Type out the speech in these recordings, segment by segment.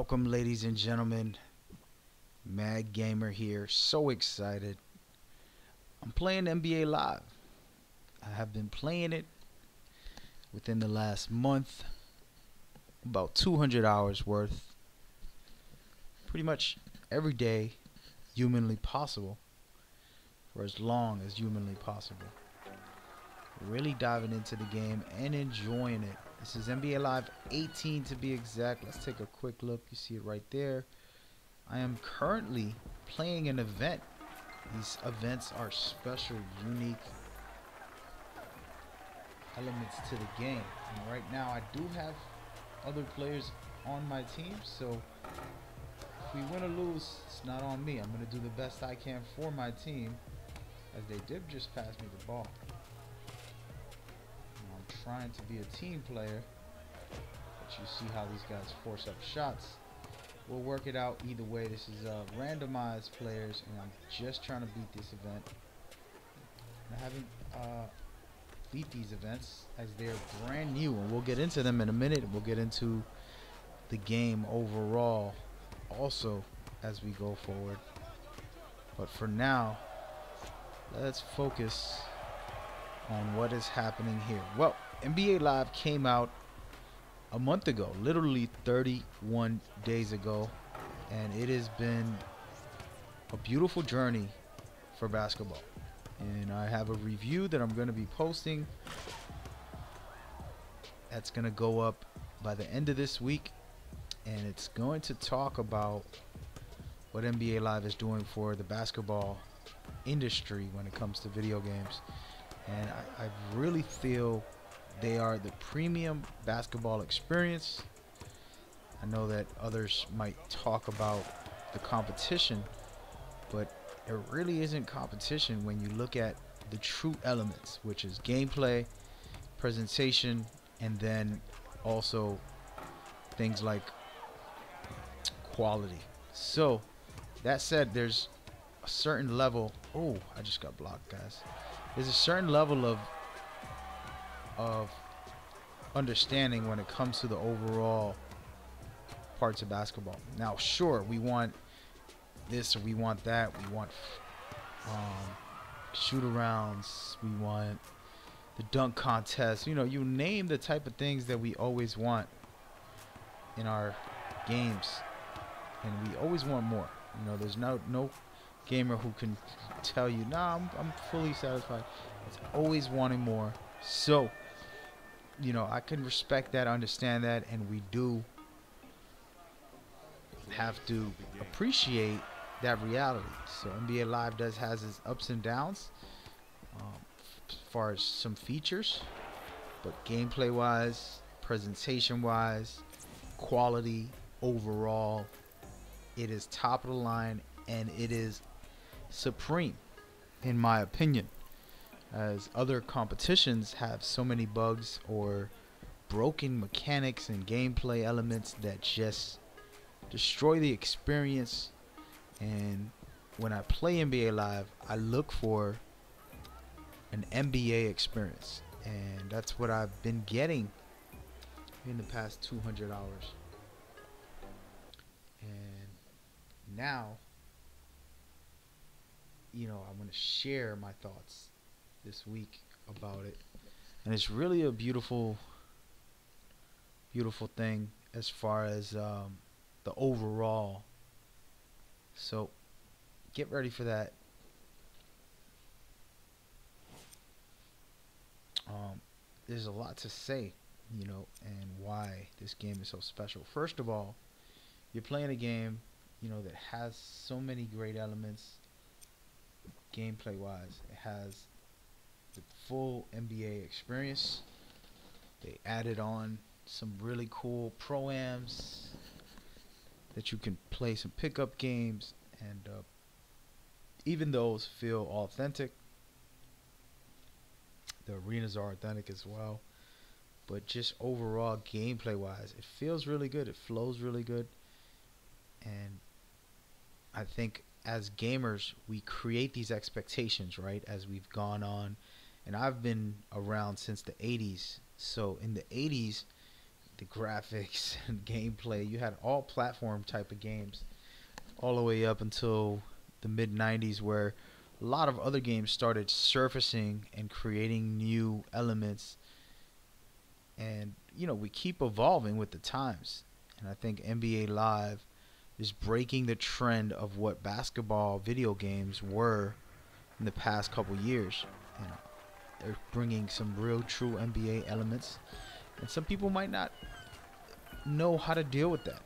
Welcome, ladies and gentlemen. Mad Gamer here. So excited. I'm playing NBA Live. I have been playing it within the last month, about 200 hours worth, pretty much every day humanly possible, for as long as humanly possible. Really diving into the game and enjoying it. This is NBA Live 18 to be exact. Let's take a quick look. You see it right there. I am currently playing an event. These events are special, unique elements to the game. And right now I do have other players on my team, so if we win or lose, it's not on me. I'm going to do the best I can for my team, as they did just pass me the ball. I'm trying to be a team player, but you see how these guys force up shots. We'll work it out either way. This is randomized players, and I'm just trying to beat this event. I haven't beat these events as they're brand new, and we'll get into them in a minute. We'll get into the game overall also as we go forward. But for now, let's focus on what is happening here. Well, NBA Live came out a month ago, literally 31 days ago, and it has been a beautiful journey for basketball. And I have a review that I'm going to be posting that's going to go up by the end of this week, and it's going to talk about what NBA Live is doing for the basketball industry when it comes to video games. And I really feel they are the premium basketball experience. I know that others might talk about the competition, but it really isn't competition when you look at the true elements, which is gameplay, presentation, and then also things like quality. So that said, there's a certain level. Oh, I just got blocked, guys. There's a certain level of understanding when it comes to the overall parts of basketball. Now, sure, we want this or we want that. We want shoot-arounds. We want the dunk contest. You know, you name the type of things that we always want in our games, and we always want more. You know, there's no gamer who can tell you, nah, I'm fully satisfied. It's always wanting more. So, you know, I can respect that, understand that, and we do have to appreciate that reality. So NBA Live has its ups and downs as far as some features, but gameplay wise, presentation wise, quality overall, it is top of the line, and it is supreme in my opinion, as other competitions have so many bugs or broken mechanics and gameplay elements that just destroy the experience. And when I play NBA Live, I look for an NBA experience, and that's what I've been getting in the past 200 hours. And now, you know, I want to share my thoughts this week about it, and it's really a beautiful thing as far as the overall. So get ready for that. There's a lot to say, you know, and why this game is so special. First of all, you're playing a game, you know, that has so many great elements gameplay wise. It has the full NBA experience. They added on some really cool pro-ams that you can play some pickup games, and even those feel authentic. The arenas are authentic as well, but just overall gameplay wise, it feels really good. It flows really good, and I think as gamers we create these expectations, right, as we've gone on. And I've been around since the 80s, so in the 80s the graphics and gameplay. You had all platform type of games all the way up until the mid 90s, where a lot of other games started surfacing and creating new elements. And you know, we keep evolving with the times, and I think NBA Live is breaking the trend of what basketball video games were in the past couple years. You know, they're bringing some real true NBA elements, and some people might not know how to deal with that,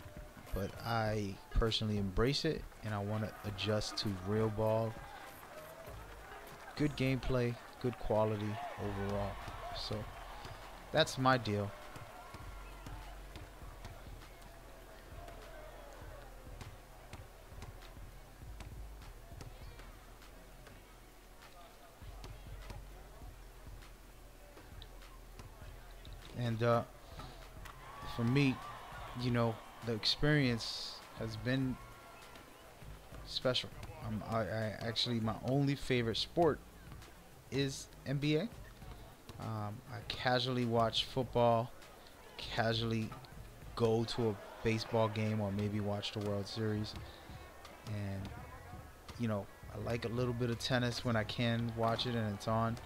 but I personally embrace it, and I want to adjust to real ball, good gameplay, good quality overall. So that's my deal. And for me, you know, the experience has been special. I actually, my only favorite sport is NBA. I casually watch football, casually go to a baseball game, or maybe watch the World Series. And you know, I like a little bit of tennis when I can watch it and it's on.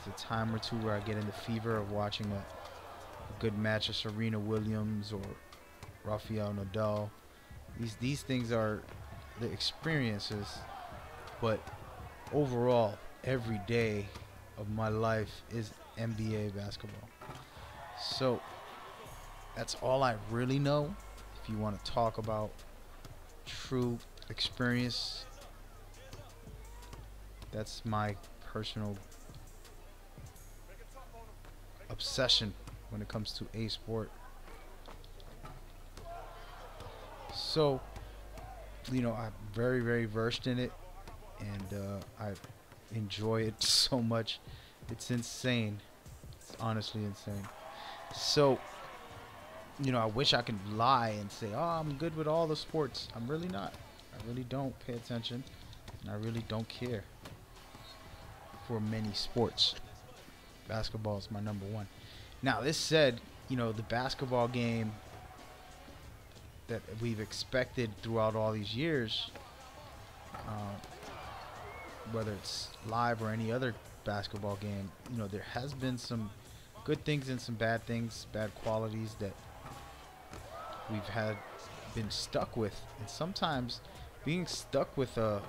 There's a time or two where I get in the fever of watching a good match of Serena Williams or Rafael Nadal. These things are the experiences, but overall, every day of my life is NBA basketball. So that's all I really know. If you want to talk about true experience, that's my personal obsession when it comes to a sport. So, you know, I'm very, very versed in it, and I enjoy it so much. It's insane. It's honestly insane. So, you know, I wish I could lie and say, oh, I'm good with all the sports. I'm really not. I really don't pay attention, and I really don't care for many sports. Basketball is my number one. Now, this said, you know, the basketball game that we've expected throughout all these years, whether it's live or any other basketball game, you know, there has been some good things and some bad things, bad qualities that we've had been stuck with. And sometimes being stuck with a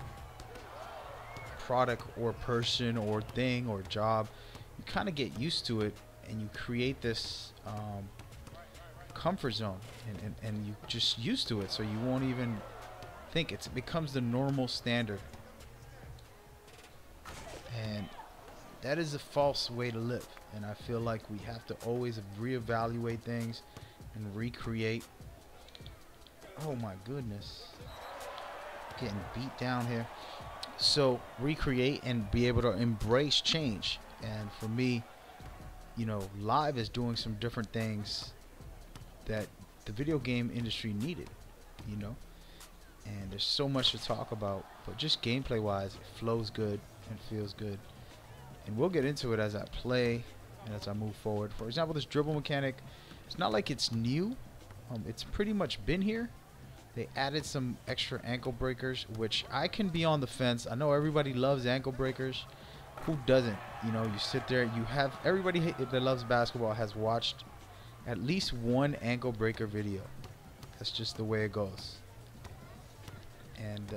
product or person or thing or job, you kind of get used to it, and you create this comfort zone, and you just used to it, so you won't even think. It becomes the normal standard, and that is a false way to live. And I feel like we have to always reevaluate things and recreate. Oh my goodness, getting beat down here. So recreate and be able to embrace change. And for me, you know, live is doing some different things that the video game industry needed, you know. And there's so much to talk about, but just gameplay wise, it flows good and feels good. And we'll get into it as I play and as I move forward. For example, this dribble mechanic, it's not like it's new. It's pretty much been here. They added some extra ankle breakers, which I can be on the fence. I know everybody loves ankle breakers. Who doesn't? You know, you sit there, you have everybody that loves basketball has watched at least one ankle breaker video. That's just the way it goes. And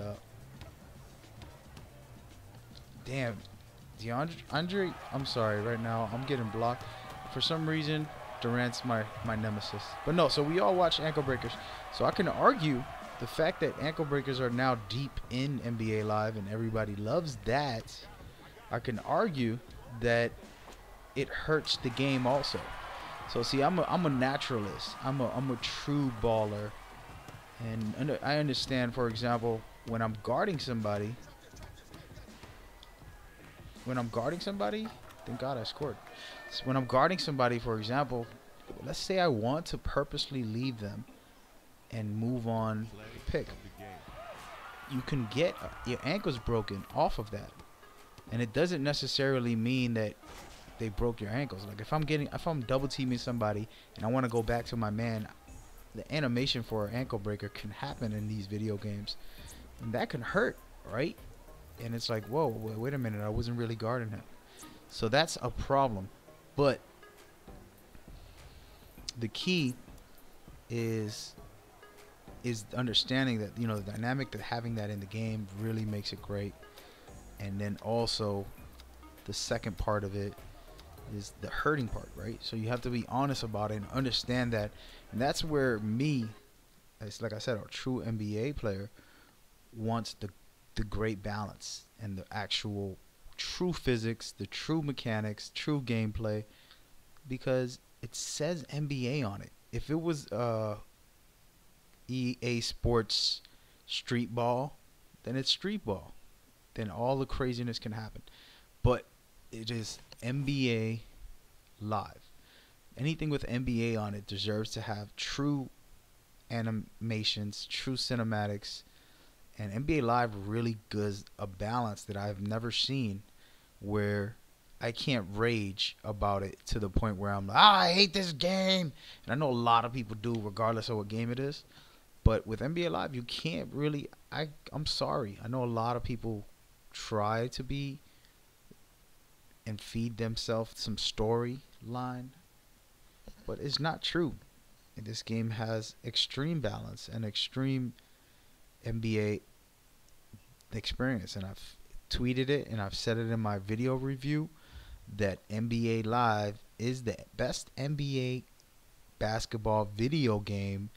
damn, DeAndre, I'm sorry, right now I'm getting blocked for some reason. Durant's my nemesis. But no, so we all watch ankle breakers. So I can argue the fact that ankle breakers are now deep in NBA Live and everybody loves that. I can argue that it hurts the game also. So see, I'm a naturalist. I'm a true baller, and I understand. For example, when I'm guarding somebody, thank God I scored. So when I'm guarding somebody, for example, let's say I want to purposely leave them and move on the pick. You can get your ankles broken off of that. And it doesn't necessarily mean that they broke your ankles. Like if I'm double teaming somebody and I want to go back to my man, the animation for an ankle breaker can happen in these video games, and that can hurt, right? And it's like, whoa, wait a minute, I wasn't really guarding him. So that's a problem. But the key is understanding that, you know, the dynamic that having that in the game really makes it great. And then also the second part of it is the hurting part, right? So you have to be honest about it and understand that. And that's where me, it's like I said, a true NBA player wants the great balance and the actual true physics, the true mechanics, true gameplay, because it says NBA on it. If it was EA Sports Street Ball, then it's Street Ball. Then all the craziness can happen. But it is NBA Live. Anything with NBA on it deserves to have true animations, true cinematics, and NBA Live really gives a balance that I've never seen, where I can't rage about it to the point where I'm like, I hate this game. And I know a lot of people do, regardless of what game it is. But with NBA Live, you can't really. I'm sorry. I know a lot of people try to be and feed themselves some storyline, but it's not true. And this game has extreme balance and extreme NBA experience, and I've tweeted it and I've said it in my video review that NBA Live is the best NBA basketball video game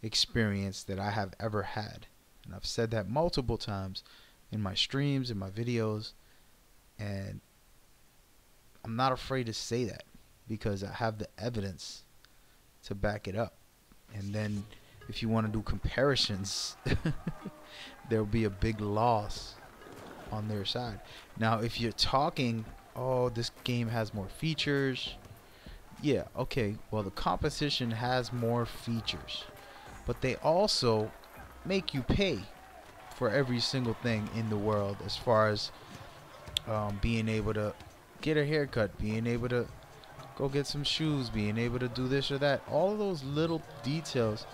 experience that I have ever had. And I've said that multiple times in my streams, in my videos, and I'm not afraid to say that because I have the evidence to back it up. And then if you want to do comparisons, there'll be a big loss on their side. Now, if you're talking, oh, this game has more features, yeah, okay, well, the competition has more features, but they also make you pay for every single thing in the world, as far as being able to get a haircut, being able to go get some shoes, being able to do this or that. All of those little details.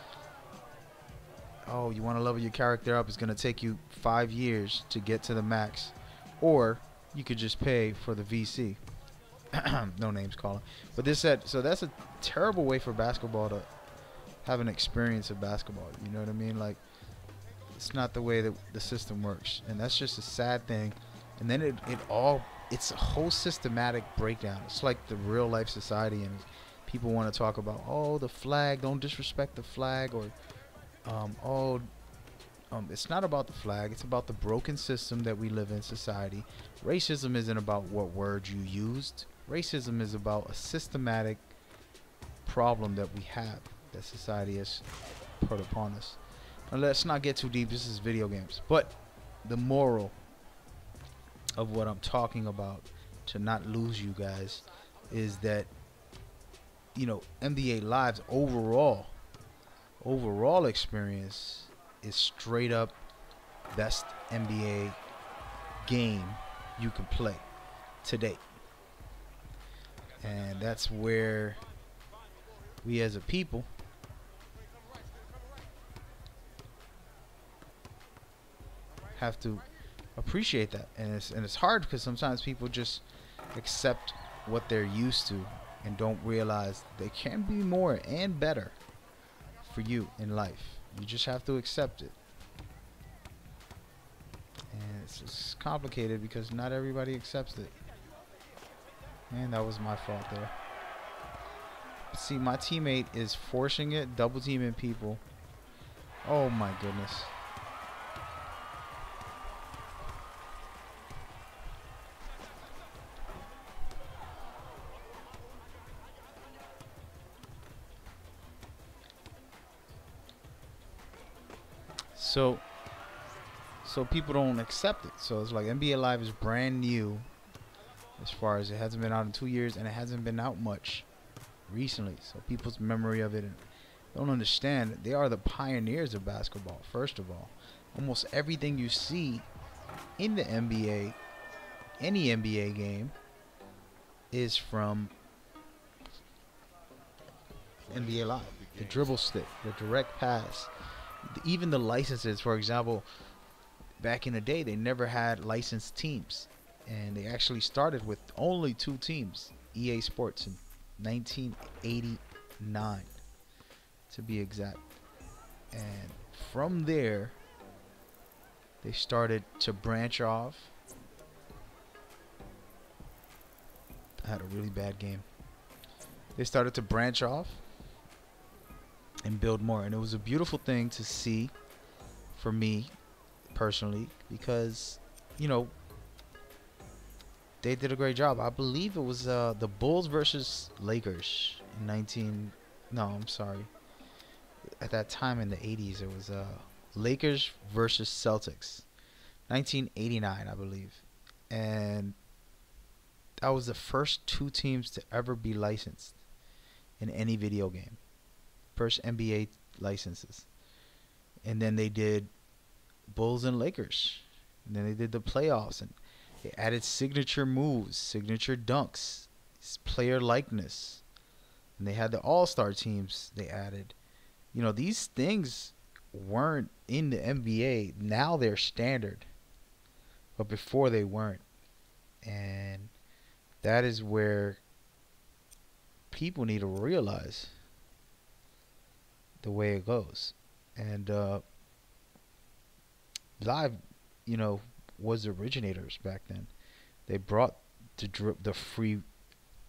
Oh, you want to level your character up, it's going to take you 5 years to get to the max. Or you could just pay for the VC. No names calling. But this said, so that's a terrible way for basketball to have an experience of basketball. You know what I mean? Like, it's not the way that the system works. And that's just a sad thing. And then it's a whole systematic breakdown. It's like the real life society, and people want to talk about, oh, the flag, don't disrespect the flag, or it's not about the flag, it's about the broken system that we live in society. Racism isn't about what words you used. Racism is about a systematic problem that we have, that society has put upon us. Now, let's not get too deep, this is video games. But the moral of what I'm talking about, to not lose you guys, is that, you know, NBA Live's overall experience is straight up best NBA game you can play to date. And that's where we as a people have to appreciate that. And it's hard because sometimes people just accept what they're used to and don't realize there can be more and better for you in life. You just have to accept it. And it's complicated because not everybody accepts it. And that was my fault there. See, my teammate is forcing it, double teaming people. Oh my goodness. So people don't accept it. So it's like NBA Live is brand new, as far as it hasn't been out in 2 years, and it hasn't been out much recently. So people's memory of it don't understand that they are the pioneers of basketball. First of all, almost everything you see in the NBA, any NBA game, is from NBA Live. The dribble stick, the direct pass, even the licenses. For example, back in the day, they never had licensed teams, and they actually started with only 2 teams. EA Sports in 1989, to be exact. And from there, they started to branch off. I had a really bad game. They started to branch off and build more, and it was a beautiful thing to see for me personally, because you know, they did a great job. I believe it was the Bulls versus Lakers in 19 no, I'm sorry, at that time in the 80s it was Lakers versus Celtics, 1989 I believe. And that was the first 2 teams to ever be licensed in any video game. First NBA licenses. And then they did Bulls and Lakers. And then they did the playoffs, and they added signature moves, signature dunks, player likeness. And they had the all-star teams they added. You know, these things weren't in the NBA. Now they're standard. But before they weren't. And that is where people need to realize the way it goes. And Live, you know, was the originators back then. They brought the free,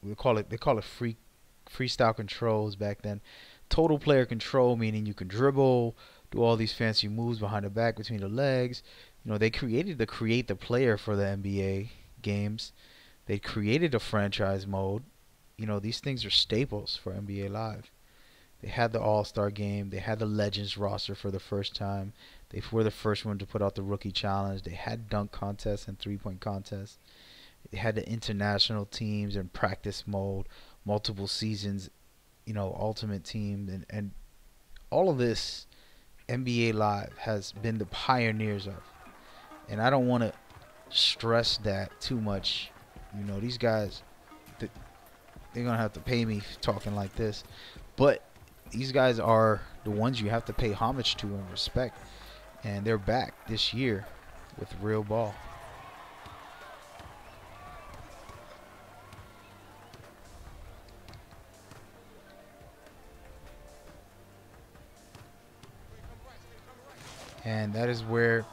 they call it freestyle controls back then. Total player control, meaning you can dribble, do all these fancy moves behind the back, between the legs. You know, they created the create the player for the NBA games. They created a franchise mode. You know, these things are staples for NBA Live. They had the All-Star game. They had the Legends roster for the first time. They were the first one to put out the Rookie Challenge. They had dunk contests and three-point contests. They had the international teams and practice mode, multiple seasons, you know, Ultimate Team, and all of this NBA Live has been the pioneers of. And I don't want to stress that too much. You know, these guys, they're going to have to pay me talking like this. But these guys are the ones you have to pay homage to and respect. And they're back this year with real ball. And that is where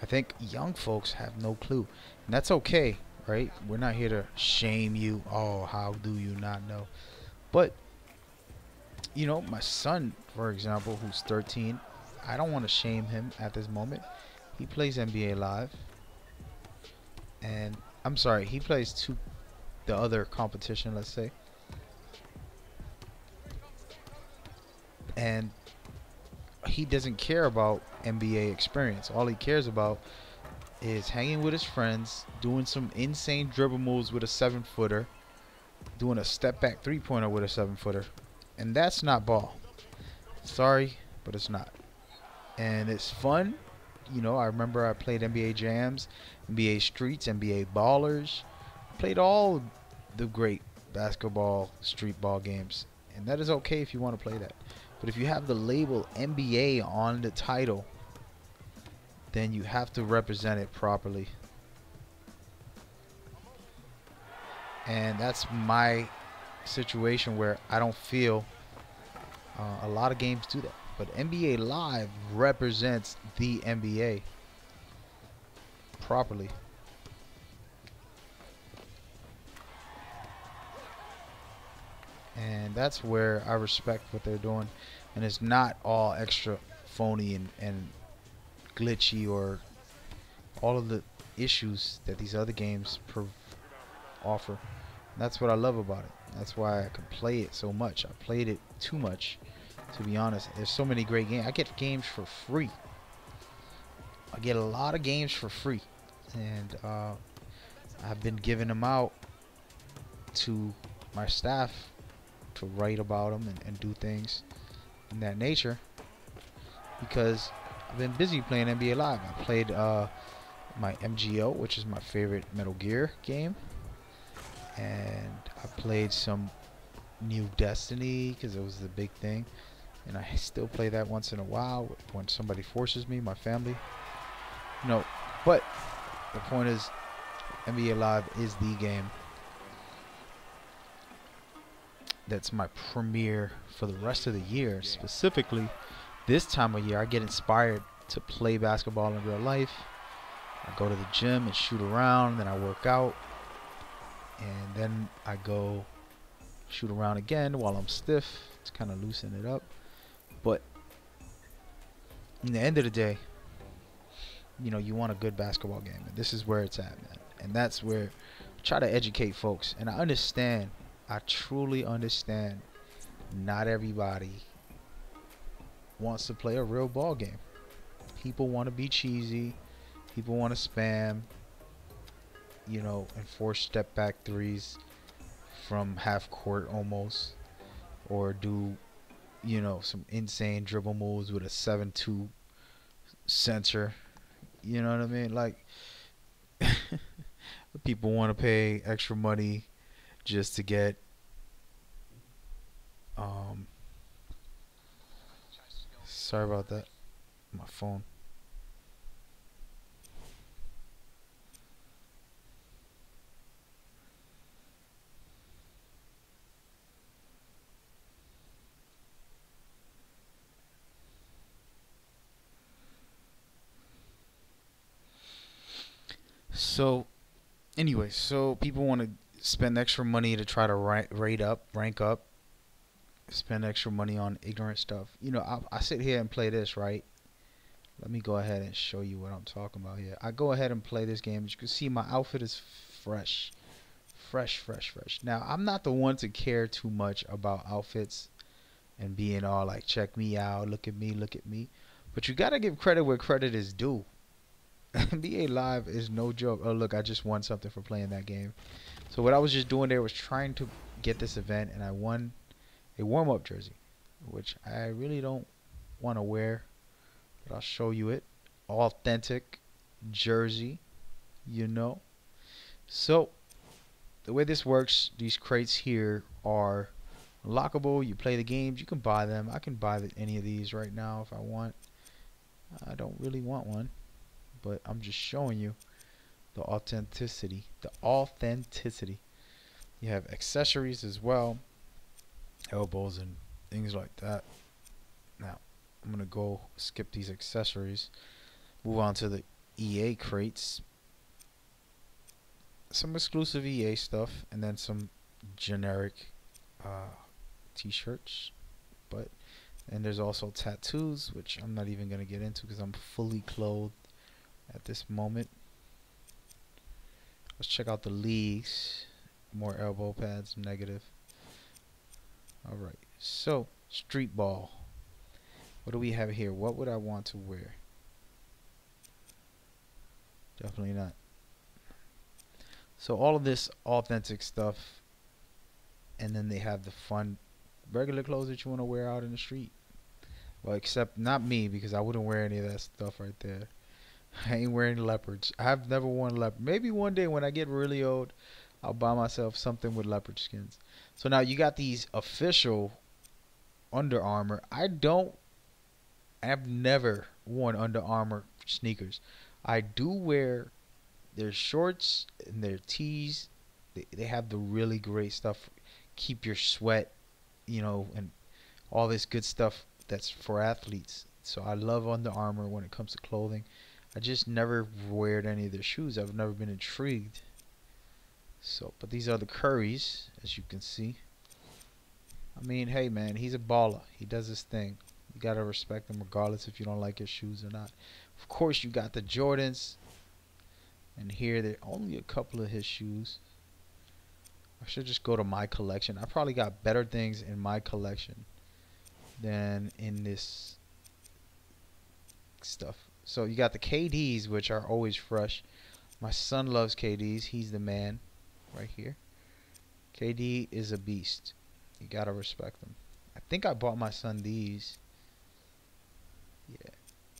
I think young folks have no clue. And that's okay, right? We're not here to shame you. Oh, how do you not know? But, you know, my son, for example, who's 13, I don't want to shame him at this moment. He plays NBA Live. And, I'm sorry, he plays the other competition, let's say. And he doesn't care about NBA experience. All he cares about is hanging with his friends, doing some insane dribble moves with a 7-footer, doing a step back 3-pointer with a 7-footer. And that's not ball. Sorry, but it's not. And it's fun. You know, I remember I played NBA Jams, NBA Streets, NBA Ballers. Played all the great basketball, street ball games. And that is okay if you want to play that. But if you have the label NBA on the title, then you have to represent it properly. And that's my situation, where I don't feel a lot of games do that. But NBA Live represents the NBA properly. And that's where I respect what they're doing. And it's not all extra phony and glitchy, or all of the issues that these other games offer. And that's what I love about it. That's why I can play it so much. I played it too much, to be honest. There's so many great games. I get games for free. I get a lot of games for free. And I've been giving them out to my staff to write about them and do things in that nature, because I've been busy playing NBA Live. I played my MGO, which is my favorite Metal Gear game. and I played some New Destiny because it was the big thing, and I still play that once in a while when somebody forces me, my family. No, but the point is, NBA Live is the game that's my premiere for the rest of the year. Specifically, this time of year, I get inspired to play basketball in real life. I go to the gym and shoot around, then I work out, and then I go shoot around again while I'm stiff to kind of loosen it up. But in the end of the day, you know, you want a good basketball game, and this is where it's at, man. And that's where I try to educate folks. And I understand, I truly understand, not everybody wants to play a real ball game. People want to be cheesy. People want to spam, you know, and force step back threes from half court almost, or do, you know, some insane dribble moves with a 7-2 center. You know what I mean? Like, people want to pay extra money just to get sorry about that, my phone. So anyway, so people want to spend extra money to try to rank up, spend extra money on ignorant stuff. You know, I sit here and play this, right? Let me go ahead and show you what I'm talking about here. I go ahead and play this game. As you can see, my outfit is fresh. Fresh, fresh, fresh. Now, I'm not the one to care too much about outfits and being all like, check me out, look at me, look at me. But you got to give credit where credit is due. NBA Live is no joke. Oh, look, I just won something for playing that game. So what I was just doing there was trying to get this event, and I won a warm-up jersey, which I really don't want to wear, but I'll show you it. Authentic jersey, you know. So the way this works, these crates here are unlockable. You play the games, you can buy them. I can buy any of these right now if I want. I don't really want one, but I'm just showing you the authenticity. The authenticity. You have accessories as well, elbows and things like that. Now, I'm gonna go skip these accessories, move on to the EA crates. Some exclusive EA stuff, and then some generic t-shirts. But and there's also tattoos, which I'm not even gonna get into because I'm fully clothed at this moment. Let's check out the leagues. More elbow pads, negative. Alright, so street ball. What do we have here? What would I want to wear? Definitely not. So all of this authentic stuff, and then they have the fun regular clothes that you want to wear out in the street. Well, except not me, because I wouldn't wear any of that stuff right there. I ain't wearing leopards. I've never worn leopard. Maybe one day when I get really old, I'll buy myself something with leopard skins. So now you got these official Under Armour. I've never worn Under Armour sneakers. I do wear their shorts and their tees. They have the really great stuff. Keep your sweat, you know, and all this good stuff that's for athletes. So I love Under Armour when it comes to clothing. I just never wear any of their shoes. I've never been intrigued. So, but these are the Currys, as you can see. I mean, hey man, he's a baller. He does his thing. You gotta respect him regardless if you don't like his shoes or not. Of course, you got the Jordans. And here, there are only a couple of his shoes. I should just go to my collection. I probably got better things in my collection than in this stuff. So you got the KDs, which are always fresh. My son loves KDs. He's the man right here. KD is a beast. You gotta respect him. I think I bought my son these. Yeah.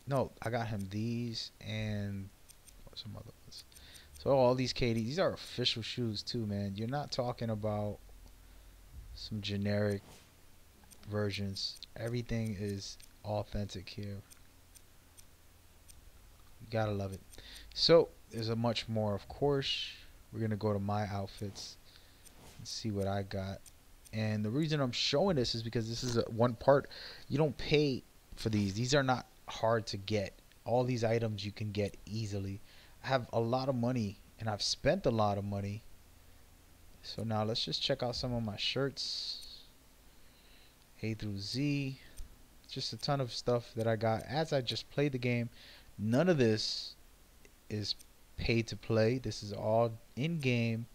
No, I got him these and some other ones. So So all these KD, these are official shoes too, man. You're not talking about some generic versions. Everything is authentic here. You gotta love it. So there's a much more, of course. We're gonna go to my outfits and see what I got. And the reason I'm showing this is because this is one part. You don't pay for these. These are not hard to get. All these items you can get easily. I have a lot of money and I've spent a lot of money. So now let's just check out some of my shirts. A through Z. Just a ton of stuff that I got as I just played the game. None of this is paid to play. This is all in-game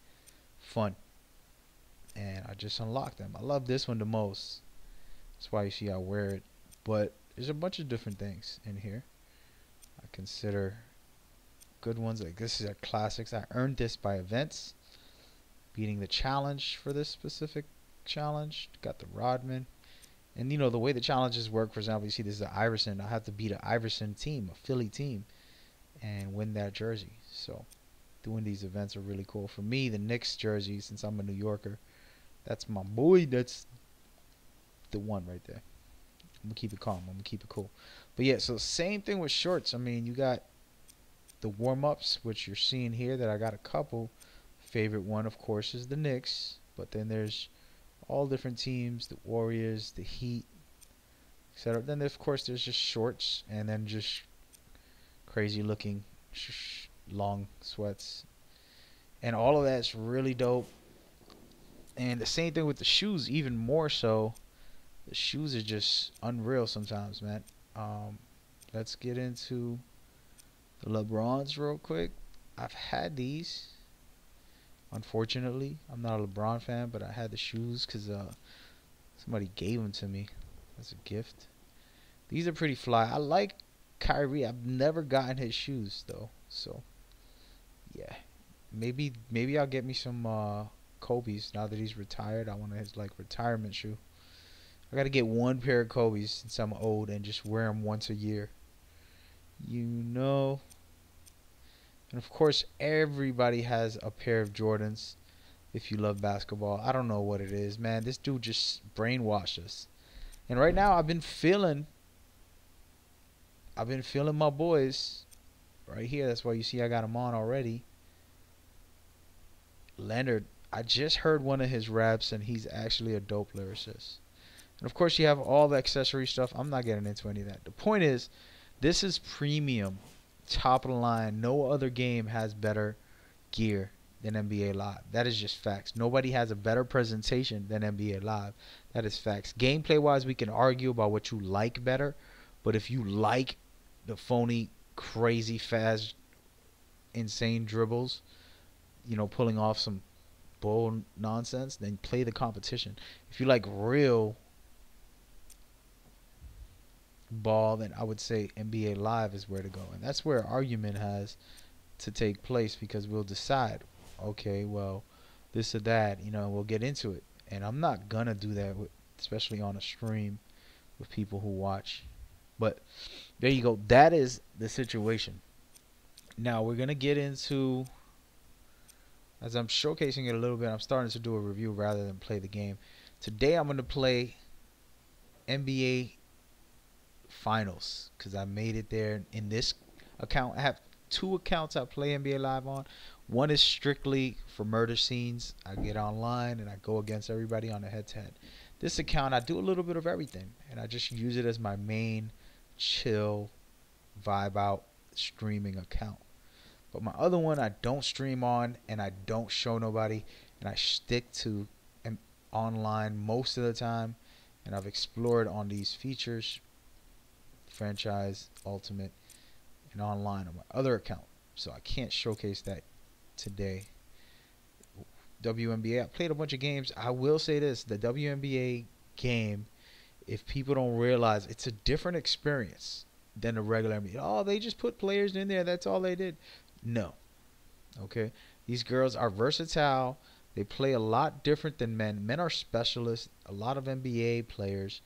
fun. And I just unlocked them. I love this one the most. That's why you see I wear it. But there's a bunch of different things in here I consider good ones. Like this is a classics. I earned this by events, beating the challenge for this specific challenge. Got the Rodman. And you know the way the challenges work, for example, you see this is the Iverson. I have to beat an Iverson team, a Philly team, and win that jersey. So doing these events are really cool. For me, the Knicks jersey, since I'm a New Yorker, that's my boy. That's the one right there. I'm gonna keep it calm. I'm gonna keep it cool. But yeah, so same thing with shorts. I mean, you got the warm-ups, which you're seeing here that I got a couple. Favorite one, of course, is the Knicks. But then there's all different teams, the Warriors, the Heat, etc. Then, of course, there's just shorts and then just crazy-looking long sweats. And all of that's really dope. And the same thing with the shoes, even more so. The shoes are just unreal sometimes, man. Let's get into the LeBrons real quick. I've had these. Unfortunately, I'm not a LeBron fan, but I had the shoes because somebody gave them to me as a gift. These are pretty fly. I like Kyrie. I've never gotten his shoes though, so yeah. Maybe I'll get me some Kobe's now that he's retired. I want his like retirement shoe. I gotta get one pair of Kobe's since I'm old and just wear them once a year. You know. And of course, everybody has a pair of Jordans if you love basketball. I don't know what it is, man. This dude just brainwashed us. And right now, I've been feeling my boys right here. That's why you see I got them on already. Leonard, I just heard one of his raps, and he's actually a dope lyricist. And of course, you have all the accessory stuff. I'm not getting into any of that. The point is, this is premium. Top of the line. No other game has better gear than NBA Live. That is just facts. Nobody has a better presentation than NBA Live. That is facts. Gameplay wise, we can argue about what you like better, but if you like the phony, crazy, fast, insane dribbles, you know, pulling off some bull nonsense, then play the competition. If you like real ball, then I would say NBA Live is where to go, and that's where argument has to take place, because we'll decide, okay, well, this or that, you know, we'll get into it. And I'm not gonna do that especially on a stream with people who watch. But there you go. That is the situation. Now we're gonna get into, as I'm showcasing it a little bit, I'm starting to do a review rather than play the game. Today I'm gonna play NBA Finals because I made it there in this account. I have two accounts I play NBA Live on. One is strictly for murder scenes. I get online and I go against everybody on a head-to-head. This account I do a little bit of everything, and I just use it as my main chill vibe out streaming account. But my other one I don't stream on, and I don't show nobody, and I stick to online most of the time. And I've explored on these features, franchise, ultimate, and online on my other account, so I can't showcase that today. WNBA, I played a bunch of games. I will say this, the WNBA game, if people don't realize, it's a different experience than the regular NBA. Oh, they just put players in there, that's all they did. No. Okay, these girls are versatile. They play a lot different than men. Men are specialists. A lot of NBA players,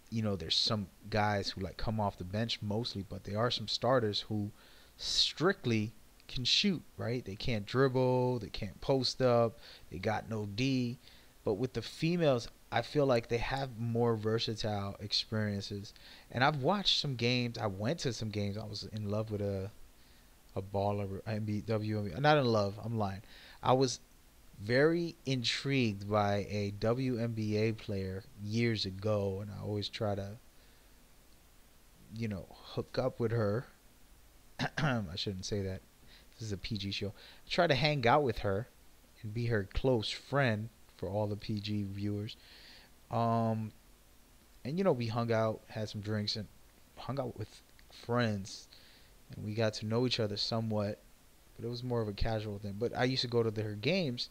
you know, there's some guys who like come off the bench mostly, but there are some starters who strictly can shoot, right? They can't dribble, they can't post up, they got no D. But with the females, I feel like they have more versatile experiences. And I've watched some games. I went to some games. I was in love with a baller, WNBA. Not in love. I'm lying. I was very intrigued by a WNBA player years ago, and I always try to, hook up with her. I shouldn't say that. This is a PG show. I try to hang out with her and be her close friend for all the PG viewers. And we hung out, had some drinks, and hung out with friends, and we got to know each other somewhat. But it was more of a casual thing. But I used to go to her games,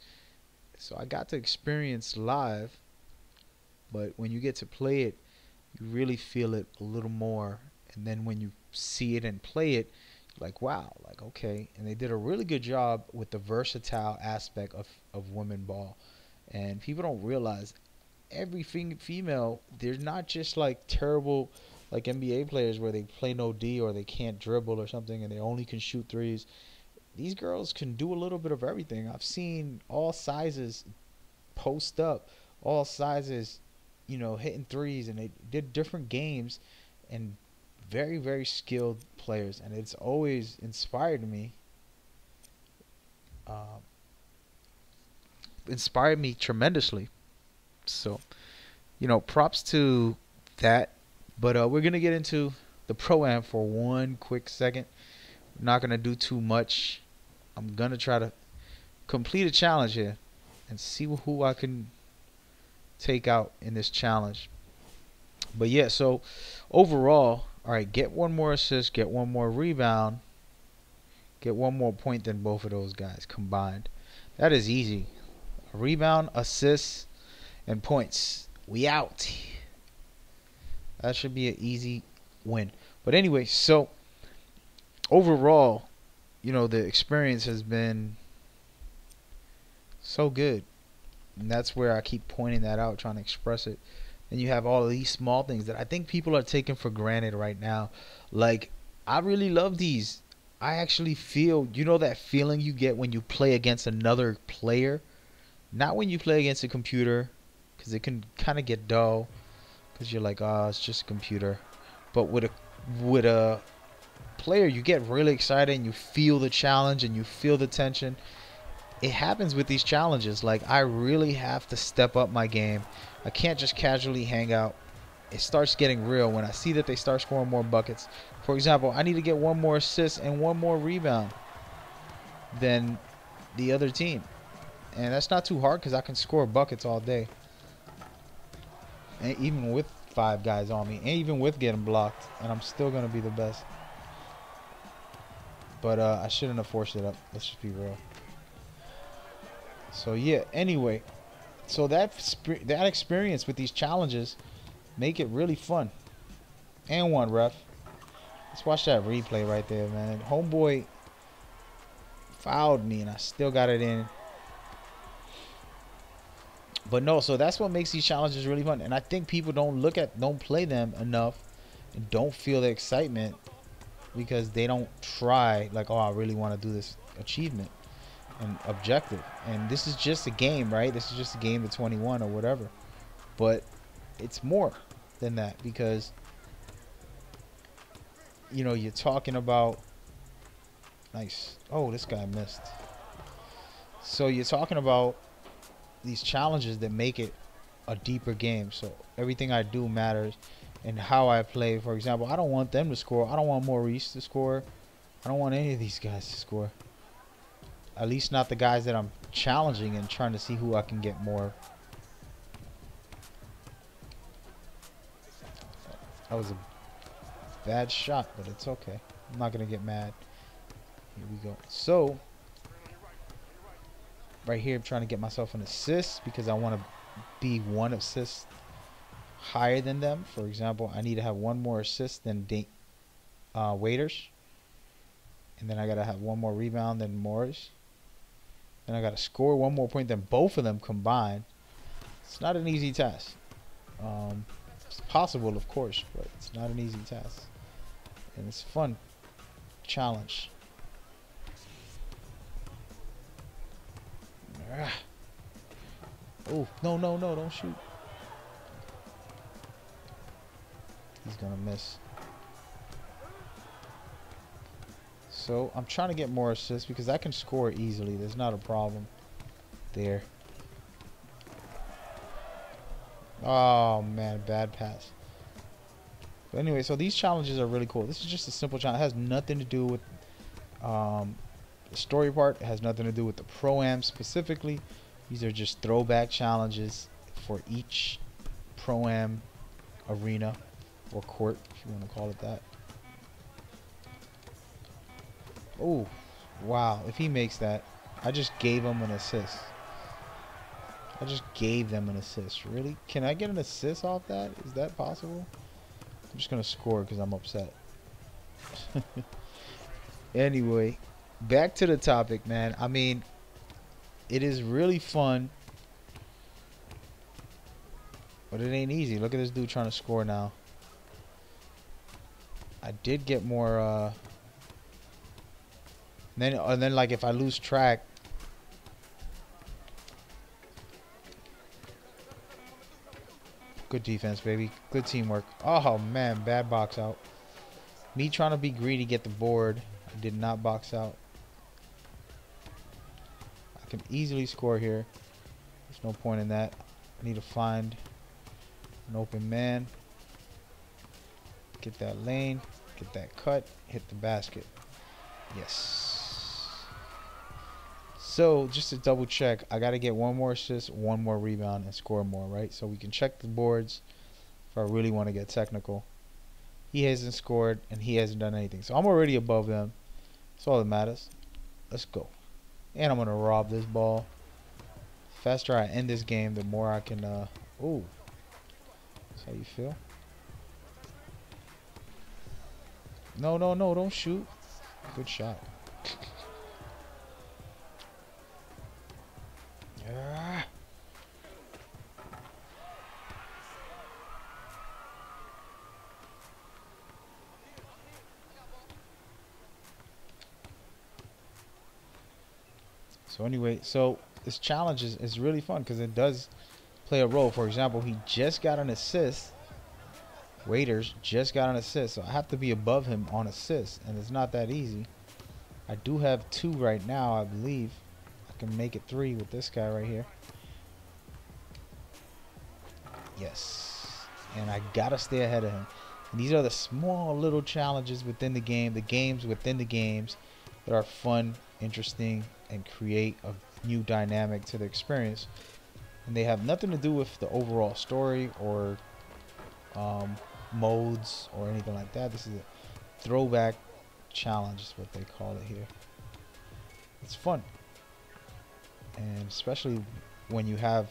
so I got to experience live. But when you get to play it, you really feel it a little more. And then when you see it and play it, you're like, wow, like, okay. And they did a really good job with the versatile aspect of women ball. And people don't realize every female, they're not just like terrible like NBA players where they play no D or they can't dribble or something and they only can shoot threes. These girls can do a little bit of everything. I've seen all sizes post up, all sizes, hitting threes, and they did different games, and very, very skilled players, and it's always inspired me. Inspired me tremendously. So, props to that. But we're going to get into the Pro-Am for one quick second. I'm not going to do too much. I'm going to try to complete a challenge here and see who I can take out in this challenge. But yeah, so overall, all right, get one more assist, get one more rebound, get one more point than both of those guys combined. That is easy. A rebound, assists, and points. We out. That should be an easy win. But anyway, so overall, the experience has been so good. And that's where I keep pointing that out, trying to express it. And you have all of these small things that I think people are taking for granted right now. Like, I really love these. I actually feel, that feeling you get when you play against another player? Not when you play against a computer, because it can kind of get dull. Because you're like, oh, it's just a computer. But with a player, you get really excited and you feel the challenge and you feel the tension. It happens with these challenges. Like, I really have to step up my game. I can't just casually hang out. It starts getting real when I see that they start scoring more buckets. For example, I need to get one more assist and one more rebound than the other team. And that's not too hard because I can score buckets all day. And even with 5 guys on me. And even with getting blocked. And I'm still going to be the best. But I shouldn't have forced it up. Let's just be real. So yeah, anyway, so that experience with these challenges make it really fun. And one, ref. Let's watch that replay right there, man. Homeboy fouled me and I still got it in. But no, so that's what makes these challenges really fun. And I think people don't play them enough and don't feel the excitement because they don't try like, oh, I really want to do this achievement and objective. And this is just a game, right? This is just a game of 21 or whatever. But it's more than that because you're talking about nice. Oh, this guy missed. So you're talking about these challenges that make it a deeper game. So everything I do matters and how I play. For example, I don't want them to score. I don't want Maurice to score. I don't want any of these guys to score. At least not the guys that I'm challenging and trying to see who I can get more. That was a bad shot, but it's okay. I'm not going to get mad. Here we go. So, right here, I'm trying to get myself an assist because I want to be one assist higher than them. For example, I need to have one more assist than Waiters. And then I got to have one more rebound than Morris. And I got to score one more point than both of them combined. It's not an easy task. It's possible, of course, but it's not an easy task. And it's a fun challenge. Oh, no, no, no, don't shoot. He's gonna miss. So I'm trying to get more assists because I can score easily. There's not a problem there. Oh man, bad pass. But anyway, so these challenges are really cool. This is just a simple challenge. It has nothing to do with the story part. It has nothing to do with the Pro-Am specifically. These are just throwback challenges for each Pro-Am arena or court, if you want to call it that. Oh, wow. If he makes that, I just gave him an assist. I just gave them an assist. Really? Can I get an assist off that? Is that possible? I'm just going to score because I'm upset. Anyway, back to the topic, man. I mean, it is really fun. But it ain't easy. Look at this dude trying to score now. I did get more, and then like if I lose track. Good defense, baby. Good teamwork. Oh man, bad box out. Me trying to be greedy, get the board. I did not box out. I can easily score here. There's no point in that. I need to find an open man. Get that lane. Get that cut. Hit the basket. Yes. So, just to double check, I got to get one more assist, one more rebound, and score more, right? So we can check the boards if I really want to get technical. He hasn't scored, and he hasn't done anything. So I'm already above them. That's all that matters. Let's go. And I'm going to rob this ball. The faster I end this game, the more I can... Ooh. That's how you feel? No, no, no. Don't shoot. Good shot. Yeah. So anyway, so this challenge is really fun because it does play a role. For example, he just got an assist. Waiters just got an assist, so I have to be above him on assists, and it's not that easy. I do have 2 right now, I believe. I can make it 3 with this guy right here. Yes. And I gotta stay ahead of him. And these are the small little challenges within the game, the games within the games that are fun, interesting, and create a new dynamic to the experience. And they have nothing to do with the overall story or modes or anything like that. This is a throwback challenge is what they call it here. It's fun. And especially when you have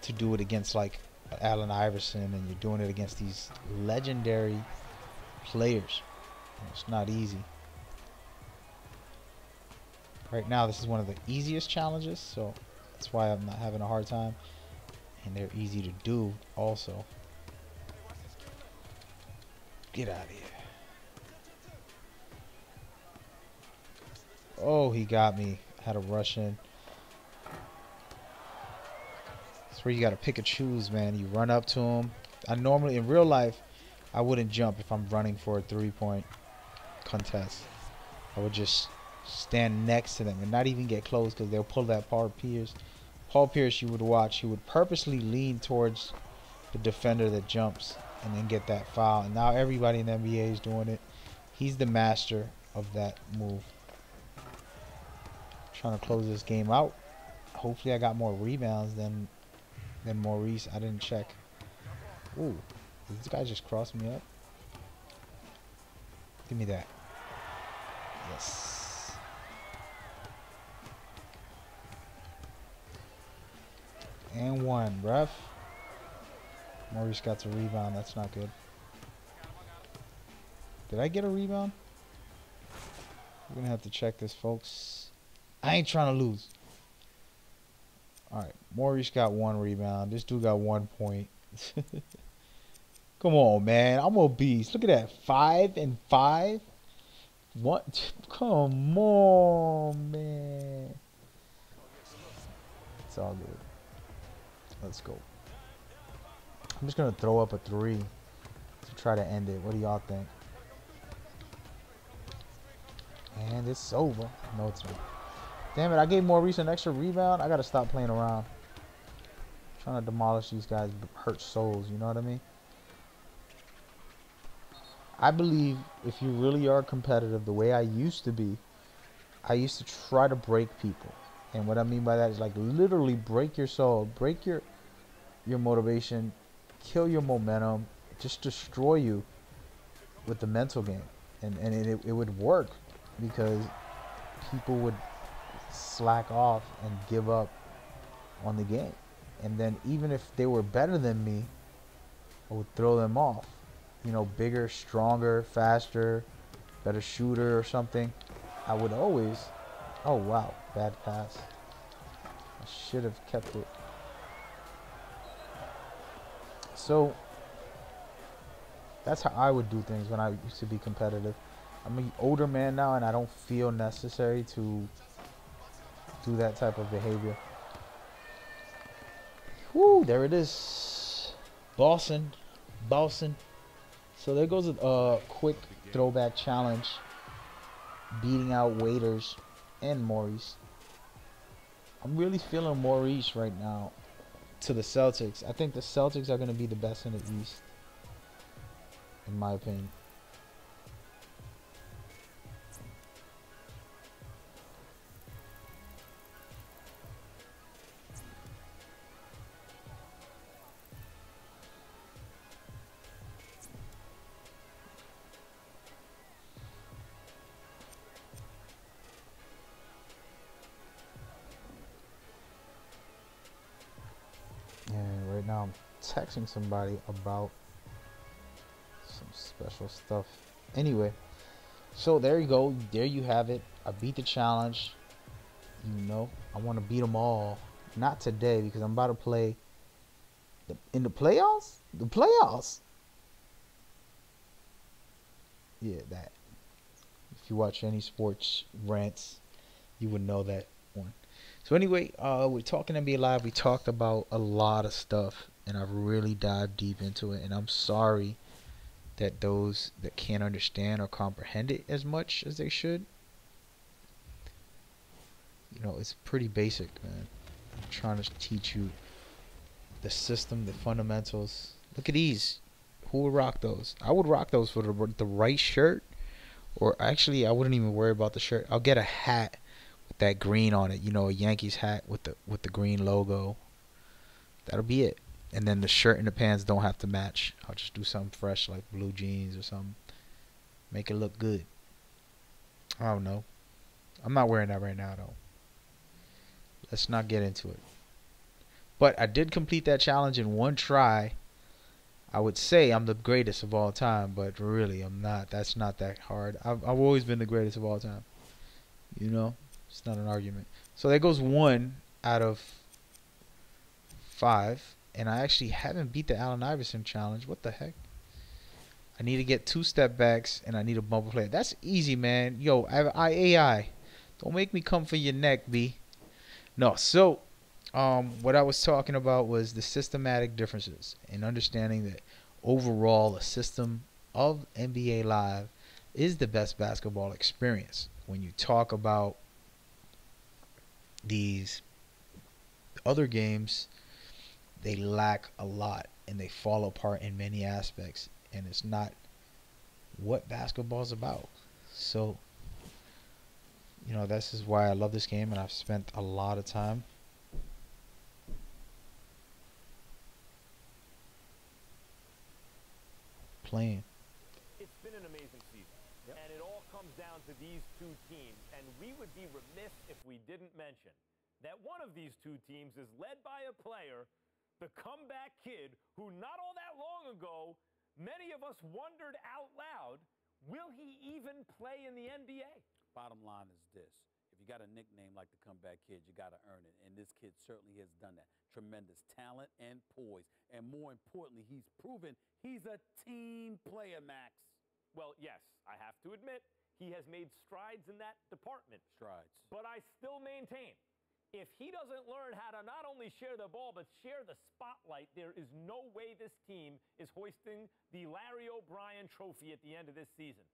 to do it against like Allen Iverson and you're doing it against these legendary players. It's not easy. Right now this is one of the easiest challenges, so that's why I'm not having a hard time. And they're easy to do also. Get out of here. Oh, he got me. Had a rush in. That's where you got to pick and choose, man. You run up to him. I normally, in real life, I wouldn't jump if I'm running for a 3-point contest. I would just stand next to them and not even get close because they'll pull that Paul Pierce. Paul Pierce, you would watch, he would purposely lean towards the defender that jumps and then get that foul. And now everybody in the NBA is doing it. He's the master of that move. Trying to close this game out. Hopefully I got more rebounds than Maurice. I didn't check. Ooh, did this guy just cross me up? Give me that. Yes. And 1, ref. Maurice got the rebound. That's not good. Did I get a rebound? We're going to have to check this, folks. I ain't trying to lose. Alright, Maurice got 1 rebound. This dude got 1 point. Come on, man. I'm a beast. Look at that. 5 and 5. What? Come on, man. It's all good. Let's go. I'm just going to throw up a 3 to try to end it. What do y'all think? And it's over. No, it's not. Damn it, I gave Maurice an extra rebound. I got to stop playing around. Trying to demolish these guys hurt souls, you know what I mean? I believe if you really are competitive the way I used to be, I used to try to break people. And what I mean by that is like literally break your soul, break your motivation, kill your momentum, just destroy you with the mental game. And it would work because people would slack off and give up on the game. And then even if they were better than me, I would throw them off. You know, bigger, stronger, faster, better shooter or something. I would always... Oh, wow. Bad pass. I should have kept it. So, that's how I would do things when I used to be competitive. I'm an older man now, and I don't feel necessary to do that type of behavior. Woo, there it is. Boston. So there goes a quick throwback challenge. Beating out Waiters and Maurice. I'm really feeling Maurice right now to the Celtics. I think the Celtics are going to be the best in the East, in my opinion. And right now I'm texting somebody about some special stuff. Anyway, so there you go. There you have it. I beat the challenge. You know, I want to beat them all. Not today because I'm about to play in the playoffs. The playoffs. Yeah, that. If you watch any sports rants, you would know that one. So anyway, we're talking NBA Live. We talked about a lot of stuff, and I've really dived deep into it. And I'm sorry that those that can't understand or comprehend it as much as they should. You know, it's pretty basic, man. I'm trying to teach you the system, the fundamentals. Look at these. Who would rock those? I would rock those for the right shirt. Or actually, I wouldn't even worry about the shirt. I'll get a hat with that green on it. You know, a Yankees hat with the green logo. That'll be it. And then the shirt and the pants don't have to match. I'll just do something fresh like blue jeans or something. Make it look good. I don't know. I'm not wearing that right now, though. Let's not get into it. But I did complete that challenge in one try. I would say I'm the greatest of all time, but really I'm not. That's not that hard. I've always been the greatest of all time. You know? It's not an argument. So there goes 1 out of 5. And I actually haven't beat the Allen Iverson challenge. What the heck? I need to get 2 step backs and I need a bumper play. That's easy, man. Yo, AI. Don't make me come for your neck, B. No, so what I was talking about was the systematic differences and understanding that overall the system of NBA Live is the best basketball experience. When you talk about these other games, they lack a lot and they fall apart in many aspects, and it's not what basketball is about. So, you know, this is why I love this game, and I've spent a lot of time playing. It's been an amazing season, and it all comes down to these 2 teams, and we would be remiss if we didn't mention that one of these 2 teams is led by a player, the comeback kid, who not all that long ago, many of us wondered out loud, will he even play in the NBA? Bottom line is this. If you got a nickname like the comeback kid, you got to earn it. And this kid certainly has done that. Tremendous talent and poise. And more importantly, he's proven he's a team player, Max. Well, yes, I have to admit, he has made strides in that department. Strides. But I still maintain If he doesn't learn how to not only share the ball, but share the spotlight, there is no way this team is hoisting the Larry O'Brien trophy at the end of this season.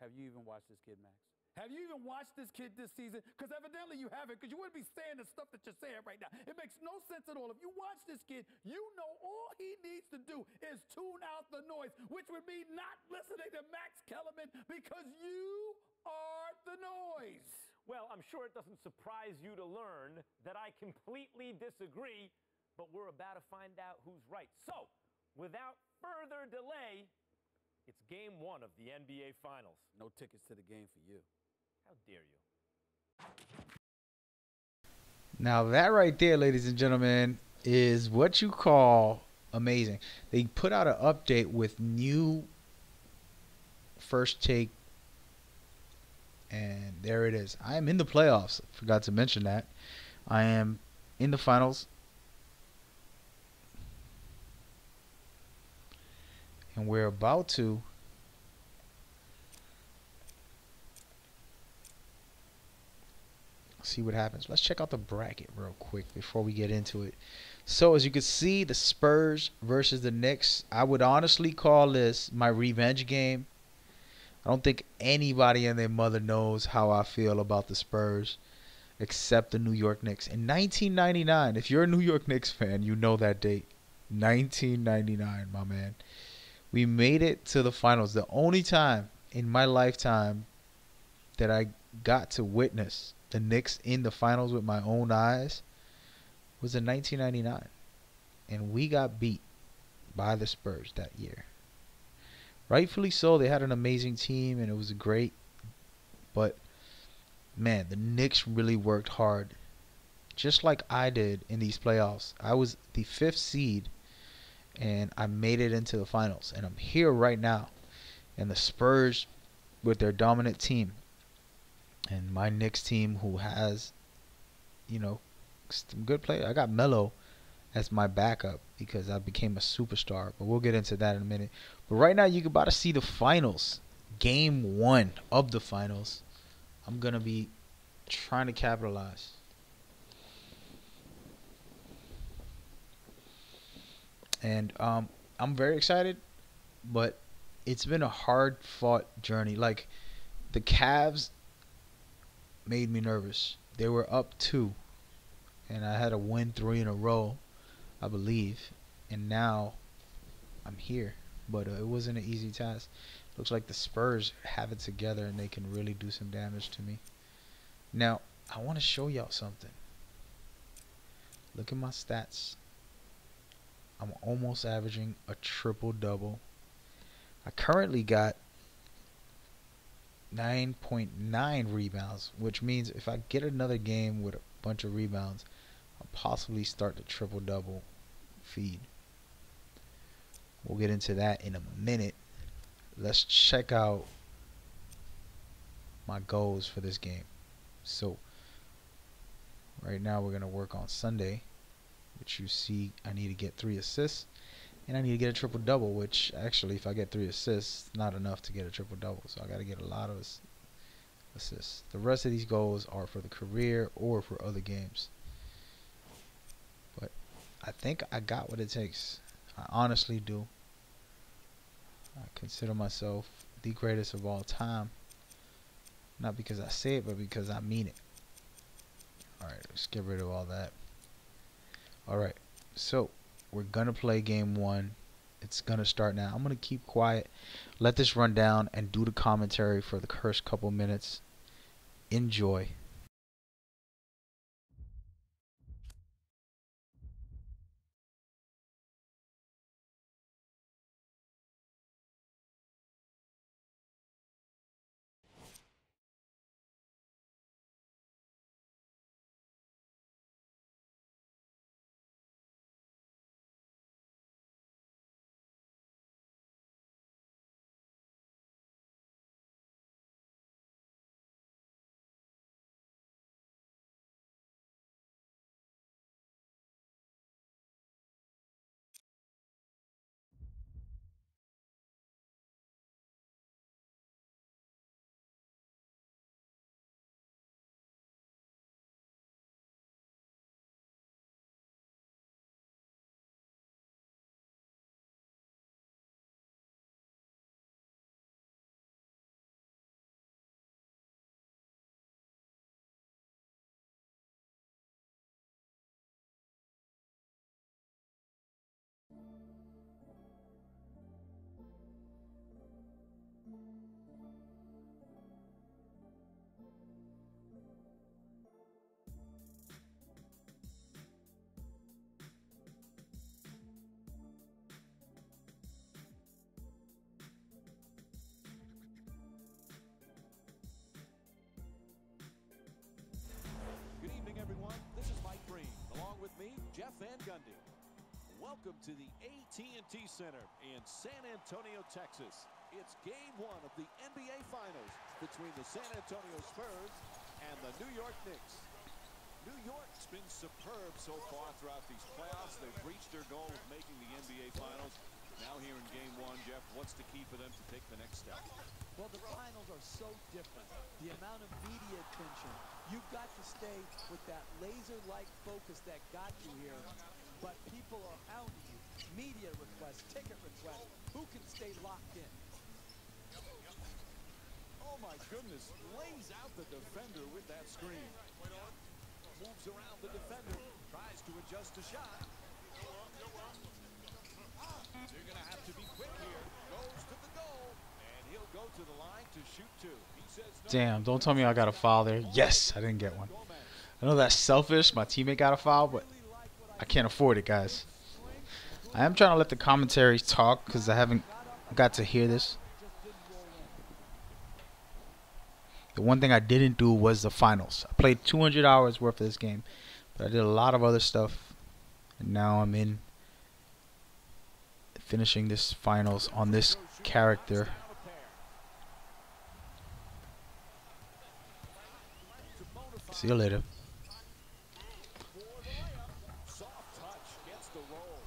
Have you even watched this kid, Max? Have you even watched this kid this season? Because evidently you haven't, because you wouldn't be saying the stuff that you're saying right now. It makes no sense at all. If you watch this kid, you know all he needs to do is tune out the noise, which would mean not listening to Max Kellerman, because you are the noise. Well, I'm sure it doesn't surprise you to learn that I completely disagree, but we're about to find out who's right. So, without further delay, it's game 1 of the NBA Finals. No tickets to the game for you. How dare you? Now that right there, ladies and gentlemen, is what you call amazing. They put out an update with new first take, and there it is. I am in the playoffs. Forgot to mention that. I am in the finals. And we're about to see what happens. Let's check out the bracket real quick before we get into it. So as you can see, the Spurs versus the Knicks. I would honestly call this my revenge game. I don't think anybody and their mother knows how I feel about the Spurs except the New York Knicks. In 1999, if you're a New York Knicks fan, you know that date. 1999, my man. We made it to the finals. The only time in my lifetime that I got to witness the Knicks in the finals with my own eyes was in 1999. And we got beat by the Spurs that year. Rightfully so. They had an amazing team and it was great. But, man, the Knicks really worked hard. Just like I did in these playoffs. I was the 5th seed and I made it into the finals. And I'm here right now. And the Spurs with their dominant team. And my Knicks team who has, you know, some good players. I got Melo as my backup because I became a superstar. But we'll get into that in a minute. But right now, you're about to see the finals. Game 1 of the finals. I'm going to be trying to capitalize. And I'm very excited. But it's been a hard-fought journey. Like, the Cavs made me nervous. They were up 2. And I had to win 3 in a row, I believe. And now I'm here. But it wasn't an easy task. Looks like the Spurs have it together and they can really do some damage to me. Now, I want to show y'all something. Look at my stats. I'm almost averaging a triple-double. I currently got 9.9 rebounds, which means if I get another game with a bunch of rebounds, I'll possibly start the triple-double feed. We'll get into that in a minute. Let's check out my goals for this game. So, right now we're going to work on Sunday, which you see I need to get 3 assists. And I need to get a triple-double, which actually if I get 3 assists, not enough to get a triple-double. So I got to get a lot of assists. The rest of these goals are for the career or for other games. But I think I got what it takes. I honestly do. I consider myself the greatest of all time. Not because I say it, but because I mean it. Alright, let's get rid of all that. Alright, so we're going to play game 1. It's going to start now. I'm going to keep quiet, let this run down, and do the commentary for the first couple minutes. Enjoy. with me, Jeff Van Gundy. Welcome to the AT&T Center in San Antonio, Texas. It's game one of the NBA Finals between the San Antonio Spurs and the New York Knicks. New York's been superb so far throughout these playoffs. They've reached their goal of making the NBA Finals. Now here in game one, Jeff, what's the key for them to take the next step? Well, the finals are so different. The amount of media attention. You've got to stay with that laser-like focus that got you here. But people are hounding you. Media requests, ticket requests. Who can stay locked in? Oh, my goodness. Lays out the defender with that screen. Moves around the defender. Tries to adjust the shot. They're going to have to be quick here. Goes to the goal. And he'll go to the line to shoot two. He says no. Damn, don't tell me I got a foul there. Yes, I didn't get one. I know that's selfish. My teammate got a foul, but I can't afford it, guys. I am trying to let the commentaries talk because I haven't got to hear this. The one thing I didn't do was the finals. I played 200 hours worth of this game, but I did a lot of other stuff. And now I'm in finishing this finals on this character. See you later. Soft touch gets the roll.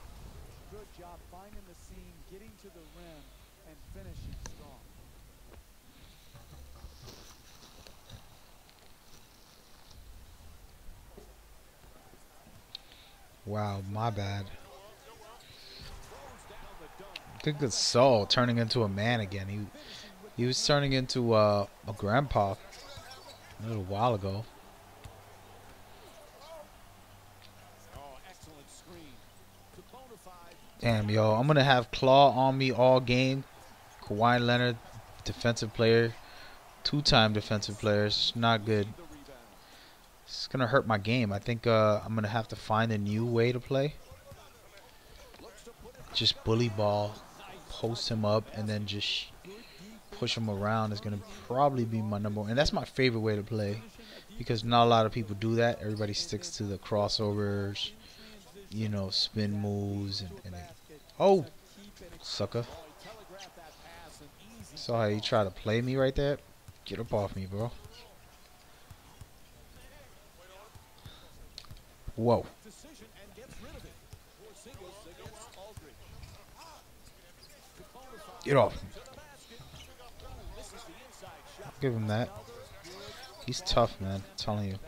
Good job finding the seam, getting to the rim, and finishing strong. Wow, my bad. Good Gasol turning into a man again. He was turning into a grandpa a little while ago. Damn, yo, I'm gonna have Claw on me all game. Kawhi Leonard, defensive player, two-time defensive player. It's not good. It's gonna hurt my game. I think I'm gonna have to find a new way to play. Just bully ball, post him up, and then just push him around is gonna probably be my number one. And that's my favorite way to play because not a lot of people do that. Everybody sticks to the crossovers, you know, spin moves, and oh, sucker. Saw how you try to play me right there. Get up off me, bro. Whoa. Get off me. I'll give him that. He's tough, man. I'm telling you.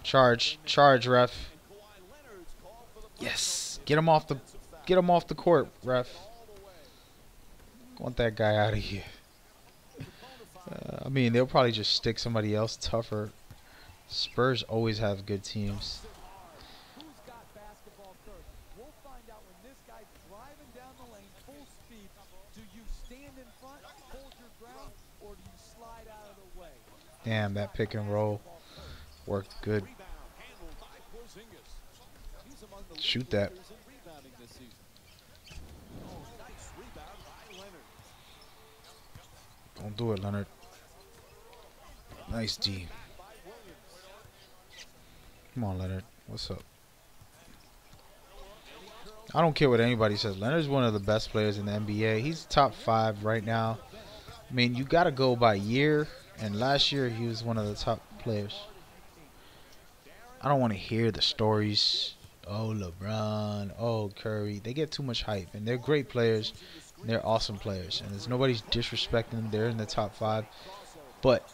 Charge, ref. Yes. Get him off the court, ref. Want that guy out of here. I mean, they'll probably just stick somebody else tougher. Spurs always have good teams. Who's got basketball first? We'll find out when this guy's driving down the lane full speed. Do you stand in front, hold your ground, or do you slide out of the way? Damn, that pick and roll worked good. Shoot that. Don't do it, Leonard. Nice D. Come on, Leonard. What's up? I don't care what anybody says. Leonard's one of the best players in the NBA. He's top 5 right now. I mean, you got to go by year. And last year, he was one of the top players. I don't want to hear the stories. Oh, LeBron. Oh, Curry. They get too much hype. And they're great players. They're awesome players. And there's nobody's disrespecting them. They're in the top 5. But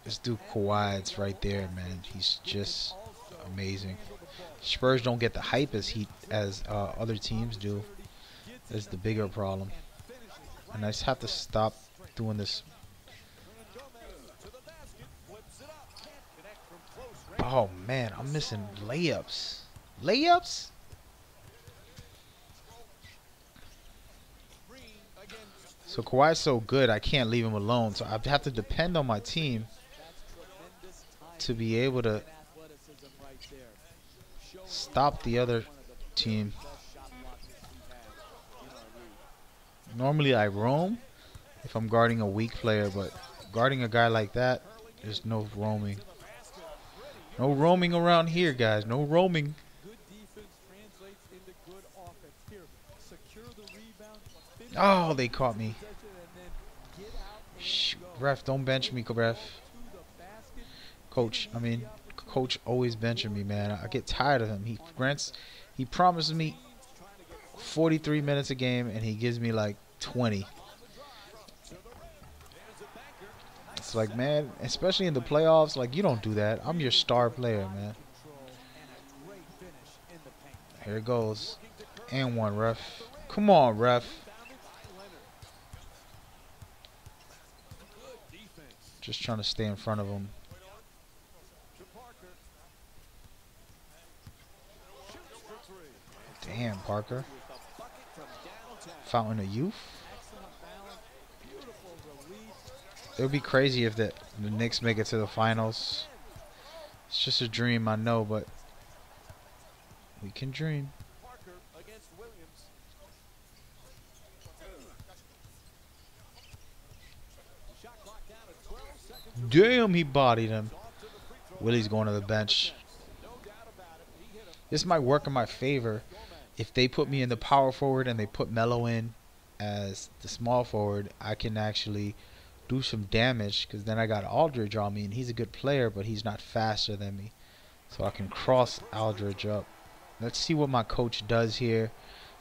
this dude Kawhi's right there, man. He's just amazing. Spurs don't get the hype as other teams do. That's the bigger problem. And I just have to stop doing this. Oh, man. I'm missing layups. Layups? So Kawhi's so good, I can't leave him alone. So I have to depend on my team to be able to stop the other team. Normally I roam if I'm guarding a weak player, but guarding a guy like that, there's no roaming. No roaming around here, guys. No roaming. Good defense translates into good offense. Here, secure the rebound. finish Oh, they caught me. possession, and then get out and Shh, go. ref, don't bench me, ref. To the basket. Coach, I mean, coach always benching me, man. I get tired of him. He promises me 43 minutes a game, and he gives me like 20. It's like, man, especially in the playoffs, like, you don't do that. I'm your star player, man. Here it goes. And one, ref. Come on, ref. Just trying to stay in front of him. Damn, Parker. Fountain of Youth. It would be crazy if the Knicks make it to the finals. It's just a dream, I know, but we can dream. Damn, he bodied him. Willie's going to the bench. This might work in my favor if they put me in the power forward and they put Melo in as the small forward. I can actually do some damage because then I got Aldridge on me, and he's a good player, but he's not faster than me, so I can cross Aldridge up. Let's see what my coach does here.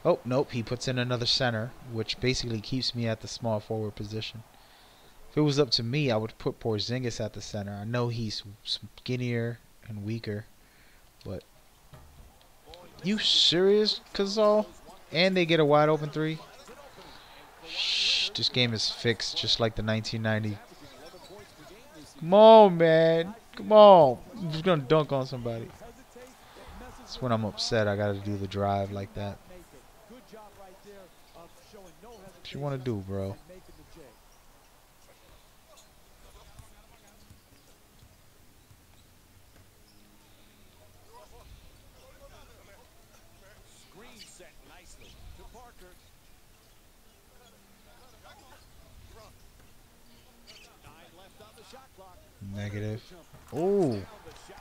Oh, nope, he puts in another center, which basically keeps me at the small forward position. If it was up to me, I would put Porzingis at the center. I know he's skinnier and weaker, but you serious, Kazal? And they get a wide open three? Shh, this game is fixed just like the 1990. Come on, man. Come on. I'm just going to dunk on somebody. That's when I'm upset. I got to do the drive like that. What you want to do, bro? Negative. Oh,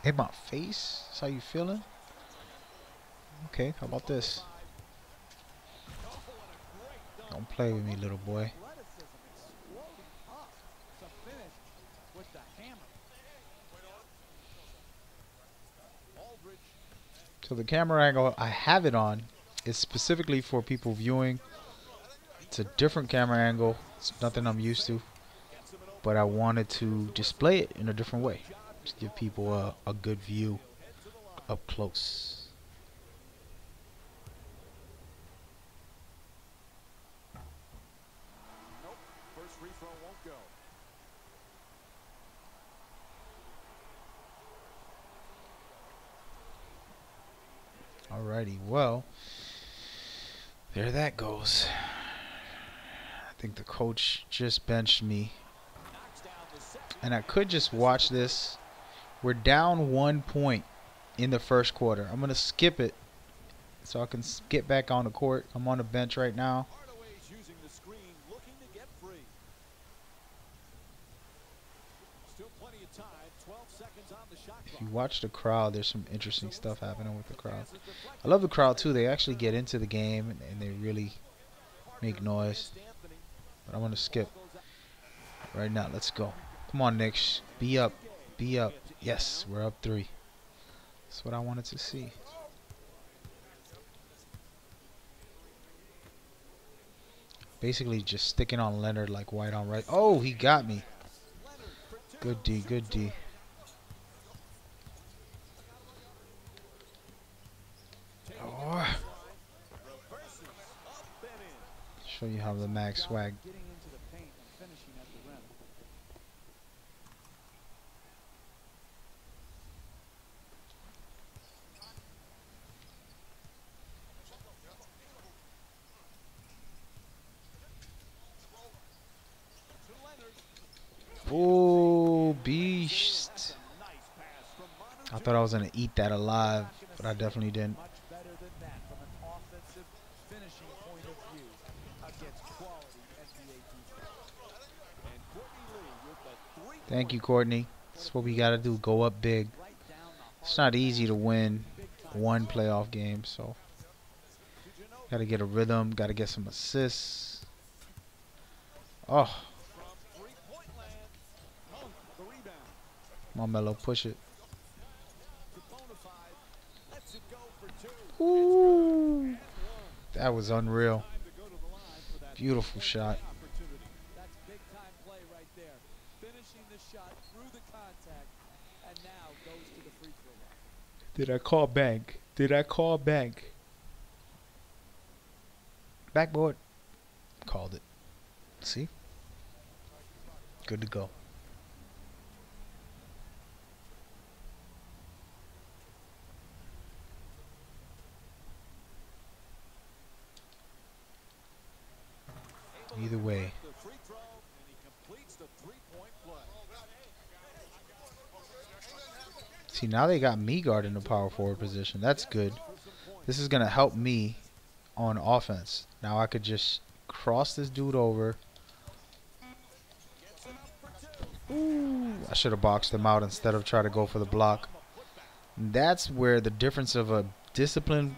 hit my face. That's how you feeling? Okay, how about this? Don't play with me, little boy. So the camera angle I have it on is specifically for people viewing. It's a different camera angle. It's nothing I'm used to. But I wanted to display it in a different way. Just give people a good view up close. Nope. First free throw won't go. Alrighty, well, there that goes. I think the coach just benched me. And I could just watch this. We're down 1 point in the first quarter. I'm going to skip it so I can get back on the court. I'm on the bench right now. Using the screen, looking to get free. Still plenty of time. 12 seconds on the shot clock. If you watch the crowd, there's some interesting stuff happening with the crowd. I love the crowd too. They actually get into the game and they really make noise. But I'm going to skip right now. Let's go. Come on, Knicks. Be up. Be up. Yes, we're up 3. That's what I wanted to see. Basically just sticking on Leonard like white on right. Oh, he got me. Good D, good D. Oh. Show you how the mag swag. Oh, beast. I thought I was going to eat that alive, but I definitely didn't. Thank you, Courtney. That's what we got to do. Go up big. It's not easy to win one playoff game, so got to get a rhythm, got to get some assists. Oh, Melo, push it. Ooh, that was unreal. Beautiful shot. That's big time play right there. Finishing the shot through the contact and now goes to the free throw line. Did I call bank? Did I call bank? Backboard. Called it. See? Good to go. Either way. See, now they got me guarding the power forward position. That's good. This is going to help me on offense. Now I could just cross this dude over. Ooh, I should have boxed him out instead of try to go for the block. And that's where the difference of a disciplined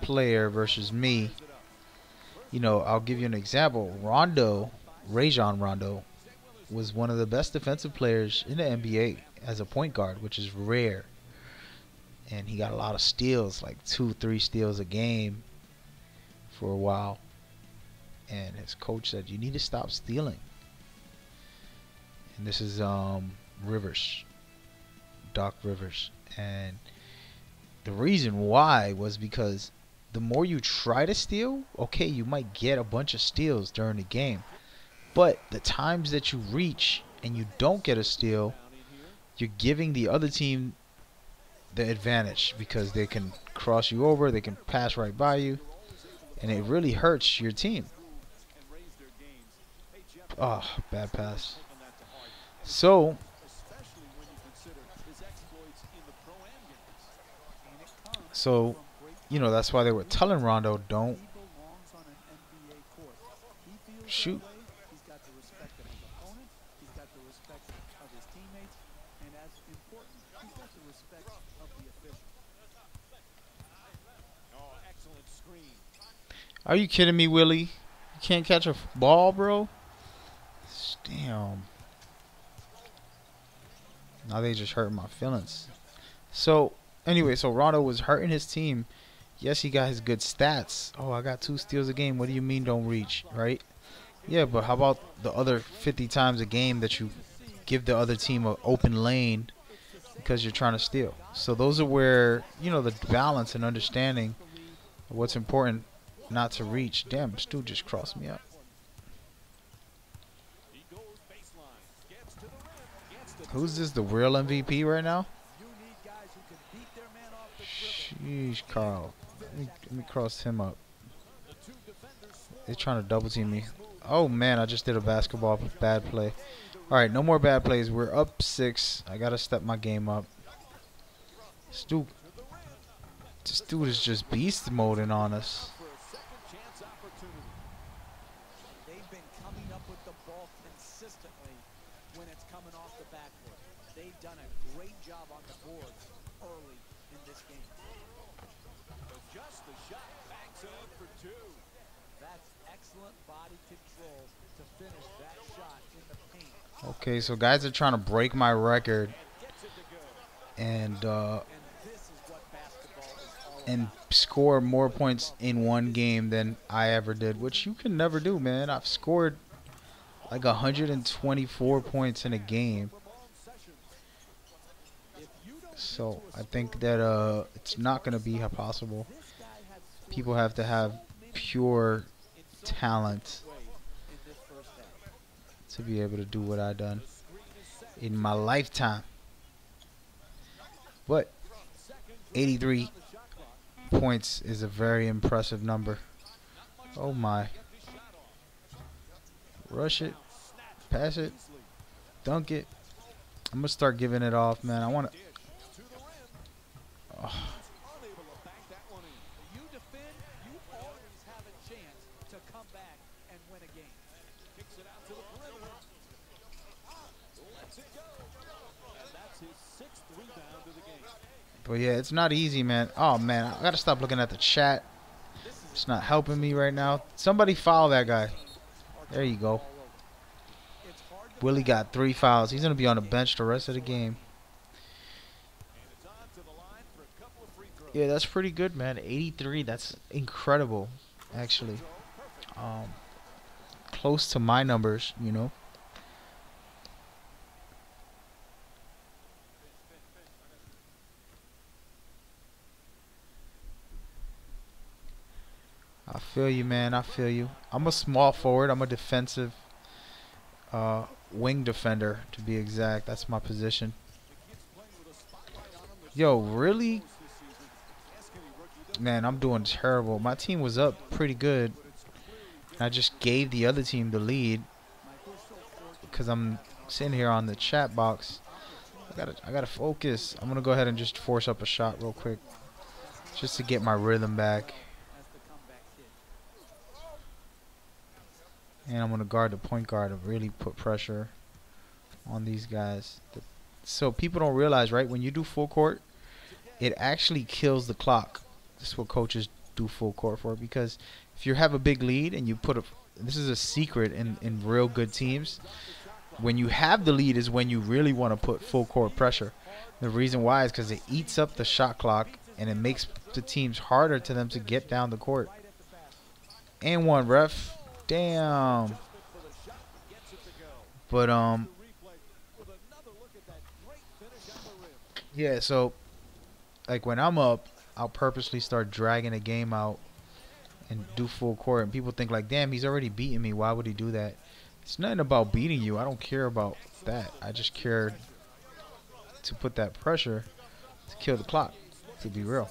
player versus me. You know, I'll give you an example. Rajon Rondo, was one of the best defensive players in the NBA as a point guard, which is rare. And he got a lot of steals, like 2-3 steals a game for a while. And his coach said, you need to stop stealing. And this is Rivers, Doc Rivers. And the reason why was because the more you try to steal, okay, you might get a bunch of steals during the game. But the times that you reach and you don't get a steal, you're giving the other team the advantage because they can cross you over, they can pass right by you, and it really hurts your team. Oh, bad pass. So, you know, that's why they were telling Rondo, don't shoot. He's got the respect of his opponent. He's got the respect of his teammates. And as important, he's got the respect of the official. Oh, excellent screen. Are you kidding me, Willie? You can't catch a ball, bro? Damn. Now they just hurting my feelings. So, anyway, so Rondo was hurting his team. Yes, he got his good stats. Oh, I got 2 steals a game. What do you mean don't reach, right? Yeah, but how about the other 50 times a game that you give the other team an open lane because you're trying to steal? So those are where, you know, the balance and understanding of what's important not to reach. Damn, this dude just crossed me up. Who's this, the real MVP right now? Sheesh, Carl. Let me cross him up. They're trying to double team me. Oh man, I just did a basketball bad play. Alright, no more bad plays. We're up 6. I gotta step my game up. This dude is just beast moding on us. They've been coming up with the ball consistently when it's coming off the backboard. They've done a great job on the boards early in this game. Just the shot, backs it up for 2. That's excellent body control to finish that shot in the paint. Okay, so guys are trying to break my record and score more points in one game than I ever did, which you can never do, man. I've scored like 124 points in a game. So I think that it's not going to be possible. People have to have pure talent to be able to do what I've done in my lifetime. But 83 points is a very impressive number. Oh my. Rush it. Pass it. Dunk it. I'm going to start giving it off, man. I want to... Oh. You defend, you always have a chance to come back and win a game. Kicks it out to the perimeter. Lets it go. And that's his 6th rebound of the game. But yeah, it's not easy, man. Oh man, I gotta stop looking at the chat. It's not helping me right now. Somebody foul that guy. There you go. Willie got 3 fouls. He's gonna be on the bench the rest of the game. Yeah, that's pretty good, man. 83. That's incredible, actually. Close to my numbers, you know. I feel you, man. I feel you. I'm a small forward. I'm a defensive wing defender, to be exact. That's my position. Yo, really? Man, I'm doing terrible. My team was up pretty good. I just gave the other team the lead because I'm sitting here on the chat box. I gotta focus. I'm gonna go ahead and just force up a shot real quick, just to get my rhythm back. And I'm gonna guard the point guard to really put pressure on these guys. So people don't realize, right? When you do full court, it actually kills the clock. That's what coaches do full court for, because if you have a big lead and you put this is a secret in real good teams. When you have the lead is when you really want to put full court pressure. The reason why is because it eats up the shot clock and it makes the teams harder to them to get down the court. And one, ref. Damn. But yeah, so like when I'm up, I'll purposely start dragging a game out and do full court, and people think like, damn, he's already beating me, why would he do that? It's nothing about beating you. I don't care about that. I just care to put that pressure to kill the clock, to be real.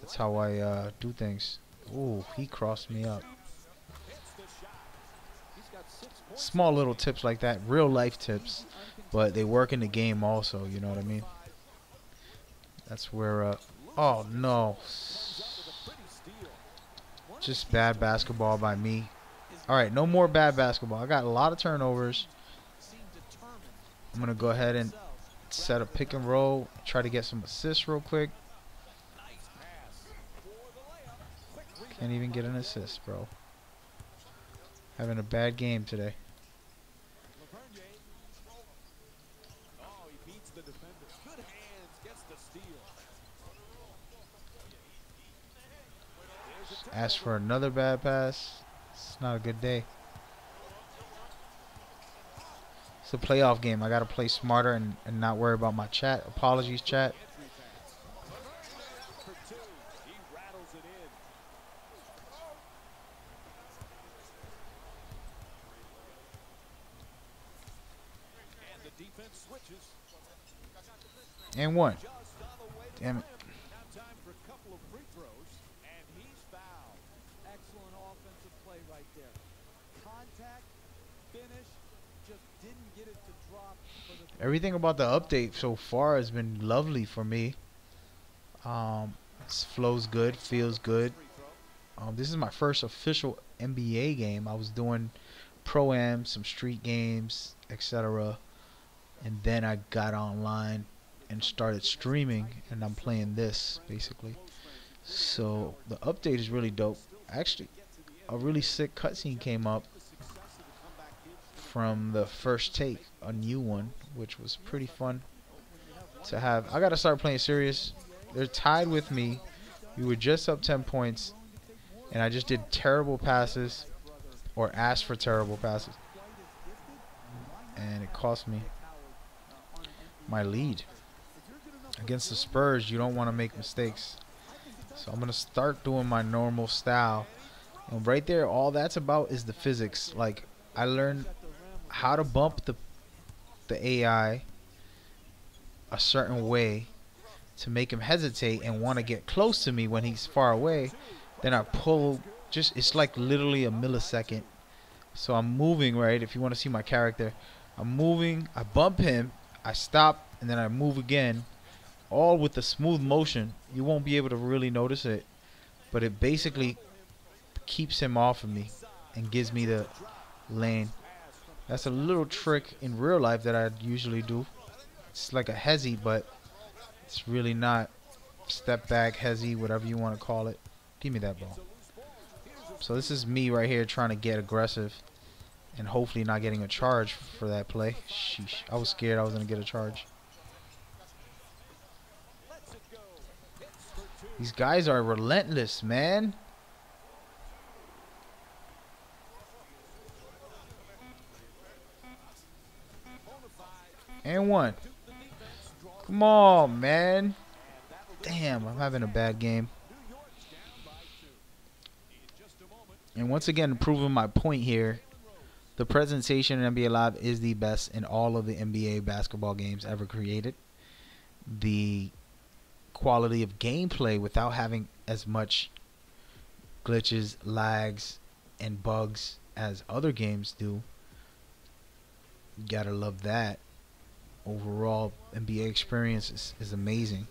That's how I do things. Ooh, he crossed me up. Small little tips like that, real life tips, but they work in the game also, you know what I mean? That's where oh no, just bad basketball by me. All right, no more bad basketball. I got a lot of turnovers. I'm gonna go ahead and set a pick and roll, try to get some assists real quick. Can't even get an assist, bro. Having a bad game today. Ask for another bad pass. It's not a good day. It's a playoff game. I gotta play smarter and not worry about my chat. Apologies, chat. And one. Damn it. Excellent offensive play right there. Contact, finish, just didn't get it to drop. Everything about the update so far has been lovely for me. Flows good, feels good. This is my first official NBA game. I was doing Pro-Am, some street games, etc. And then I got online and started streaming, and I'm playing this basically. So the update is really dope. Actually, a really sick cutscene came up from the first take, a new one, which was pretty fun to have. I gotta start playing serious. They're tied with me. We were just up 10 points, and I just did terrible passes, or asked for terrible passes, and it cost me my lead. Against the Spurs, you don't want to make mistakes. So I'm going to start doing my normal style. And right there, all that's about is the physics. Like, I learned how to bump the AI a certain way to make him hesitate and want to get close to me when he's far away. Then I pull, it's like literally a millisecond. So I'm moving, right? If you want to see my character, I'm moving, I bump him, I stop, and then I move again. All with the smooth motion. You won't be able to really notice it, but it basically keeps him off of me and gives me the lane. That's a little trick in real life that I usually do. It's like a hezzy, but It's really not. Step back, hezzy, whatever you want to call it. Give me that ball. So this is me right here trying to get aggressive and hopefully not getting a charge for that play. Sheesh. I was scared I was going to get a charge. These guys are relentless, man. And one. Come on, man. Damn, I'm having a bad game. And once again, proving my point here, the presentation in NBA Live is the best in all of the NBA basketball games ever created. The quality of gameplay without having as much glitches, lags, and bugs as other games do. You gotta love that. Overall, NBA experience is amazing.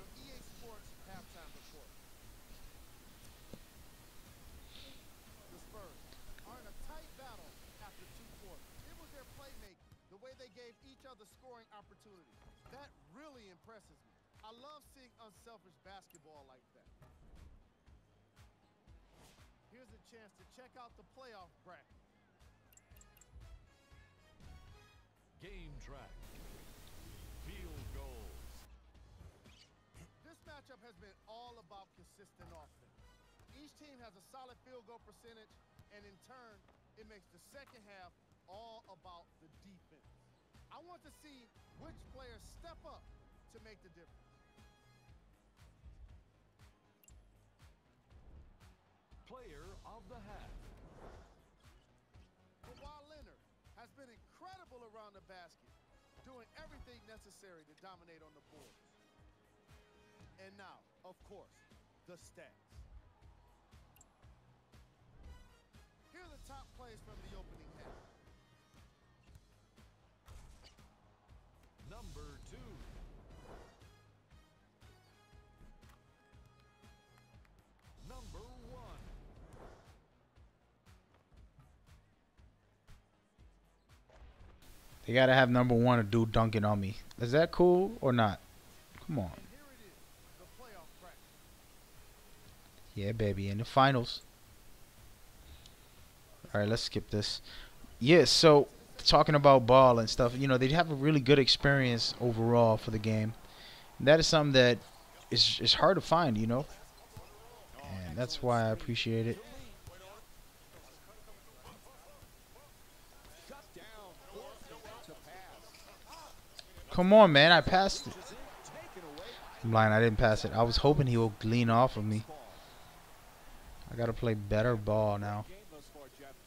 Scoring opportunities. That really impresses me. I love seeing unselfish basketball like that. Here's a chance to check out the playoff bracket. Game track. Field goals. This matchup has been all about consistent offense. Each team has a solid field goal percentage, and in turn, it makes the second half all about the defense. I want to see which players step up to make the difference. Player of the half. Kawhi Leonard has been incredible around the basket, doing everything necessary to dominate on the board. And now, of course, the stats. Here are the top plays from the opening half. Number 2. Number 1. They gotta have number one a dude dunking on me. Is that cool or not? Come on. And here it is, the playoff bracket. Yeah, baby, in the finals. All right, let's skip this. Yeah, so talking about ball and stuff, you know, they have a really good experience overall for the game. And that is something that is hard to find, you know. And that's why I appreciate it. Come on, man, I passed it. I'm lying, I didn't pass it. I was hoping he would lean off of me. I gotta play better ball now.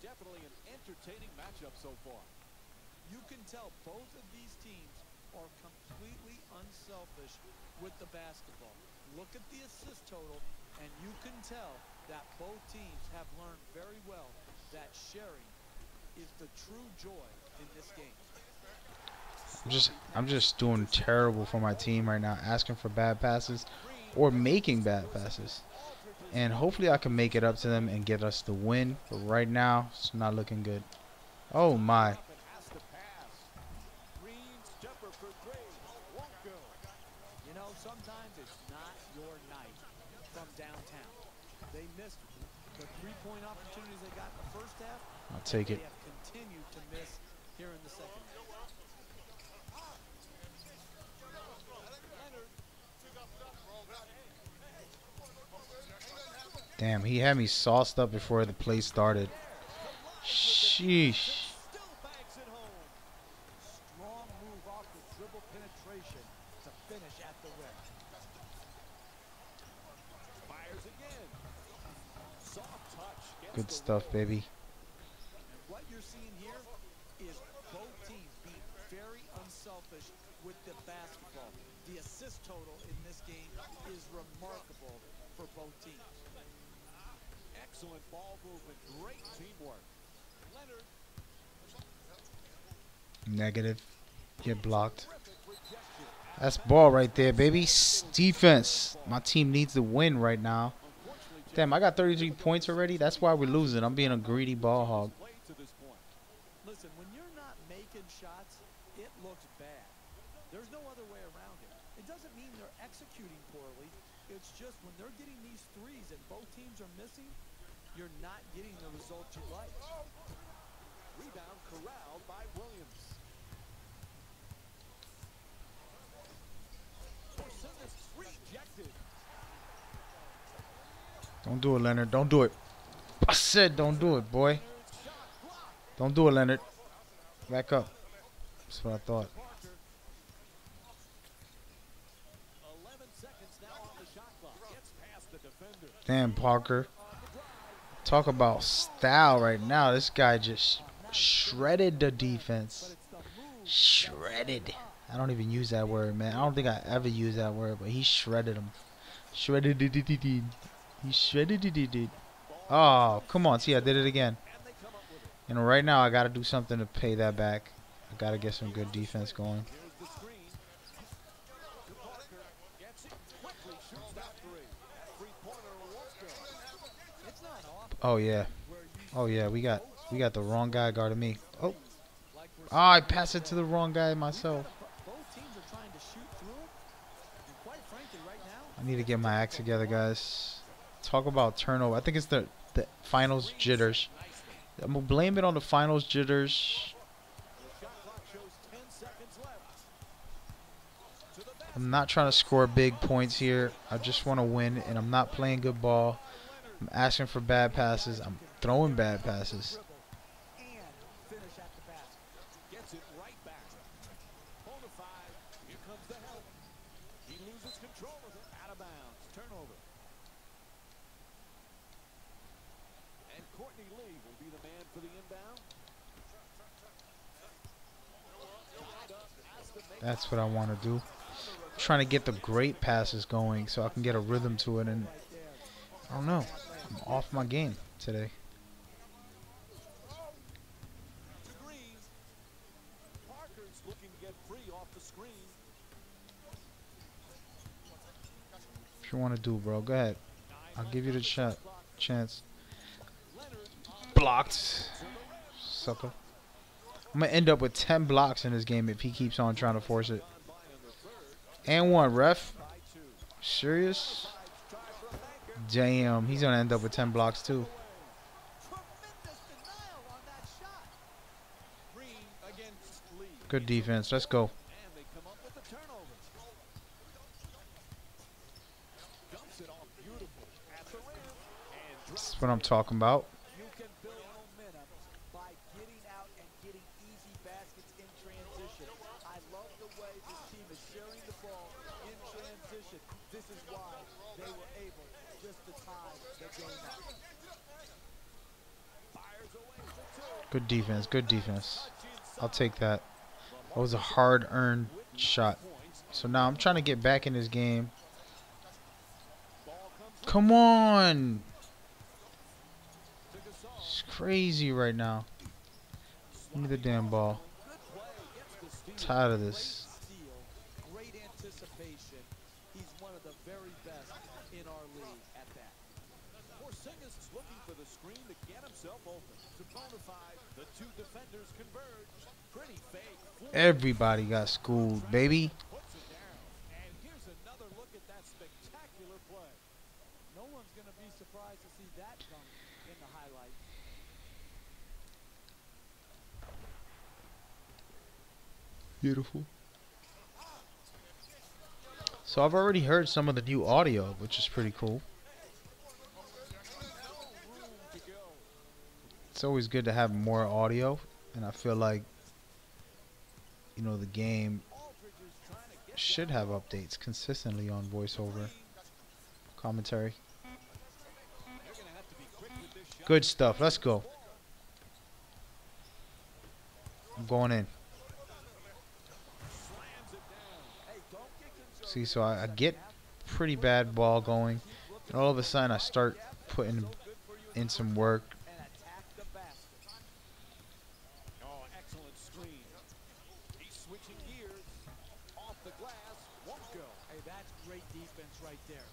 Definitely an entertaining matchup so far. You can tell both of these teams are completely unselfish with the basketball. Look at the assist total, and you can tell that both teams have learned very well that sharing is the true joy in this game. I'm just doing terrible for my team right now, asking for bad passes or making bad passes. And hopefully I can make it up to them and get us the win. But right now, it's not looking good. Oh my. You know, sometimes it's not your night from downtown. They missed the three-point opportunities they got in the first half. I'll take it. They have continued to miss here in the second half. Damn, he had me sauced up before the play started. Sheesh. Still banks it home. Strong move off the dribble penetration to finish at the rim. Fires again. Soft touch. Good stuff, baby. And what you're seeing here is both teams being very unselfish with the basketball. The assist total in this game is remarkable for both teams. Excellent ball movement. Great teamwork. Leonard. Negative. Get blocked. That's ball right there, baby. Defense. My team needs to win right now. Damn, I got 33 points already. That's why we're losing. I'm being a greedy ball hog. Listen, when you're not making shots, it looks bad. There's no other way around it. It doesn't mean they're executing poorly. It's just when they're getting these threes and both teams are missing, you're not getting the result you like. Rebound corralled by Williams. Porzingis rejected. Don't do it, Leonard. Don't do it. I said don't do it, boy. Don't do it, Leonard. Back up. That's what I thought. 11 seconds now on the shot clock. Gets past the defender. Damn, Parker. Talk about style right now. This guy just shredded the defense. Shredded. I don't even use that word, man. I don't think I ever use that word, but he shredded him. Shredded it. He shredded it. Oh, come on. See, I did it again. You know, right now I got to do something to pay that back. I got to get some good defense going. Here's the screen. To Parker. Gets it quickly. Shoots that three. Three-pointer won't go. It's not off Oh, yeah. where you Oh, yeah. We got the wrong guy guarding me. Oh. like we're Oh, I passed it to the wrong guy myself. both teams are trying to shoot through it. And quite frankly, right now, I need to get my act together, guys. Talk about turnover. I think it's the finals jitters. I'm going to blame it on the finals jitters. The shot clock shows 10 seconds left. To the basket. I'm not trying to score big points here. I just want to win, and I'm not playing good ball. I'm asking for bad passes. I'm throwing bad passes. and finish at the basket. Gets it right back. Bona fide. Here comes the help. He loses control of it. Out of bounds. Turnover. And Courtney Lee will be the man for the inbound. Tied up. Has to make That's what I want to do. I'm trying to get the great passes going so I can get a rhythm to it. And I don't know. I'm off my game today. to Green. Parker's looking to get free off the screen. What you want to do, bro? Go ahead. I'll give you the shot. Chance. Blocked. Sucker. I'm going to end up with 10 blocks in this game if he keeps on trying to force it. And one, ref. Serious? Damn, he's going to end up with 10 blocks too. Tremendous denial on that shot. Green against Lee. Good defense. Let's go. And they come up with the turnover. Dumps it off beautiful at the rim. And That's what I'm talking about. You can build momentum by getting out and getting easy baskets in transition. I love the way this team is sharing the ball in transition. This is why they were able just to tie the game up. fires away for two. Good defense. Good defense. I'll take that. That was a hard-earned shot. So now I'm trying to get back in this game. Come on. It's crazy right now. Give me the damn ball. Tired of this. Steal, great anticipation. He's one of the very best in our league at that. Porzingis is looking for the screen to get himself open. To bona fide, the two defenders converge. Pretty fake. Everybody got schooled, baby. Puts it down. And here's another look at that spectacular play. No one's going to be surprised to see that dunk in the highlights. Beautiful. So I've already heard some of the new audio, which is pretty cool. It's always good to have more audio, and I feel like, you know, the game should have updates consistently on voiceover commentary. Good stuff. Let's go. I'm going in. See, so I get pretty bad ball going, and all of a sudden I start putting in some work. And attack the basket. Oh, excellent screen. He's switching gears. Off the glass. Won't go. Hey, that's great defense right there.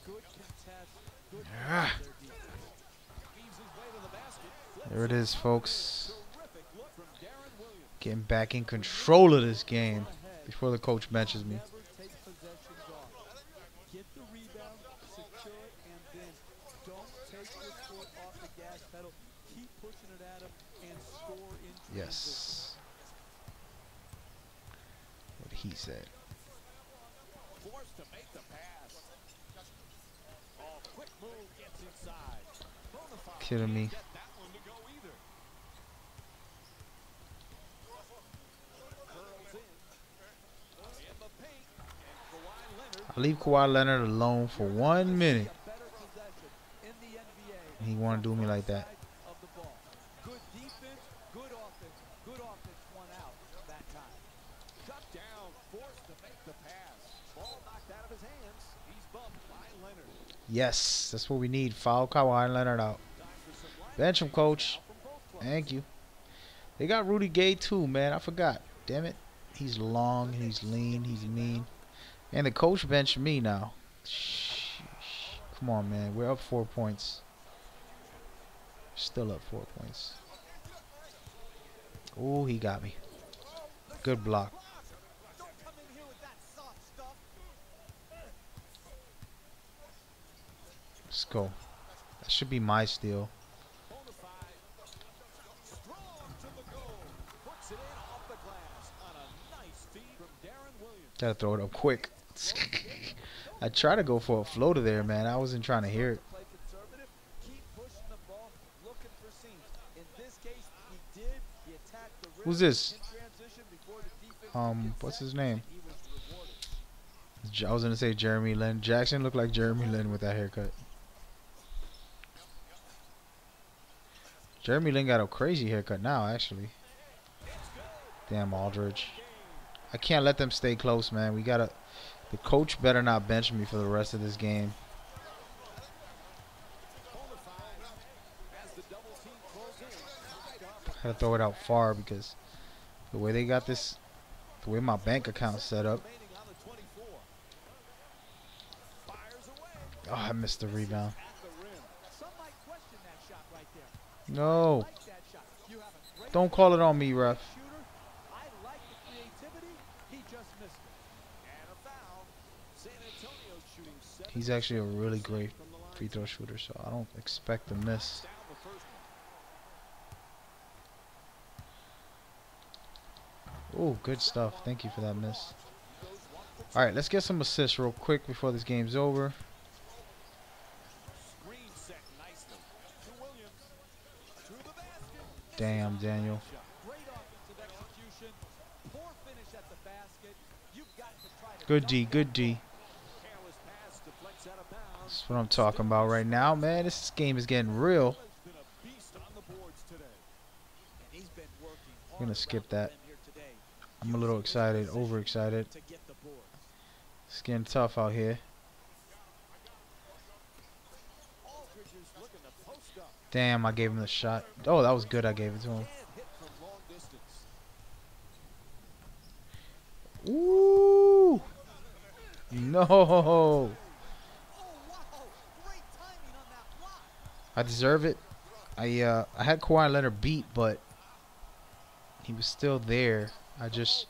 Good contest. Good Ah. their defense. Weaves his way to the basket. There it is, folks. Terrific look from Darren Williams. Getting back in control of this game. Ahead before the coach benches me. Never take possessions off. Get the rebound, secure it, and then don't take your foot off the gas pedal. Keep pushing it at him and score in transition. Yes. What he said. Forced to make the pass. Oh, quick move gets inside. Bonafide Kidding me. can't get that one to go either. Curls in the paint, and Kawhi Leonard. I leave Kawhi Leonard alone for 1 minute. A better possession in the NBA. He want to do me like that. Side of the ball. Good defense, good offense. Good offense won out that time. Shut down, forced to make the pass. Ball knocked out of his hands. He's bumped by Leonard. Yes, that's what we need. Foul Kawhi Leonard out. Time for some line Bench him, coach. from both clubs. Thank you. They got Rudy Gay too, man. I forgot. Damn it. He's long, he's lean, he's mean. And the coach benched me now. Sheesh. Come on, man. We're up 4 points. Still up 4 points. Oh, he got me. Good block. Don't come in here with that soft stuff. Let's go. That should be my steal. Bonafide. Strong to the goal. Puts it in off the glass on a nice feed from Darren Williams. Gotta throw it up quick. I tried to go for a floater there, man. I wasn't trying to hear it. Play conservative. Keep pushing the ball, looking for seams. In this case, he did. He attacked the rim Who's this? in transition before the defense could get What's set, his name? and he was rewarded. I was gonna say Jeremy Lin. Jackson looked like Jeremy Lin with that haircut. Jeremy Lin got a crazy haircut now, actually. Damn Aldridge. I can't let them stay close, man. We gotta. The coach better not bench me for the rest of this game. Bonafide as the double team close in. Tied up. Gotta throw it out far because the way they got this, the way my bank account's set up. Remaining on the 24. Fires away Oh, I missed the rebound. at the rim. Some might question that shot right there. No. Like that shot. You have a great Don't call it on me, ref. shooter. I like the creativity. He just missed it. And a foul. San Antonio shooting 7 He's actually a really great from the line. free throw shooter, so I don't expect to miss. Down the first one. Oh, good stuff. Thank you for that miss. All right, let's get some assists real quick before this game's over. Screen set nicely. To Williams. To the basket. Damn, Daniel. Great offensive execution. Poor finish at the basket. You've got to try to Good D, good D. Careless pass deflects out of bounds. That's what I'm talking about right now, man. This game is getting real. Has been a beast on the boards today. And he's been working I'm gonna hard skip around the that. rim here today. I'm a little excited, overexcited. To get the board. It's getting tough out here. Aldridge is looking to post up. Damn, I gave him the shot. Oh, that was good. I gave it to him. And hit from long distance. Ooh. No. Oh, wow. Great timing on that block. I deserve it. I had Kawhi Leonard beat, but he was still there. I just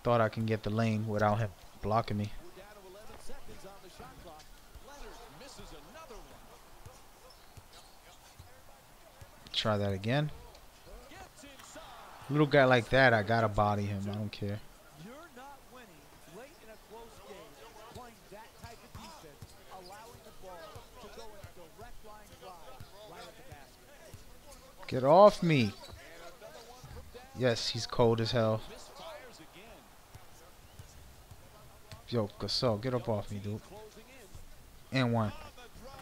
thought I can get the lane without him blocking me. We're down to 11 seconds on the shot clock. Leonard misses another one. Try that again. Gets inside. Little guy like that, I gotta body him. I don't care. You're not winning late in a close game playing that type of defense, allowing the ball to go in a direct line drive right at the basket. Get off me. Yes, he's cold as hell. Misfires again. Yo, Gasol, get up off me, dude. Closing in. And one. On the drive.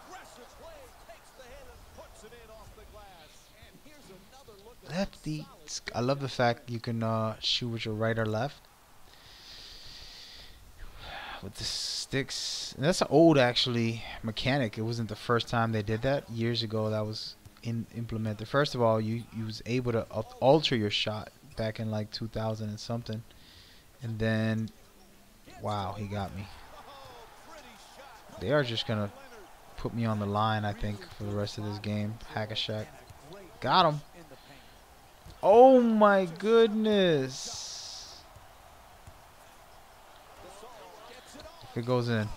Aggressive play. Takes the hit and puts it in off the glass. And here's another look at Lefty. solid I love the fact you can shoot with your right or left. With the sticks. And that's an old, actually, mechanic. It wasn't the first time they did that. Years ago, that was implemented. First of all, you was able to alter your shot back in like 2000 and something. And then, wow, he got me. They are just going to put me on the line, I think, for the rest of this game. Hack-a-Shaq. Got him. In the paint. Oh my goodness. It goes in.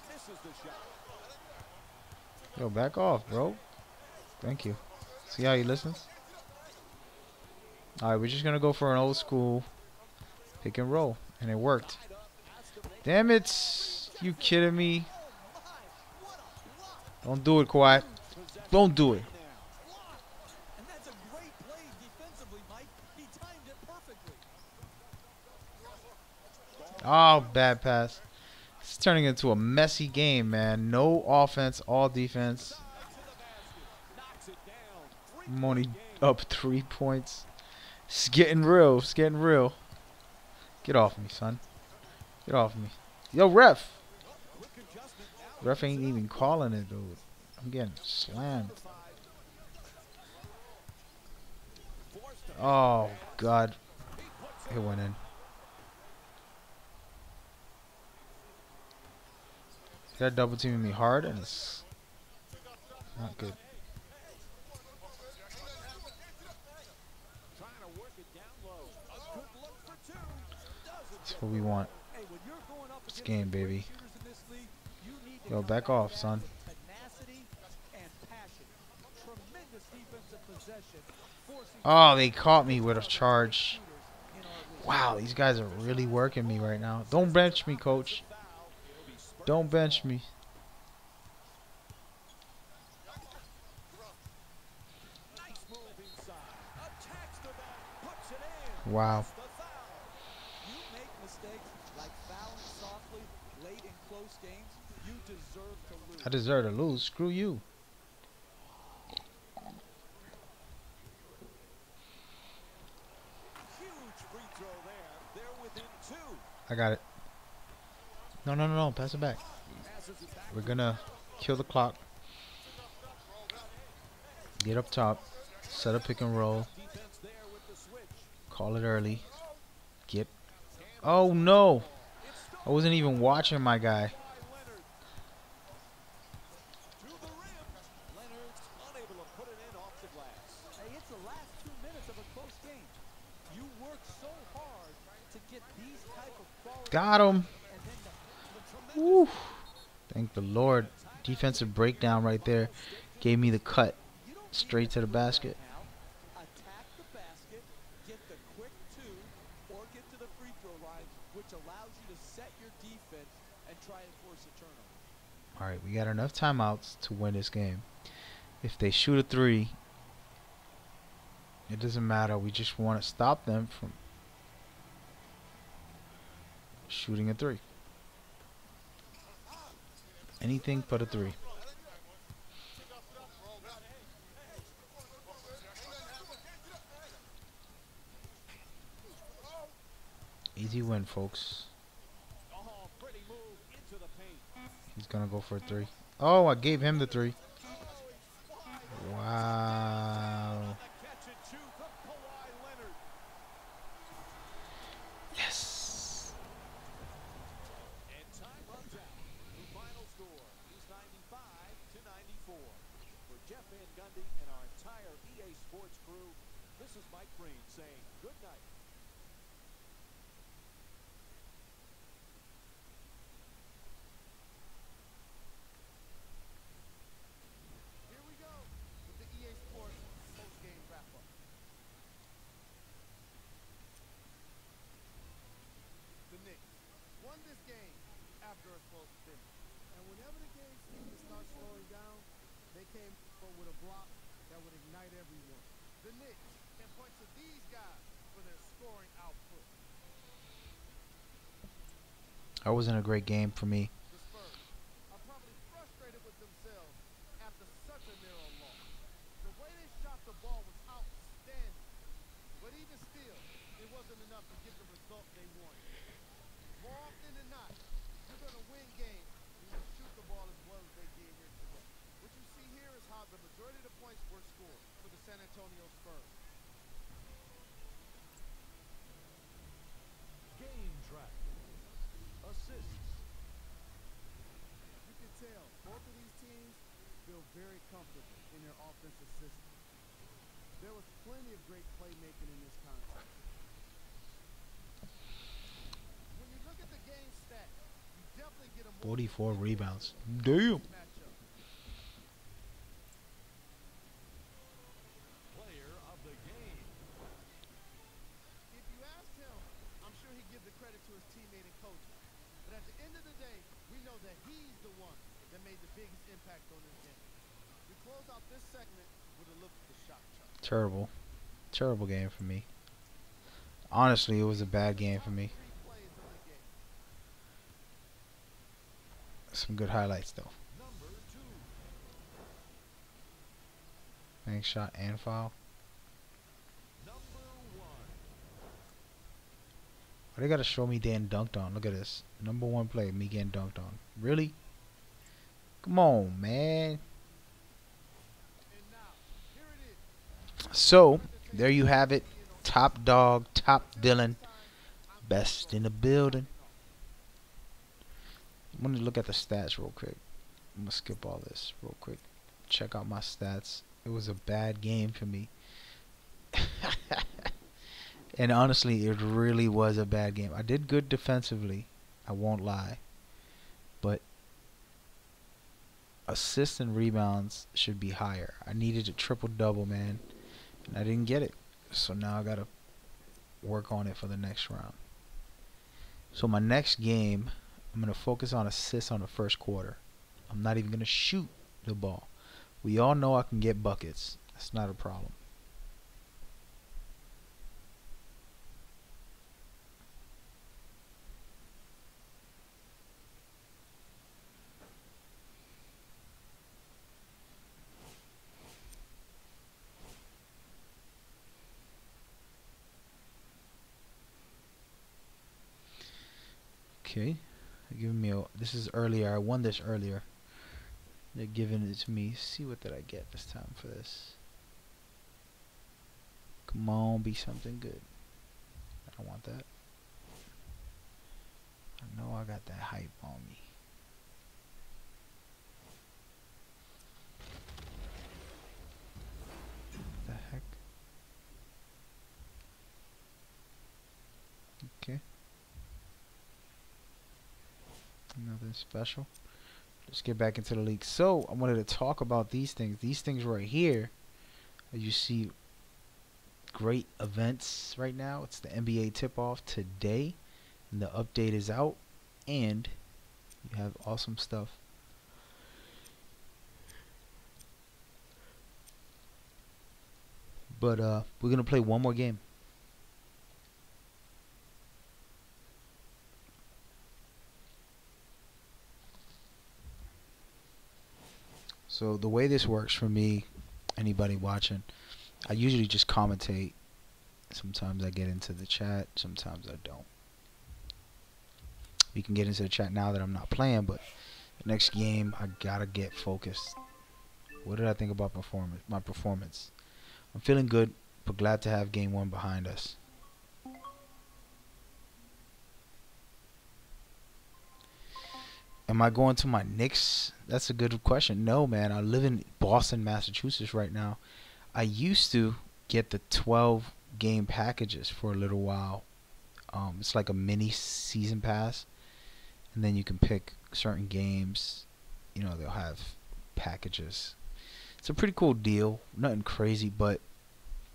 Misses the shot. Yo, back off, bro. Thank you. See how he listens? Alright, we're just gonna go for an old school pick and roll. And it worked. Damn it. You kidding me? Don't do it, Kawhi. Don't do it. And that's a great play defensively, Mike. He timed it perfectly. Oh, bad pass. It's turning into a messy game, man. No offense, all defense. I'm only up 3 points. It's getting real. It's getting real. Get off me, son. Get off me. Yo, ref. Ref ain't even calling it, dude. I'm getting slammed. Oh, God. It went in. They're double teaming me hard, and it's not good. That's what we want. This game, baby. Yo, back off, son. Oh, they caught me with a charge. Wow, these guys are really working me right now. Don't bench me, coach. Don't bench me. Wow. You make mistakes like fouling softly late in close games, you deserve to lose. I deserve to lose. Screw you. Huge free throw there. They're within 2. I got it. No, no, no, no. Pass it back. We're gonna kill the clock. Get up top. Set a pick and roll. Call it early. Get. Oh, no. I wasn't even watching my guy. Hey, it's the last 2 minutes of a close game. You work so hard to get these type of quality. Got him. And then Woo. Thank the Lord. Defensive breakdown right there. Gave me the cut. Straight to the basket. attack the basket, get the quick 2, or get to the free throw line, which allows you to set your defense and try and force a turnover. Alright, we got enough timeouts to win this game. If they shoot a 3, it doesn't matter. We just want to stop them from shooting a 3. Anything but a 3. Easy win, folks. He's gonna go for a 3. Oh, I gave him the 3. Wow. Yes. And time runs out. The final score is 95-94. For Jeff Van Gundy and our entire EA Sports crew, this is Mike Breen saying good night. Here we go with the EA Sports post-game wrap-up. The Knicks won this game after a close finish. And whenever the game seemed to start slowing down, they came forward with a block that would ignite everyone. The Knicks can point to these guys for their scoring output. That wasn't a great game for me. The Spurs are probably frustrated with themselves after such a narrow loss. The way they shot the ball was outstanding. But even still, it wasn't enough to get the result they wanted. More often than not, you're going to win games when you shoot the ball as well as they did here today. What you see here is how the majority of the points were scored for the San Antonio Spurs. Game track. Assists. You can tell both of these teams feel very comfortable in their offensive system. There was plenty of great playmaking in this contest. When you look at the game stats, you definitely 44 rebounds. Damn. matchup. Player of the game. If you asked him, I'm sure he'd give the credit to his teammate and coaches. But at the end of the day, we know that he's the one that made the biggest impact on this game. We close out this segment with a look at the shot chart. Terrible. Terrible game for me. Honestly, it was a bad game for me. 3 plays in the game. Some good highlights, though. Number 2. Bank shot and foul. Number 1. Why they gotta show me getting dunked on? Look at this. Number 1 play, me getting dunked on. Really? Come on, man. And now, here it is. So, there you have it. Top dog, top Dylan. Best in the building. I'm going to look at the stats real quick. I'm going to skip all this real quick. Check out my stats. It was a bad game for me. And honestly, it really was a bad game. I did good defensively. I won't lie. But assists and rebounds should be higher. I needed a triple-double, man. And I didn't get it. So now I got to work on it for the next round. So my next game, I'm going to focus on assists on the first quarter. I'm not even going to shoot the ball. We all know I can get buckets. That's not a problem. Okay, they're giving me a. This is earlier. I won this earlier. They're giving it to me. See what did I get this time for this? Come on, be something good. I don't want that. I know I got that hype on me. What the heck? Okay. Nothing special. Let's get back into the league. So I wanted to talk about these things. These things right here. As you see, great events right now. It's the NBA tip-off today, and the update is out, and you have awesome stuff. But we're gonna play one more game. So the way this works for me, anybody watching, I usually just commentate. Sometimes I get into the chat, sometimes I don't. We can get into the chat now that I'm not playing, but the next game I gotta get focused. What did I think about my performance? I'm feeling good, but glad to have game 1 behind us. Am I going to my Knicks? That's a good question. No, man. I live in Boston, Massachusetts right now. I used to get the 12 game packages for a little while. It's like a mini season pass, and then you can pick certain games. You know, they'll have packages. It's a pretty cool deal. Nothing crazy, but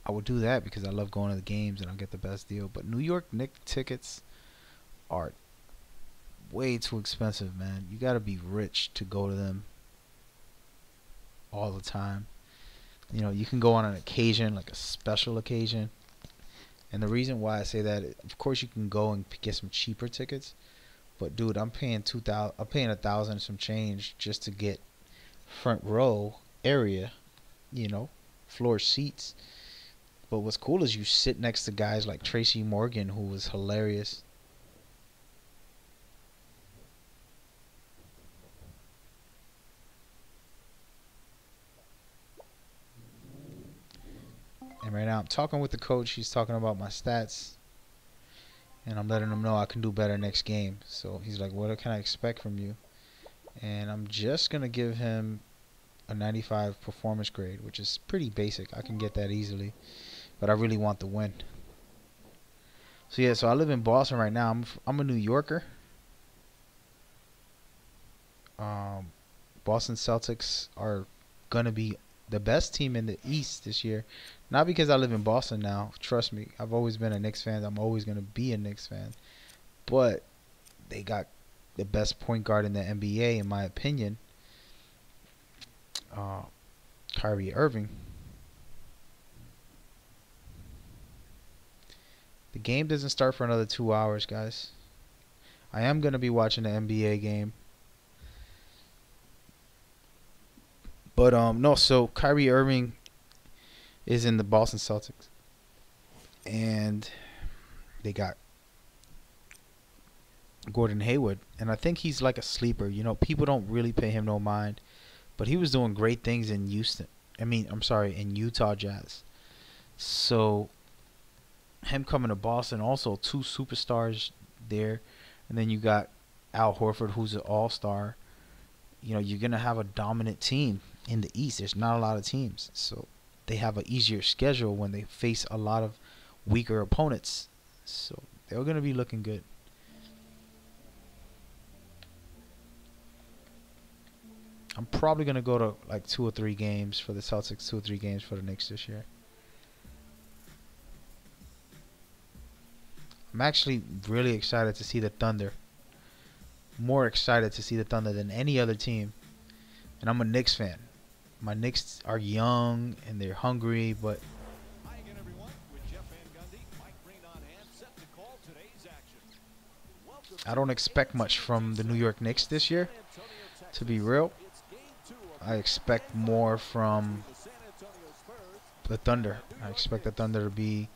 I would do that because I love going to the games and I'll get the best deal. But New York Knicks tickets are way too expensive, man. You gotta be rich to go to them all the time. You know, you can go on an occasion, like a special occasion. And the reason why I say that, of course, you can go and get some cheaper tickets. But dude, I'm paying $2,000. I'm paying $1,000 and some change just to get front row area. You know, floor seats. But what's cool is you sit next to guys like Tracy Morgan, who was hilarious. And right now I'm talking with the coach. He's talking about my stats. And I'm letting him know I can do better next game. So he's like, what can I expect from you? And I'm just going to give him a 95 performance grade, which is pretty basic. I can get that easily. But I really want the win. So yeah, so I live in Boston right now. I'm a New Yorker. Boston Celtics are gonna be the best team in the East this year. Not because I live in Boston now. Trust me, I've always been a Knicks fan. I'm always gonna be a Knicks fan. But they got the best point guard in the NBA, in my opinion. Kyrie Irving. The game doesn't start for another 2 hours, guys. I am going to be watching the NBA game. But, no, so Kyrie Irving is in the Boston Celtics. And they got Gordon Hayward. And I think he's like a sleeper. You know, people don't really pay him no mind. But he was doing great things in in Utah Jazz. So, him coming to Boston, also 2 superstars there. And then you got Al Horford, who's an all-star. You know, you're going to have a dominant team in the East. There's not a lot of teams. So, they have an easier schedule when they face a lot of weaker opponents. So, they're going to be looking good. I'm probably going to go to like 2 or 3 games for the Celtics, 2 or 3 games for the Knicks this year. I'm actually really excited to see the Thunder. More excited to see the Thunder than any other team. And I'm a Knicks fan. My Knicks are young and they're hungry, but Hi again, everyone. With Jeff Van Gundy, Mike Green on hand, set to call today's action. Welcome I don't expect much from the New York Knicks this year. To be real, I expect more from the Thunder. I expect the Thunder to be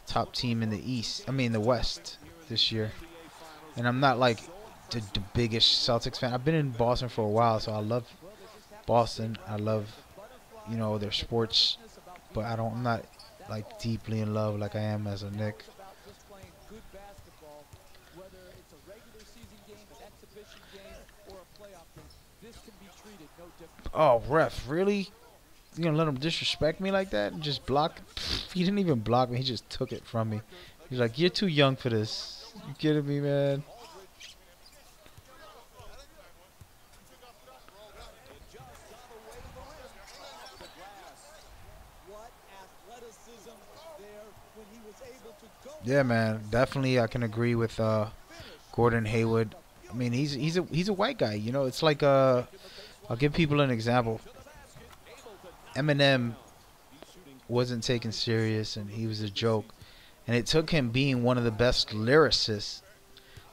top team in the East. The West this year. And I'm not like the biggest Celtics fan. I've been in Boston for a while, so I love Boston. I love, you know, their sports, but I'm not like deeply in love like I am as a Knick. Oh, ref, really? You gonna let him disrespect me like that and just block? Pfft, he didn't even block me. He just took it from me. He's like, "You're too young for this." You kidding me, man? Yeah, man. Definitely, I can agree with Gordon Hayward. I mean, he's a white guy. You know, it's like I'll give people an example. Eminem wasn't taken serious, and he was a joke. And it took him being one of the best lyricists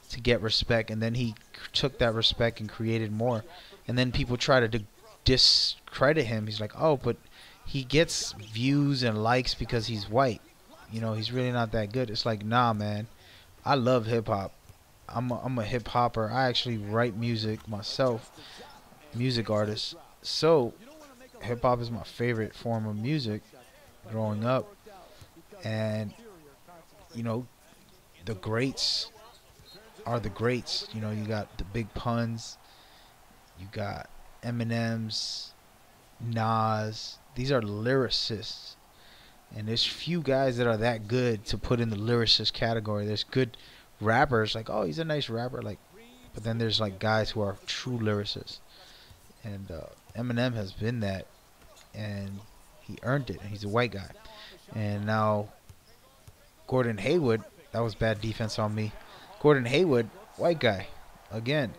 to get respect, and then he took that respect and created more. And then people try to discredit him. He's like, oh, but he gets views and likes because he's white. You know, he's really not that good. It's like, nah, man. I love hip-hop. I'm a hip-hopper. I actually write music myself, music artist. So, hip-hop is my favorite form of music growing up. And, you know, the greats are the greats. You know, you got the Big Puns. You got Eminem's, Nas. These are lyricists. And there's few guys that are that good to put in the lyricist category. There's good rappers, like, oh, he's a nice rapper, like, but then there's like guys who are true lyricists. And Eminem has been that, and he earned it. And he's a white guy. And now Gordon Hayward, that was bad defense on me. Gordon Hayward, white guy, again,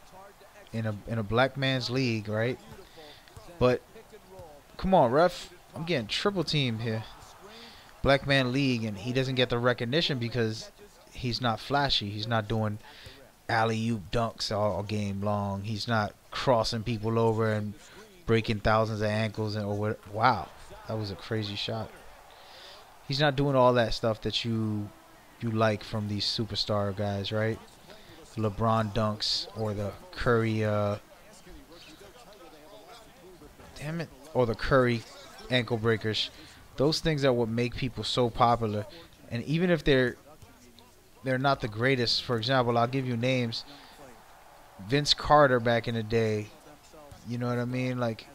in a black man's league, right? But come on, ref, I'm getting triple teamed here. Black man league, and he doesn't get the recognition because he's not flashy. He's not doing alley-oop dunks all game long. He's not crossing people over and breaking thousands of ankles and over. Wow, that was a crazy shot. He's not doing all that stuff that you like from these superstar guys, right? The LeBron dunks or the Curry damn it, or the Curry ankle breakers. Those things are what make people so popular. And even if they're not the greatest, for example, I'll give you names. Vince Carter back in the day, you know what I mean? Like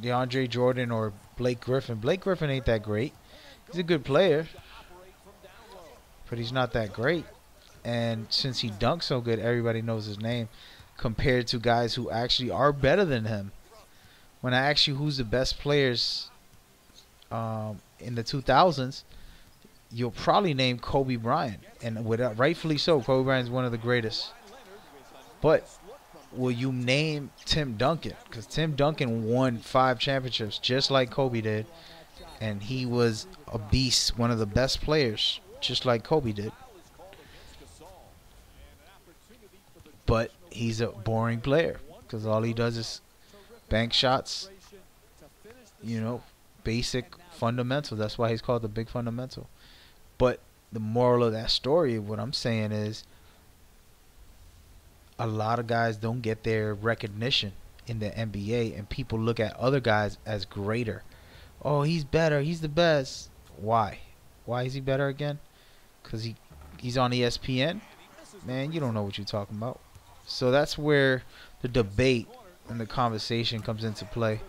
DeAndre Jordan or Blake Griffin. Blake Griffin ain't that great. He's a good player, but he's not that great. And since he dunks so good, everybody knows his name. compared to guys who actually are better than him. When I ask you who's the best players in the 2000s, you'll probably name Kobe Bryant, and rightfully so. Kobe Bryant is one of the greatest. But will you name Tim Duncan? Because Tim Duncan won 5 championships just like Kobe did, and he was a beast, one of the best players, just like Kobe did. But he's a boring player because all he does is bank shots, you know, basic fundamental. That's why he's called the big fundamental. But the moral of that story, what I'm saying is, a lot of guys don't get their recognition in the NBA, and people look at other guys as greater. Oh, he's better. He's the best. Why? Why is he better again? Because he's on ESPN? Man, you don't know what you're talking about. So that's where the debate and the conversation comes into play.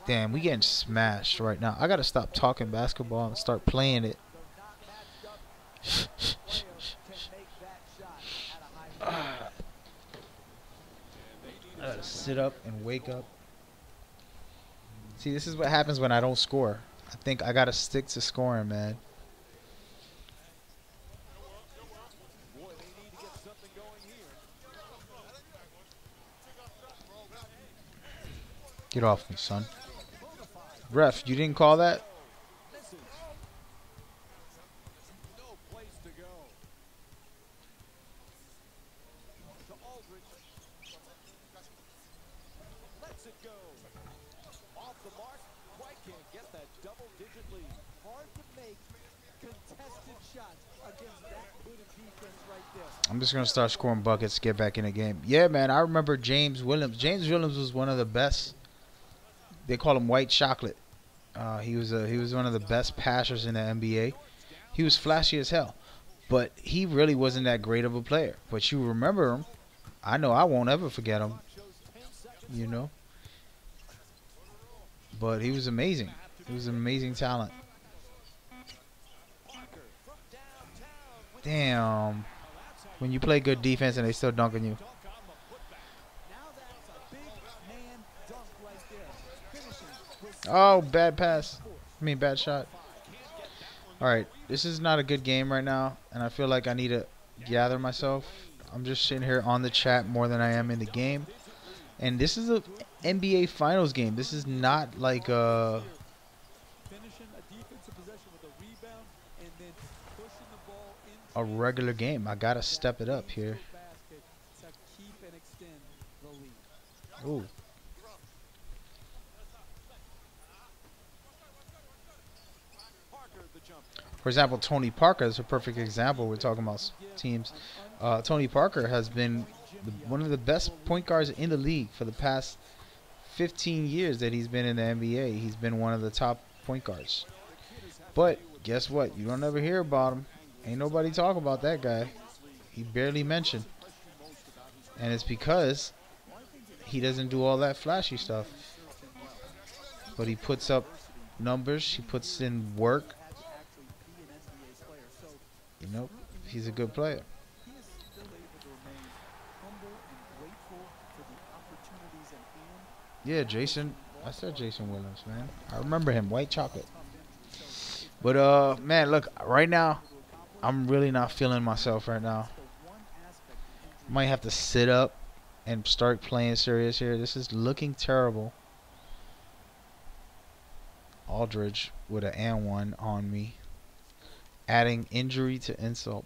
Damn, we getting smashed right now. I got to stop talking basketball and start playing it. I gotta sit up and wake up. See, this is what happens when I don't score. I think I gotta stick to scoring, man. Get off me, son. Ref, you didn't call that? No place to go. To Aldridge. Lets it go. Off the mark. Quite can't get that double-digit lead. Hard to make contested shots against that good of defense right there. I'm just gonna start scoring buckets, get back in the game. Yeah, man, I remember James Williams. James Williams was one of the best. They call him White Chocolate. He was one of the best passers in the NBA. He was flashy as hell, but he really wasn't that great of a player. But you remember him. I know I won't ever forget him. You know. But he was amazing. He was an amazing talent. Damn. When you play good defense and they still dunk on you. Oh, bad pass. I mean, bad shot. Alright, this is not a good game right now, and I feel like I need to gather myself. I'm just sitting here on the chat more than I am in the game. And this is a NBA Finals game. This is not like a regular game. I gotta step it up here. Ooh. For example, Tony Parker is a perfect example. We're talking about teams. Tony Parker has been one of the best point guards in the league for the past 15 years that he's been in the NBA. He's been one of the top point guards. But guess what? You don't ever hear about him. Ain't nobody talk about that guy. He barely mentioned. And it's because he doesn't do all that flashy stuff. But he puts up numbers. He puts in work. You know, he's a good player. Yeah, Jason. I said Jason Williams, man. I remember him. White Chocolate. But, man, look, right now, I'm really not feeling myself right now. Might have to sit up and start playing serious here. This is looking terrible. Aldridge with an and one on me. Adding injury to insult.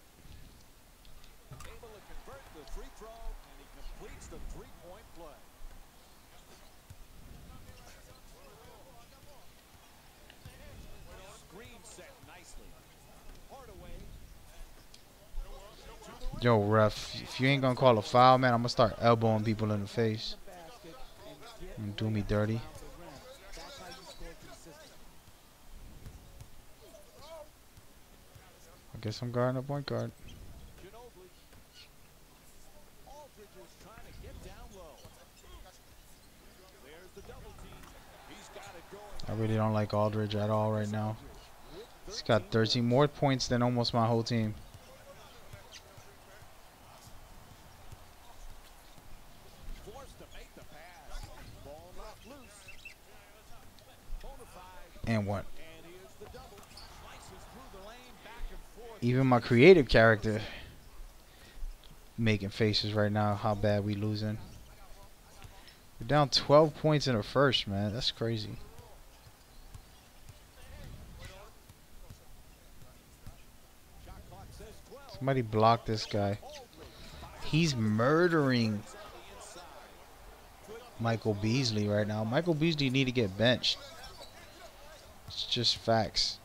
Able to convert the free throw, and he completes the three-point play. Screen set nicely. Hardaway. Yo, ref, if you ain't gonna call a foul, man, I'm gonna start elbowing people in the face. And do me dirty. I guess I'm guarding a point guard. Ginobili. Aldridge is trying to get down low. There's the double team. He's got it going. I really don't like Aldridge at all right now. He's got 13 more points than almost my whole team. and one. Even my creative character making faces right now. How bad we losing? We're down 12 points in the first, man. That's crazy. Somebody block this guy. He's murdering Michael Beasley right now. Michael Beasley need to get benched. It's just facts.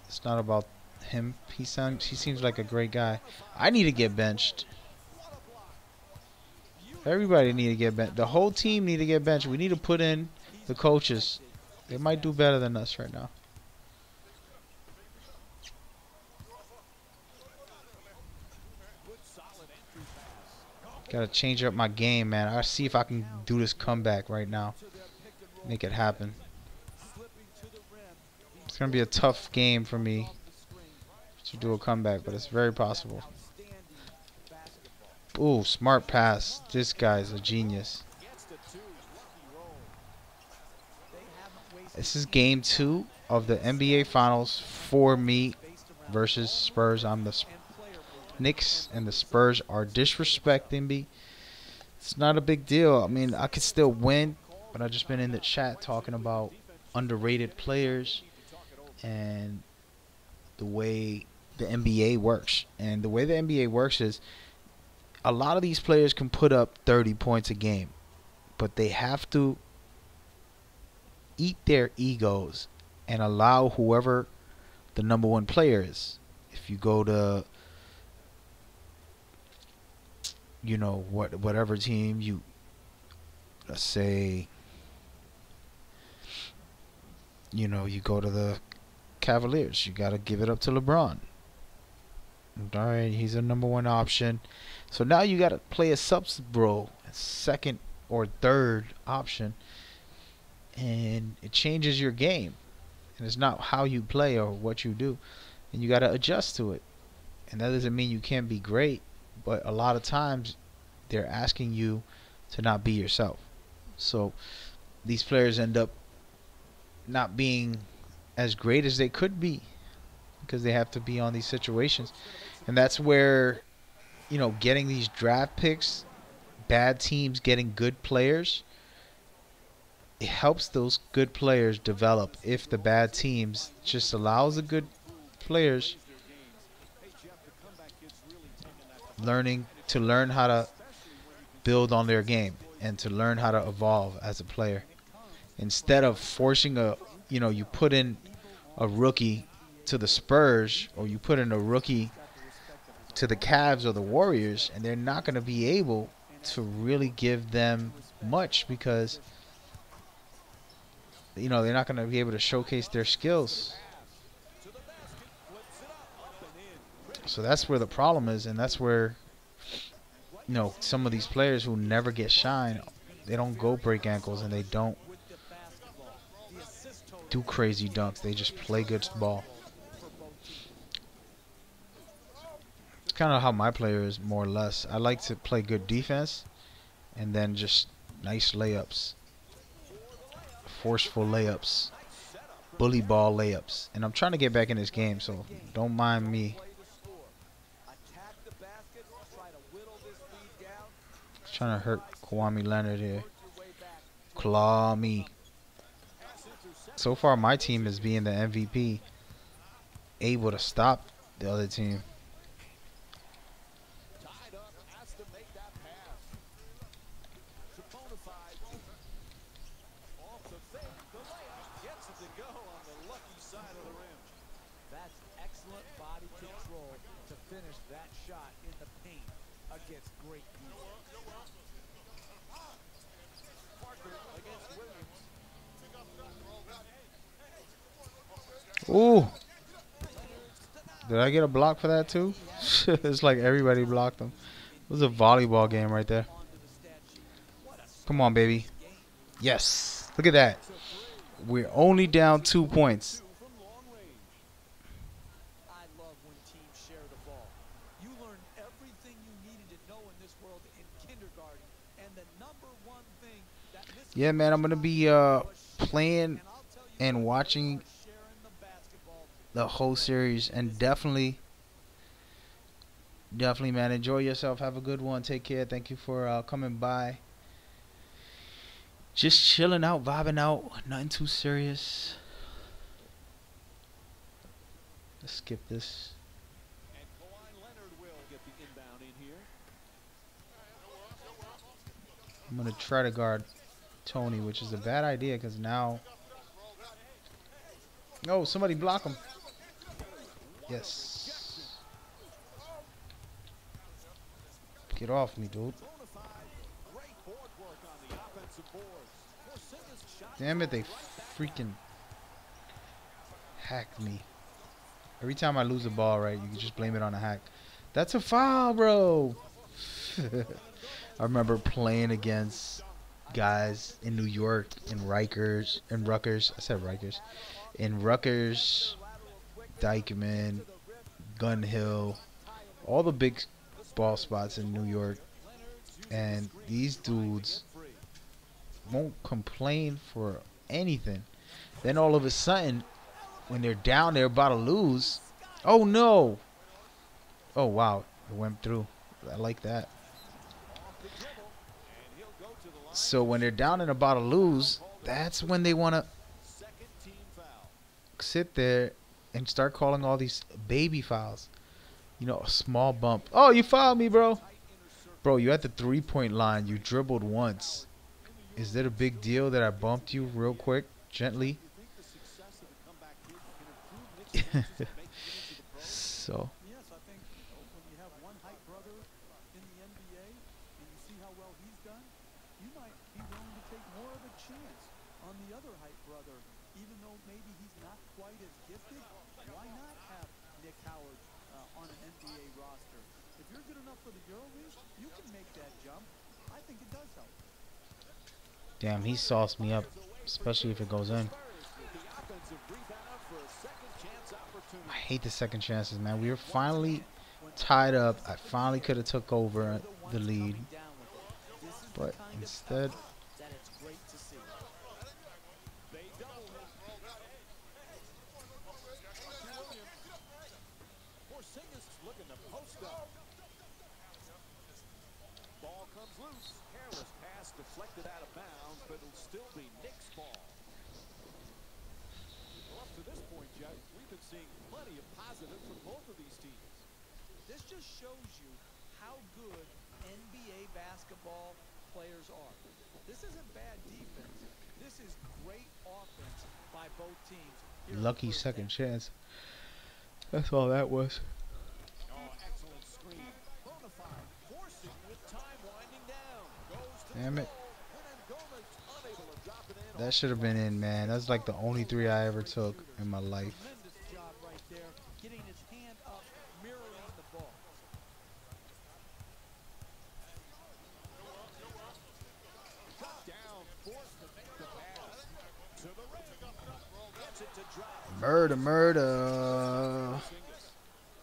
It's not about him. He seems like a great guy. I need to get benched. Everybody need to get benched. The whole team need to get benched. We need to put in the coaches. They might do better than us right now. Gotta change up my game, man. I'll see if I can do this comeback right now. Make it happen. It's gonna be a tough game for me to do a comeback, but it's very possible. Ooh, smart pass. This guy's a genius. This is game 2 of the NBA Finals for me versus Spurs. I'm the Knicks, and the Spurs are disrespecting me. It's not a big deal. I mean, I could still win, but I've just been in the chat talking about underrated players and the way the NBA works. And the way the NBA works is a lot of these players can put up 30 points a game, but they have to eat their egos and allow whoever the #1 player is. If you go to, you know, whatever team you, let's say, you know, you go to the Cavaliers, you got to give it up to LeBron. All right, he's a #1 option. So now you got to play a substitute role, a second or third option, and it changes your game. And it's not how you play or what you do, and you got to adjust to it. And that doesn't mean you can't be great, but a lot of times they're asking you to not be yourself. So these players end up not being as great as they could be because they have to be on these situations. And that's where, you know, getting these draft picks, bad teams getting good players, it helps those good players develop. If the bad teams just allows the good players learn how to build on their game and to learn how to evolve as a player, instead of forcing you put in a rookie to the Spurs, or you put in a rookie to the Cavs or the Warriors, and they're not going to be able to really give them much because, you know, they're not going to be able to showcase their skills. So that's where the problem is, and that's where, you know, some of these players who never get shine, they don't go break ankles and they don't do crazy dunks. They just play good ball. It's kind of how my player is, more or less. I like to play good defense and then just nice layups, forceful layups, bully ball layups. And I'm trying to get back in this game, so don't mind me. Trying to hurt Kawhi Leonard here. Claw me. So far, my team is being the MVP, able to stop the other team. That's excellent body control to finish that shot in the paint against great defense. Ooh. Did I get a block for that too? It's like everybody blocked them. It was a volleyball game right there. Come on, baby. Yes. Look at that. We're only down 2 points. I love when teams share the ball. You learn everything you needed to know in this world in kindergarten, and the #1 thing that Yeah, man, I'm gonna be playing and watching the whole series. And definitely, man, enjoy yourself. Have a good one. Take care. Thank you for coming by. Just chilling out, vibing out. Nothing too serious. Let's skip this. And Kawhi Leonard will get the inbound in here. I'm going to try to guard Tony, which is a bad idea because now... Oh, somebody block him. Yes. Get off me, dude. Damn it, they freaking hacked me. Every time I lose a ball, right, you can just blame it on a hack. That's a foul, bro. I remember playing against guys in New York, in Rikers, in Rutgers. I said Rikers. In Rutgers, Dykeman, Gun Hill, all the big ball spots in New York. And these dudes won't complain for anything. Then all of a sudden, when they're down, they're about to lose. Oh no! Oh wow, it went through. I like that. So when they're down and about to lose, that's when they want to sit there and start calling all these baby fouls. You know, a small bump. Oh, you fouled me, bro. Bro, you're at the 3-point line. You dribbled once. Is it a big deal that I bumped you real quick, gently? So. Yes, I think when you have one hype brother in the NBA and you see how well he's done, you might be willing to take more of a chance on the other hype brother, even though maybe he's not quite as gifted. Why not have Nick Howard on an NBA roster? If you're good enough for the EuroLeague, you can make that jump. I think it does help. Damn, he sauced me up, especially if it goes in. I hate the second chances, man. We were finally tied up. I finally could have took over the lead, but instead, Ball comes loose. Careless pass deflected out of bounds, but it'll still be Knicks' ball. Well, up to this point, Jeff, we've been seeing plenty of positives from both of these teams. This just shows you how good NBA basketball players are. This isn't bad defense. This is great offense by both teams. lucky second chance. That's all that was. Oh, excellent screen. Bonafide forcing with time winding down. Goes to Damn it. Hernangomez unable to drop it in. That should have been in, man. That's like the only three I ever took in my life. Tremendous job right there, getting his hand up, mirroring the ball. Down, forced to make the pass. To the rim. Gets it to drop. Murder.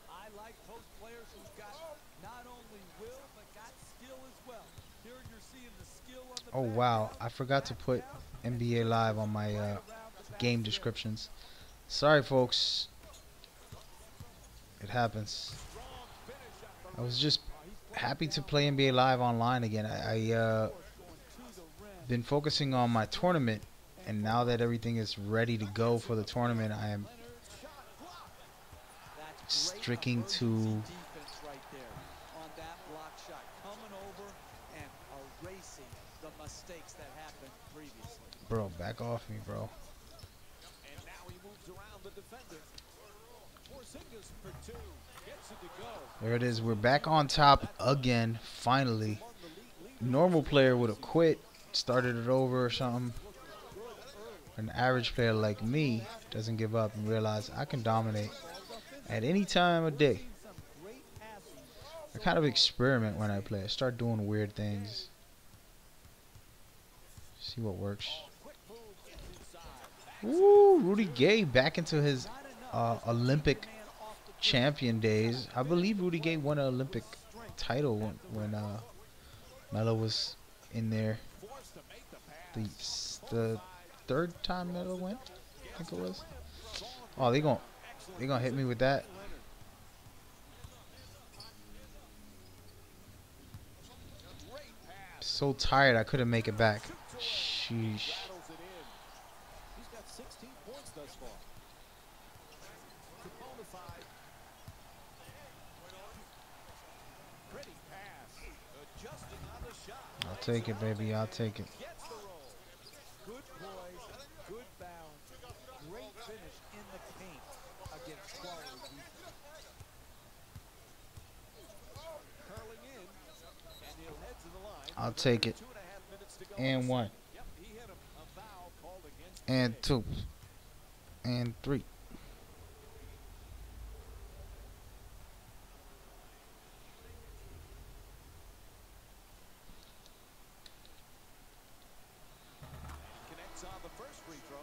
I like those players who've got not only will, but got skill as well. Here you're seeing the skill on the Oh, back wow. out, I forgot to back put out, NBA Live on my around the game basket. descriptions. Sorry, folks. It happens. I was just happy to play NBA Live online again. I been focusing on my tournament, and now that everything is ready to go for the tournament, I am That's great sticking to emergency defense right there on that block shot, coming over and erasing the mistakes that happened previously. bro. Back off me, bro. And now he moves around the defender. Porzingis for two. Gets it to go. There it is. We're back on top again. Finally, normal player would have quit, started it over or something. An average player like me doesn't give up and realize I can dominate at any time of day. Some great passing. I kind of experiment when I play. I start doing weird things. See what works. Woo, Rudy Gay back into his Olympic champion days. I believe Rudy Gay won an Olympic title when Melo was in there. The third time Melo went. I think it was. Oh, they gonna hit me with that. So tired I couldn't make it back. Sheesh. He's got 16 points thus far. Bonafide. Pretty pass. Adjusting on the shot. I'll take it, baby. I'll take it. Gets the roll. Good poise, good balance, great finish in the paint against quality defense. Curling in, and he'll head to the line. I'll take it. 2.5 minutes to go. And 1. Yep, he hit him. A foul called against And him. 2. And 3. Connects on the first free throw.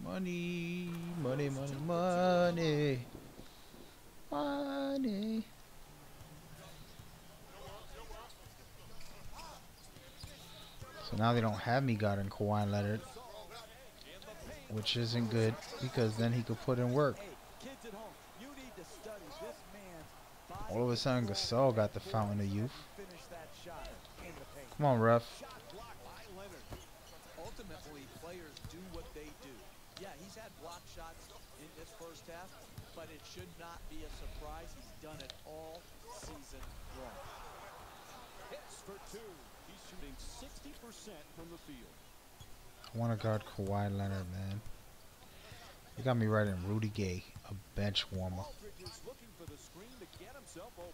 Money, money, money, money. Money. So now they don't have me guarding Kawhi Leonard, which isn't good because then he could put in work. Hey, kids at home, you need to study this man's body. All of a sudden, Gasol got the fountain of youth. Finish that shot in the paint. Come on, ref. Shot blocked by Leonard. Ultimately, players do what they do. Yeah, he's had block shots in this first half, but it should not be a surprise. He's done it all season long. Hits for 2. He's shooting 60% from the field. I want to guard Kawhi Leonard, man. You got me right in Rudy Gay, a bench warmer. Aldridge is looking for the screen to get himself open.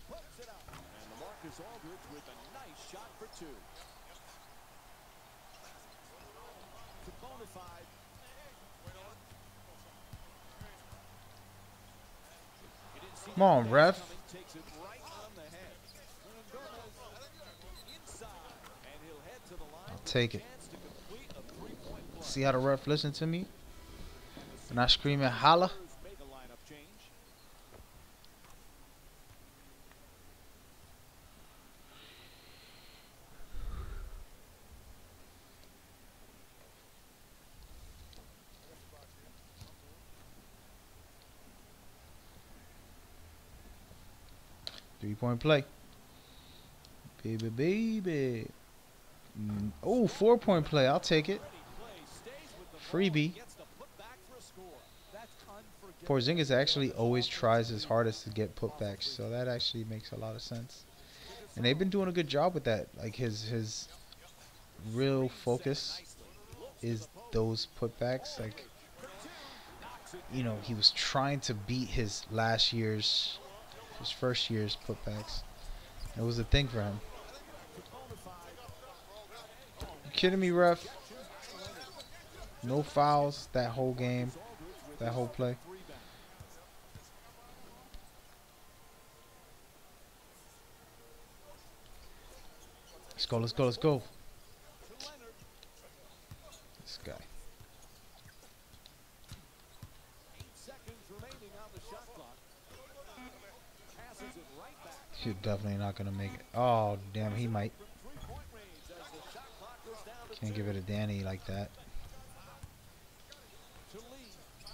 Puts it up. And LaMarcus Aldridge with a nice shot for 2. To Bonafide. He didn't see Come on, that ref. coming, takes it right on the head. Gomez inside, and he'll head to the line. I'll take it. Chance to complete a three-point play. See how the ref listened to me? And I screaming, holla. Spurs make a lineup change. Three-point play. Baby, baby. Oh, 4-point play. I'll take it. Freebie. Gets the putback for a score. That's unforgivable. Porzingis actually always tries his hardest to get putbacks, so that actually makes a lot of sense. And they've been doing a good job with that. Like his real focus is those putbacks. Like, you know, he was trying to beat his first year's putbacks. It was a thing for him. You kidding me, ref? No fouls that whole game, that whole play. Let's go, let's go, let's go. This guy. 8 seconds remaining on the shot clock. Passes it right back. He's definitely not gonna make it. Oh damn, he might. From 3-point range as the shot clock goes down to Can't give it to Danny like that. To Lee.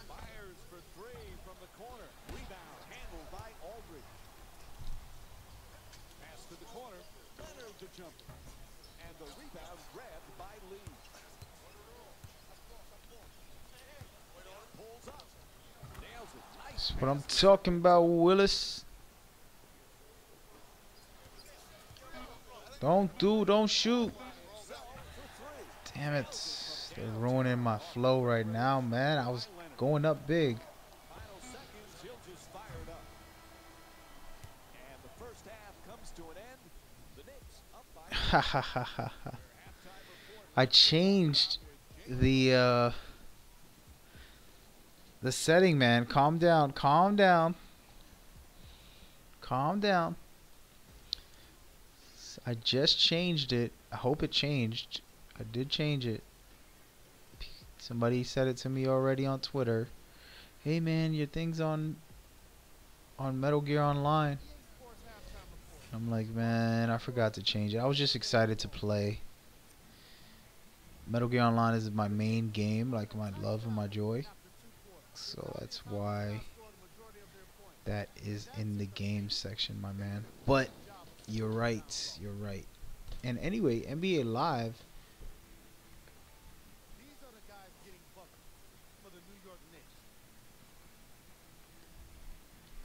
Fires for 3 from the corner. Rebound handled by Aldridge. Pass to the corner. Leonard the jumper. And the rebound grabbed by Lee. Pulls up. Nails it. Nice That's what I'm pass. talking about, Willis. Don't shoot. Damn it. They're ruining my flow right now, man. I was going up big. Final seconds, he'll just fire it up. And the first half comes to an end. The Knicks up by Ha ha ha ha ha. I changed the setting, man. Calm down, calm down. Calm down. I just changed it. I hope it changed. I did change it. Somebody said it to me already on Twitter. Hey man, your thing's on Metal Gear Online. I'm like, man, I forgot to change it. I was just excited to play. Metal Gear Online is my main game, like my love and my joy. So that's why that is in the game section, my man. But you're right. You're right. And anyway, NBA Live. These are the guys getting buckets for the New York Knicks.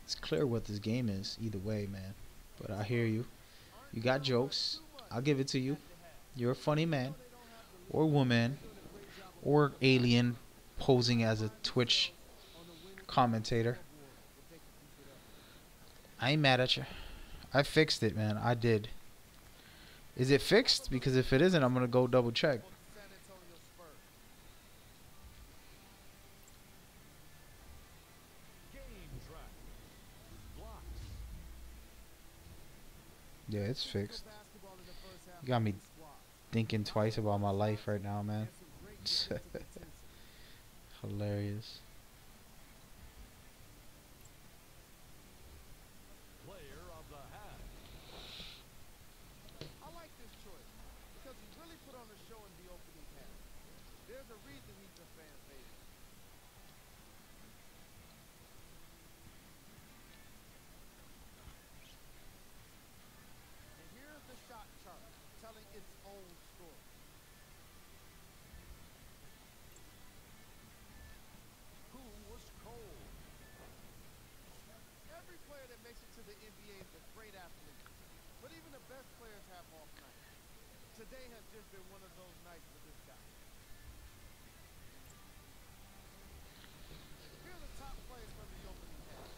It's clear what this game is either way, man. But I hear you. You got jokes. I'll give it to you. You're a funny man. Or woman. Or alien posing as a Twitch commentator. I ain't mad at you. I fixed it, man. I did. Is it fixed? Because if it isn't, I'm going to go double check. Yeah, it's fixed. You got me thinking twice about my life right now, man. Hilarious. I like this choice because he really put on a show in the opening half. There's a reason he's a fan favorite. And here's the shot chart telling its own story. Who was cold? Every player that makes it to the NBA is a great athlete. But even the best players have off nights. Today has just been one of those nights for this guy. Here are the top plays from the opening half.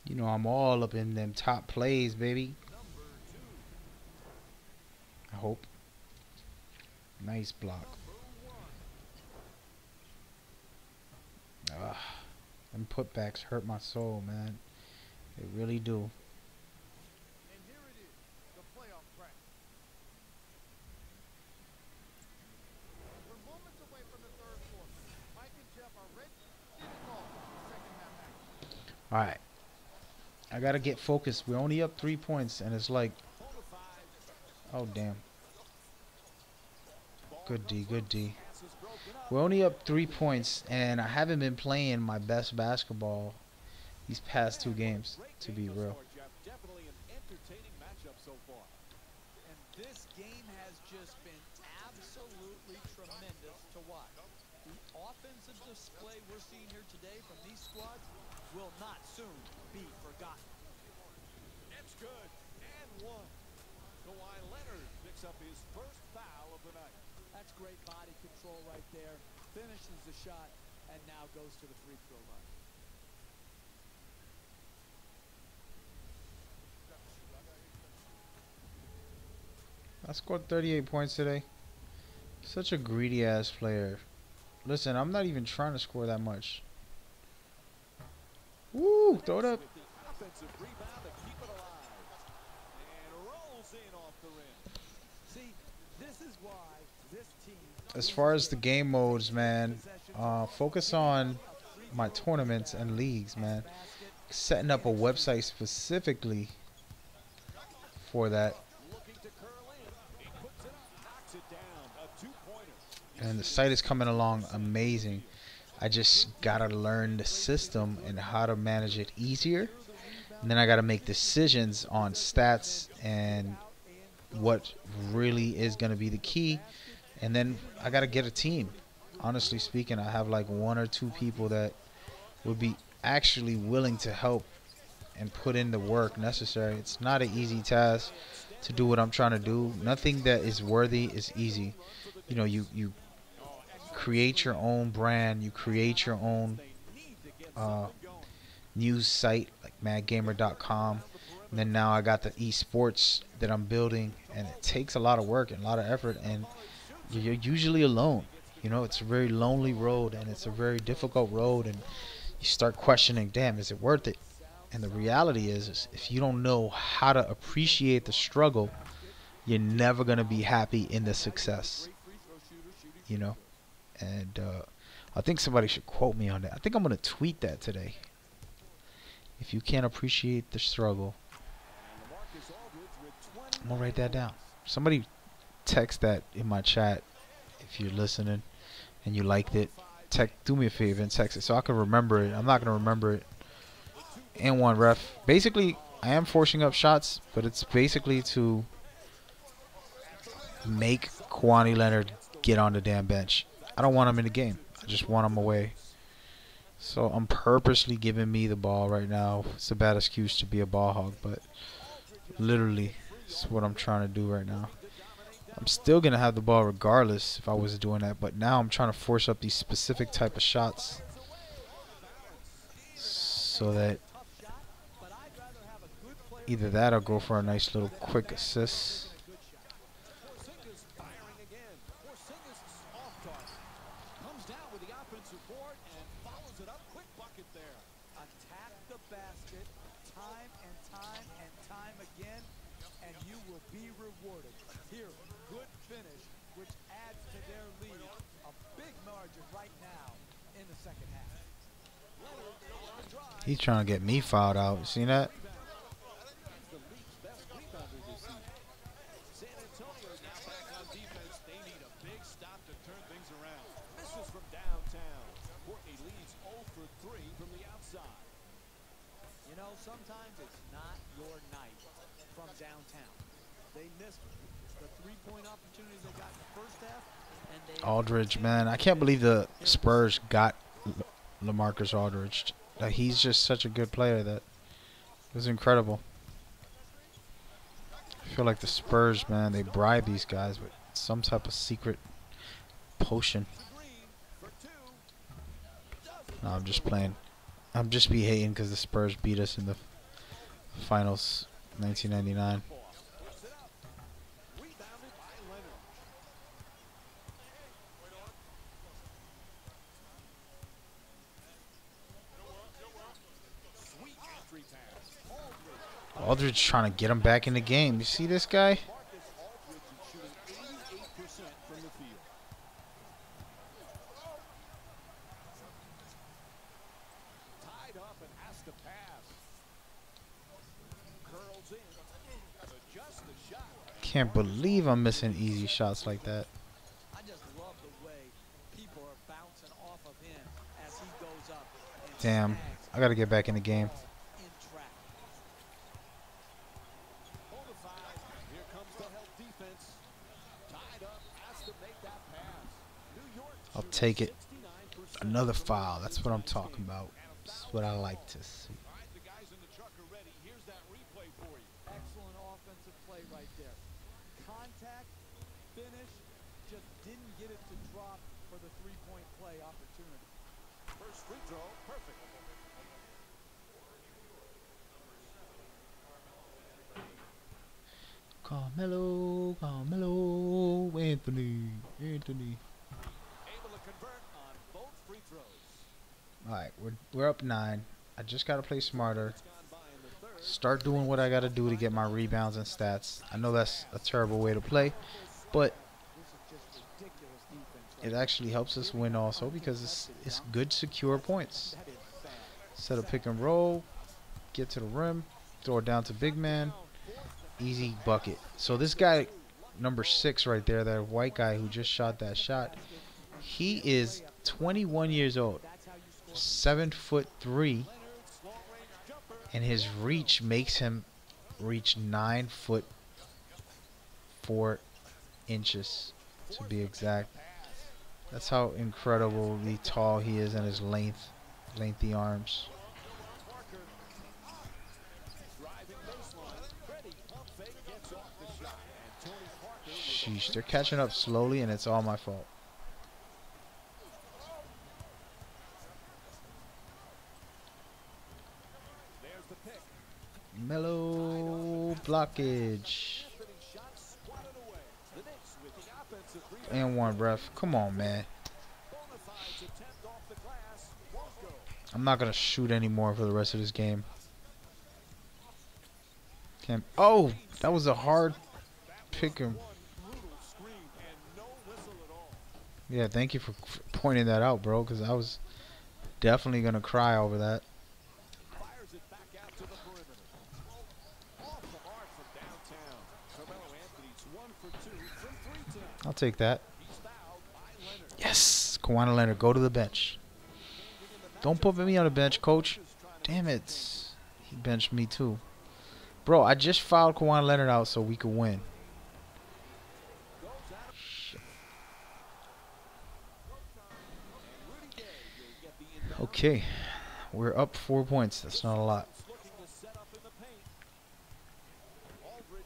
You know, I'm all up in them top plays, baby. I hope. Nice block. Them putbacks hurt my soul, man. They really do. And here it is, the playoff practice. We're moments away from the third quarter. Mike and Jeff are ready to call the second half action. Alright. I gotta get focused. We're only up 3 points, and it's like... Oh, damn. Good D, good D. We're only up 3 points, and I haven't been playing my best basketball these past 2 games, to be real. Definitely an entertaining matchup so far. And this game has just been absolutely tremendous to watch. The offensive display we're seeing here today from these squads will not soon be forgotten. It's good. And one. Kawhi Leonard picks up his first foul of the night. That's great body control right there. Finishes the shot and now goes to the free throw line. I scored 38 points today. Such a greedy ass player. Listen, I'm not even trying to score that much. Woo! Throw it up. With the offensive rebound to keep it alive. And rolls in off the rim. See, this is why this team... As far as the game modes, man, focus on my tournaments and leagues, man. Setting up a website specifically for that. Looking to curl in. He puts it up, knocks it down. A two-pointer. And the site is coming along amazing. I just gotta learn the system and how to manage it easier. And then I gotta make decisions on stats and what really is gonna be the key. And then I gotta get a team. Honestly speaking, I have like 1 or 2 people that would be actually willing to help and put in the work necessary. It's not an easy task to do what I'm trying to do. Nothing that is worthy is easy. You know, you create your own brand, you create your own news site like madgamer.com, and then now I got the esports that I'm building, and it takes a lot of work and a lot of effort, and you're usually alone. You know, it's a very lonely road, and it's a very difficult road, and you start questioning, damn, is it worth it? And the reality is if you don't know how to appreciate the struggle, you're never going to be happy in the success, you know. And I think somebody should quote me on that. I think I'm going to tweet that today. If you can't appreciate the struggle, I'm going to write that down. Somebody text that in my chat if you're listening and you liked it. Do me a favor and text it so I can remember it. I'm not going to remember it. And one ref. Basically, I am forcing up shots, but it's basically to make Kawhi Leonard get on the damn bench. I don't want him in the game. I just want him away. So I'm purposely giving me the ball right now. It's a bad excuse to be a ball hog, but literally, it's what I'm trying to do right now. I'm still going to have the ball regardless if I was doing that, but now I'm trying to force up these specific type of shots so that either that or go for a nice little quick assist. Attack the basket time and time again, and you will be rewarded. Here, good finish, which adds to their lead. A big margin right now in the second half. He's trying to get me fouled out. See that? San Antonio now back on defense. They need a big stop to turn things around. Misses from downtown. Courtney leads 0 for 3 from the outside. You know, sometimes it's not your night from downtown. They missed the three-point opportunities they got in the first half. And they Aldridge, man. I can't believe the Spurs got LaMarcus Aldridge. Like, he's just such a good player that it was incredible. I feel like the Spurs, man, they bribe these guys with some type of secret potion. No, I'm just playing. I'm just be hating because the Spurs beat us in the finals 1999. Aldridge trying to get him back in the game. You see this guy? Can't believe I'm missing easy shots like that. I just love the way people are bouncing off of him as he goes up. And Damn, I gotta get back in the game. in track. Here comes the help defense. Tied up, has to make that pass. New York I'll take it. Another foul. That's what I'm talking about. That's what I like to see. All right, the guys in the truck are ready. Here's that replay for you. Excellent offensive play right there. Contact, finish, just didn't get it to drop for the three-point play opportunity. First free throw, perfect. Carmelo, Anthony. Able to convert on both free throws. All right, we're up 9. I just gotta play smarter. Gone by in the third. Start doing what I gotta do to get my rebounds and stats. I know that's a terrible way to play, but This is just ridiculous defense. it actually helps us win also because it's good secure points. That is fast. Set a pick and roll, get to the rim, throw it down to big man, easy bucket. So this guy, number 6 right there, that white guy who just shot that shot, he is 21 years old, 7'3", and his reach makes him reach 9'4" to be exact. That's how incredibly tall he is and his lengthy arms. Sheesh, they're catching up slowly and it's all my fault. There's the pick. Mellow blockage. The Knicks with the offensive rebound. And one, ref. Come on, man. Bonafide's attempt off the glass won't go. I'm not going to shoot anymore for the rest of this game. Can't. Oh, that was a hard pick. One brutal screen and no whistle at all. Yeah, thank you for pointing that out, bro, because I was definitely going to cry over that. Fires it back out to the perimeter. Off the mark from downtown. Carmelo Anthony's 1 for 2 from 3 tonight. I'll take that. He's fouled by Leonard. Yes, Kawhi Leonard, go to the bench. Don't put me on the bench, coach. Damn it. He benched me too. Bro, I just fouled Kawhi Leonard out so we could win. Shit. Okay, we're up 4 points. That's not a lot. Looking to set up in the paint. Aldridge.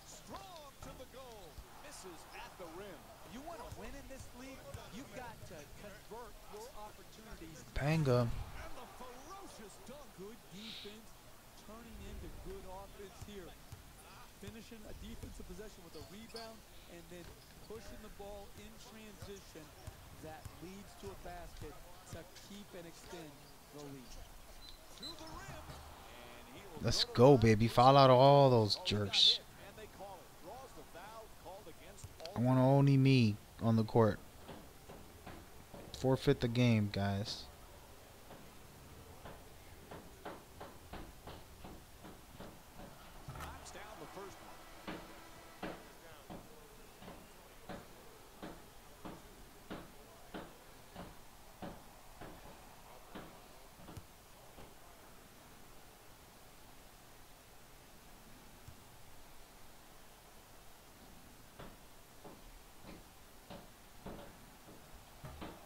Strong to the goal. Misses at the rim. You want to win in this league, you've got to convert your opportunities. Banga. And the ferocious dunk. Good defense turning into good offense here. Finishing a defensive possession with a rebound and then pushing the ball in transition that leads to a basket to keep and extend the lead. To the rim. And he will Let's go go, baby. Foul out all those jerks. and they call it. Draws the foul called against I want only me on the court. Forfeit the game, guys. knocks down the first one.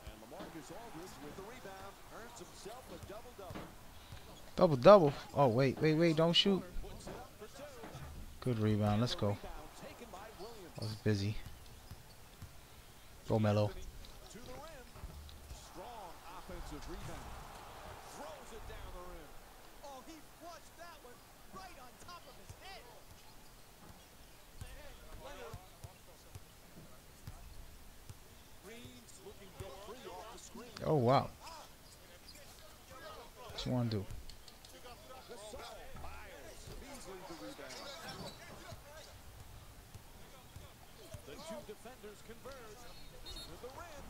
And LaMarcus Aldridge with the rebound earns himself a double-double. Double, double. Oh, wait. Don't shoot. Puts it up for 2. Good rebound. Let's go. Rebound taken by Williams. I was busy. Go, Melo. To the rim. Strong offensive rebound. Throws it down the rim. Oh, he flushed that one right on top of his head. Leonard. Green's looking to get free off the screen. Oh, wow. What you want to do? Gasol fires. Beasley the rebound. The two defenders converge to the rim.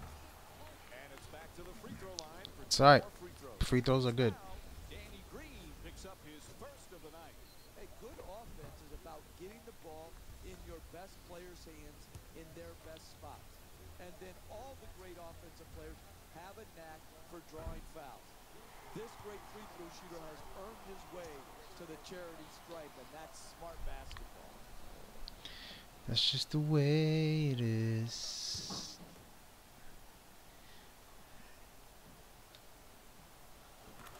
And it's back to the free throw line for It's two all right. more free throws. Free throws are good. Danny Green picks up his first of the night. A good offense is about getting the ball in your best players' hands in their best spots. And then all the great offensive players have a knack for drawing fouls. This great free throw shooter has earned his way to the charity stripe, and that's smart basketball. That's just the way it is.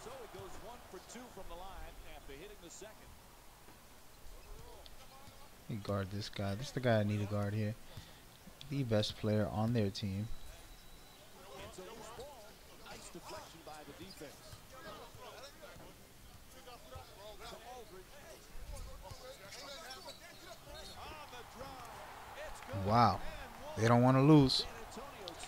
So it goes 1 for 2 from the line after hitting the second. Let me guard this guy. This is the guy I need to guard here. The best player on their team. It's a loose ball. Nice deflection by the defense. To Aldridge. On the drive. It's good. Wow. And They don't want to lose. San Antonio's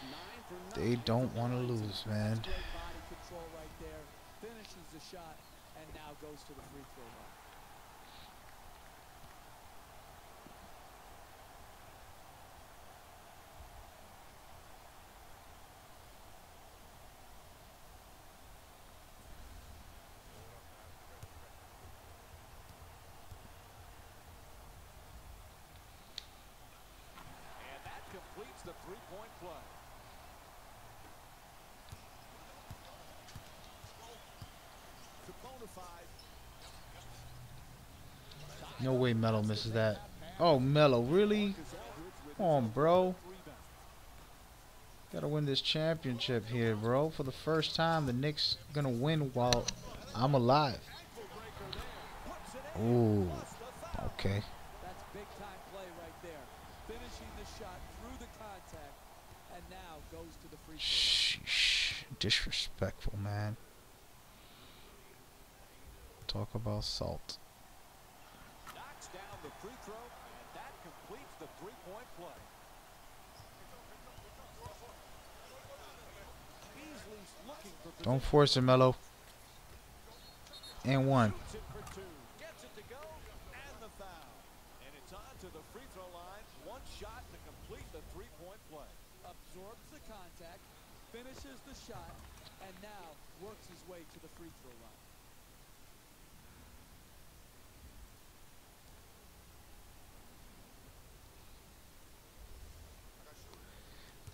9 for 9. They don't want to lose, man. Great body control right there. Finishes the shot and now goes to the free throw line. And that completes the three-point play. To bonafide. No way Melo misses that. Oh, Melo, really? Come on, bro. Gotta win this championship here, bro. For the first time, the Knicks gonna win while I'm alive. Ooh. Okay. That's big time play right there. Finishing the shot through the contact and now goes to the free throw. Sheesh. Disrespectful, man. Talk about salt. Knocks down the free throw, and that completes the three-point play. least looking for Don't position. force it, Melo. And one. Shoots it for two. Gets it to go. And the foul. And it's on to the free throw line. One shot to complete the three-point play. Absorbs the contact, finishes the shot, and now works his way to the free throw line.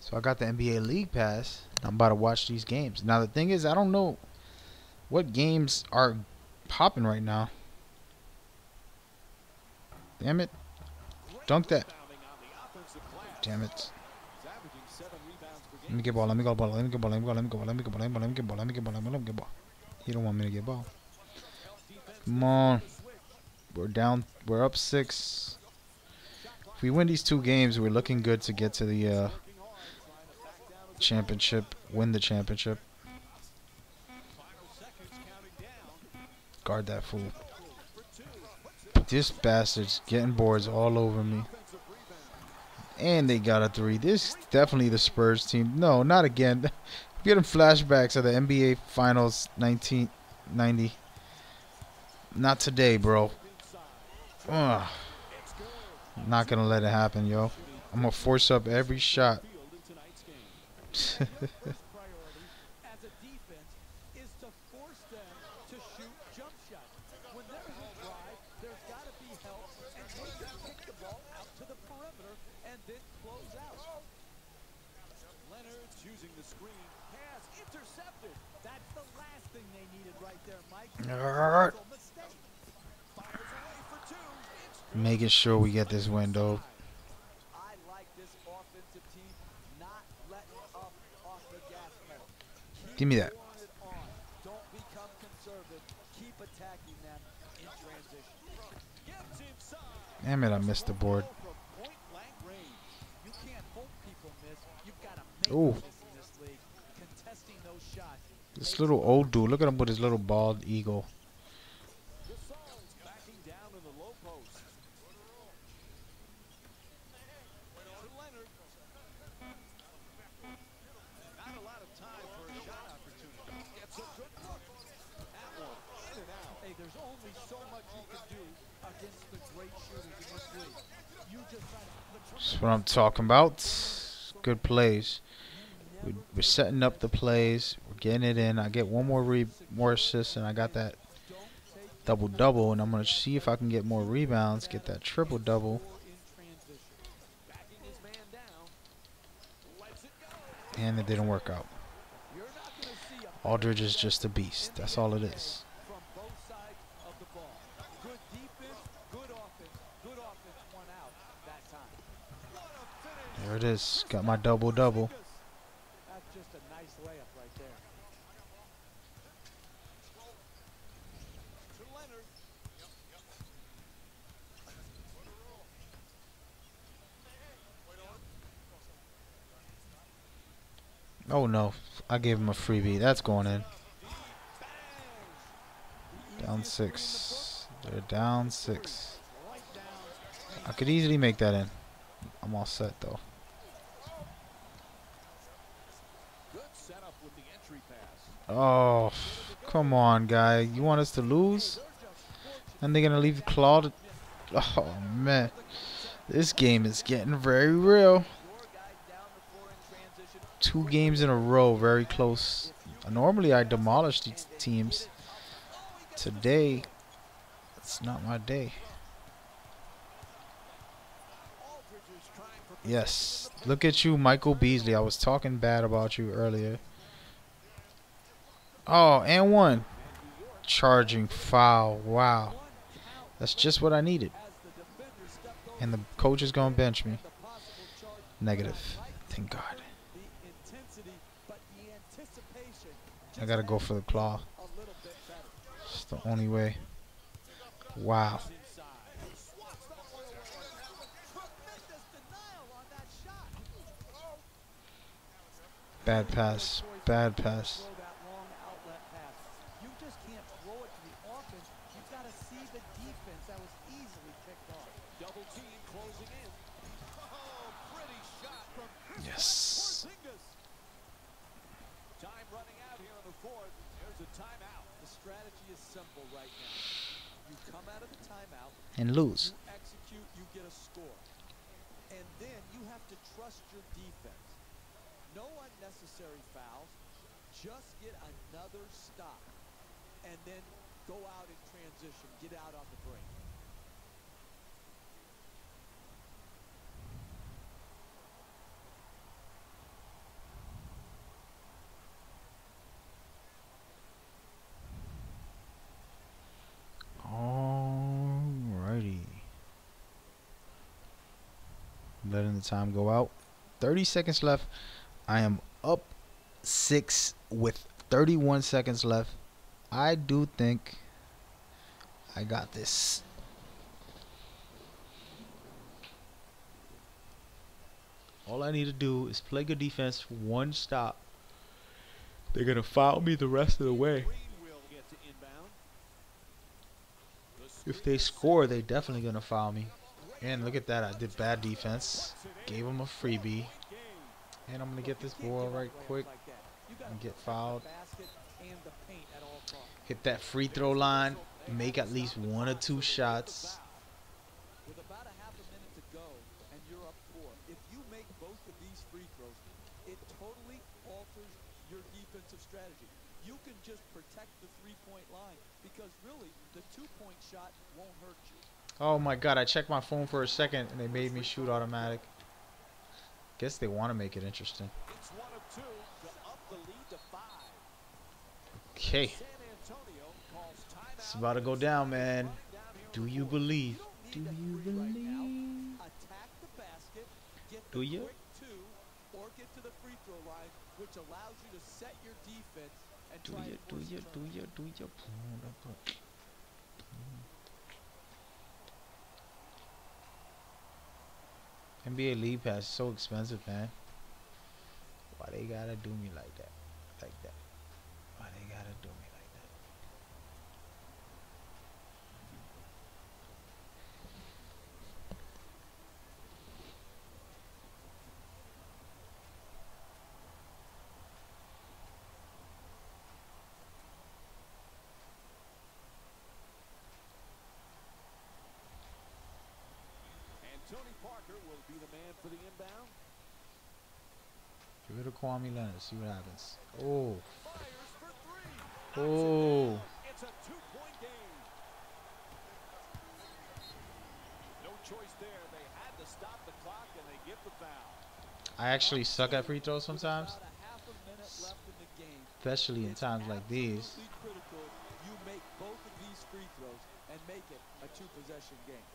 So I got the NBA League Pass. I'm about to watch these games. Now the thing is, I don't know what games are popping right now. Damn it. Dunk that. Rebounding on the offensive glass. Damn it. He's averaging 7 rebounds per Let game. me get ball. Let me go ball. Let me get ball. Let me go. Let me go. Let me get ball. Let me get ball. Let me get ball. Let me get ball. He don't want me to get ball. Come on. We're down. We're up 6. If we win these 2 games, we're looking good to get to the championship. Win the championship. Guard that fool. This bastard's getting boards all over me. And they got a 3. This is definitely the Spurs team. No, not again. I'm getting flashbacks of the NBA Finals 1990. Not today, bro. Ugh. Not going to let it happen, yo. I'm going to force up every shot. Priority as a defense is to force them to shoot jump shots. When there's a drive, there's got to be help, and they can kick the ball out to the perimeter and then close out. Leonard's using the screen. Pass intercepted. That's the last thing they needed right there, Mike. Alright. Mental mistake. Fires away for 2. It's Making sure we get this window. I like this offensive team not letting up off the gas pedal. Give me that. Pouring it on. Don't become conservative. Keep attacking them in transition. gets inside. Damn it, I missed the board. From point blank range. You can't hope people miss. You've got to make Ooh. them miss in this league. Contesting those shots. This little old dude. Look at him with his little bald eagle. Gasol's backing down in the low post. To Leonard. Not a lot of time for a shot opportunity. Gets a good look. That one in and out. Hey, there's only so much you can do against the great shooters in this league. You just try to. That's what I'm talking about. Good plays. We're setting up the plays. We're getting it in. I get one more assist, and I got that double-double. And I'm going to see if I can get more rebounds, get that triple-double. Backing his man down. Lets it go. And it didn't work out. You're not going to see a Aldridge is just a beast. That's all it is. from both sides of the ball. Good defense, good offense won out that time. There it is. Got my double-double. That's just a nice layup right there. To Leonard. Oh, no. I gave him a freebie. That's going in. Down 6. They're down 6. I could easily make that in. I'm all set, though. Good setup with the entry pass. Oh, come on, guy. You want us to lose? And they're going to leave Claude? Oh, man. This game is getting very real. 2 games in a row, very close. Normally, I demolish these teams. Today, it's not my day. Yes. Look at you, Michael Beasley. I was talking bad about you earlier. Oh, and 1. Charging foul. Wow. That's just what I needed. And the coach is going to bench me. Negative. Thank God. I got to go for the claw. It's the only way. Wow. Bad pass. Bad pass. You just can't throw it to the offense. You've got to see the defense. That was easily picked off. Double team closing in. Oh, pretty shot from Yes. Porzingis. Time running out here in the fourth. There's a timeout. The strategy is simple right now. You come out of the timeout, And lose. you execute, you get a score. And then you have to trust your defense. No unnecessary fouls. Just get another stop. And then go out in transition. Get out on the break. Alrighty. Letting the time go out. 30 seconds left. I am up 6 with 31 seconds left. I do think I got this. All I need to do is play good defense, one stop. They're going to foul me the rest of the way. Green will get to inbound. If they score, they're definitely going to foul me. And look at that. I did bad defense. Gave them a freebie. And I'm going to get this ball right quick and get fouled. Hit that free throw line. Make at least 1 or 2 shots. With about a half a minute to go and you're up 4, if you make both of these free throws, it totally alters your defensive strategy. You can just protect the three-point line because really the two-point shot won't hurt you. Oh my god, I checked my phone for a second and they made me shoot automatic. Guess they want to make it interesting. It's 1 of 2 to up the lead to 5. Okay. San Antonio calls timeout. It's about to go down, man. Do you believe? Do Need to you hurry right now. believe? Attack the basket, get Do the you? quick 2, or get to the free throw line, which allows you to set your defense and Do try you? and Do force you? a Do turnover. you? Do you? NBA League Pass is so expensive, man. Why they gotta do me like that? Like that? Why they gotta do me like that? And Tony Parker will be the man for the inbound. Give it to Kwame Leonard. See what happens. Oh. Fires for 3. Oh. It's a 2-point game. No choice there. They had to stop the clock and they give the foul. I actually suck at free throws sometimes, About a half a minute left in the game. especially in It's times like these. absolutely critical you make both of these free throws and make it a 2-possession game.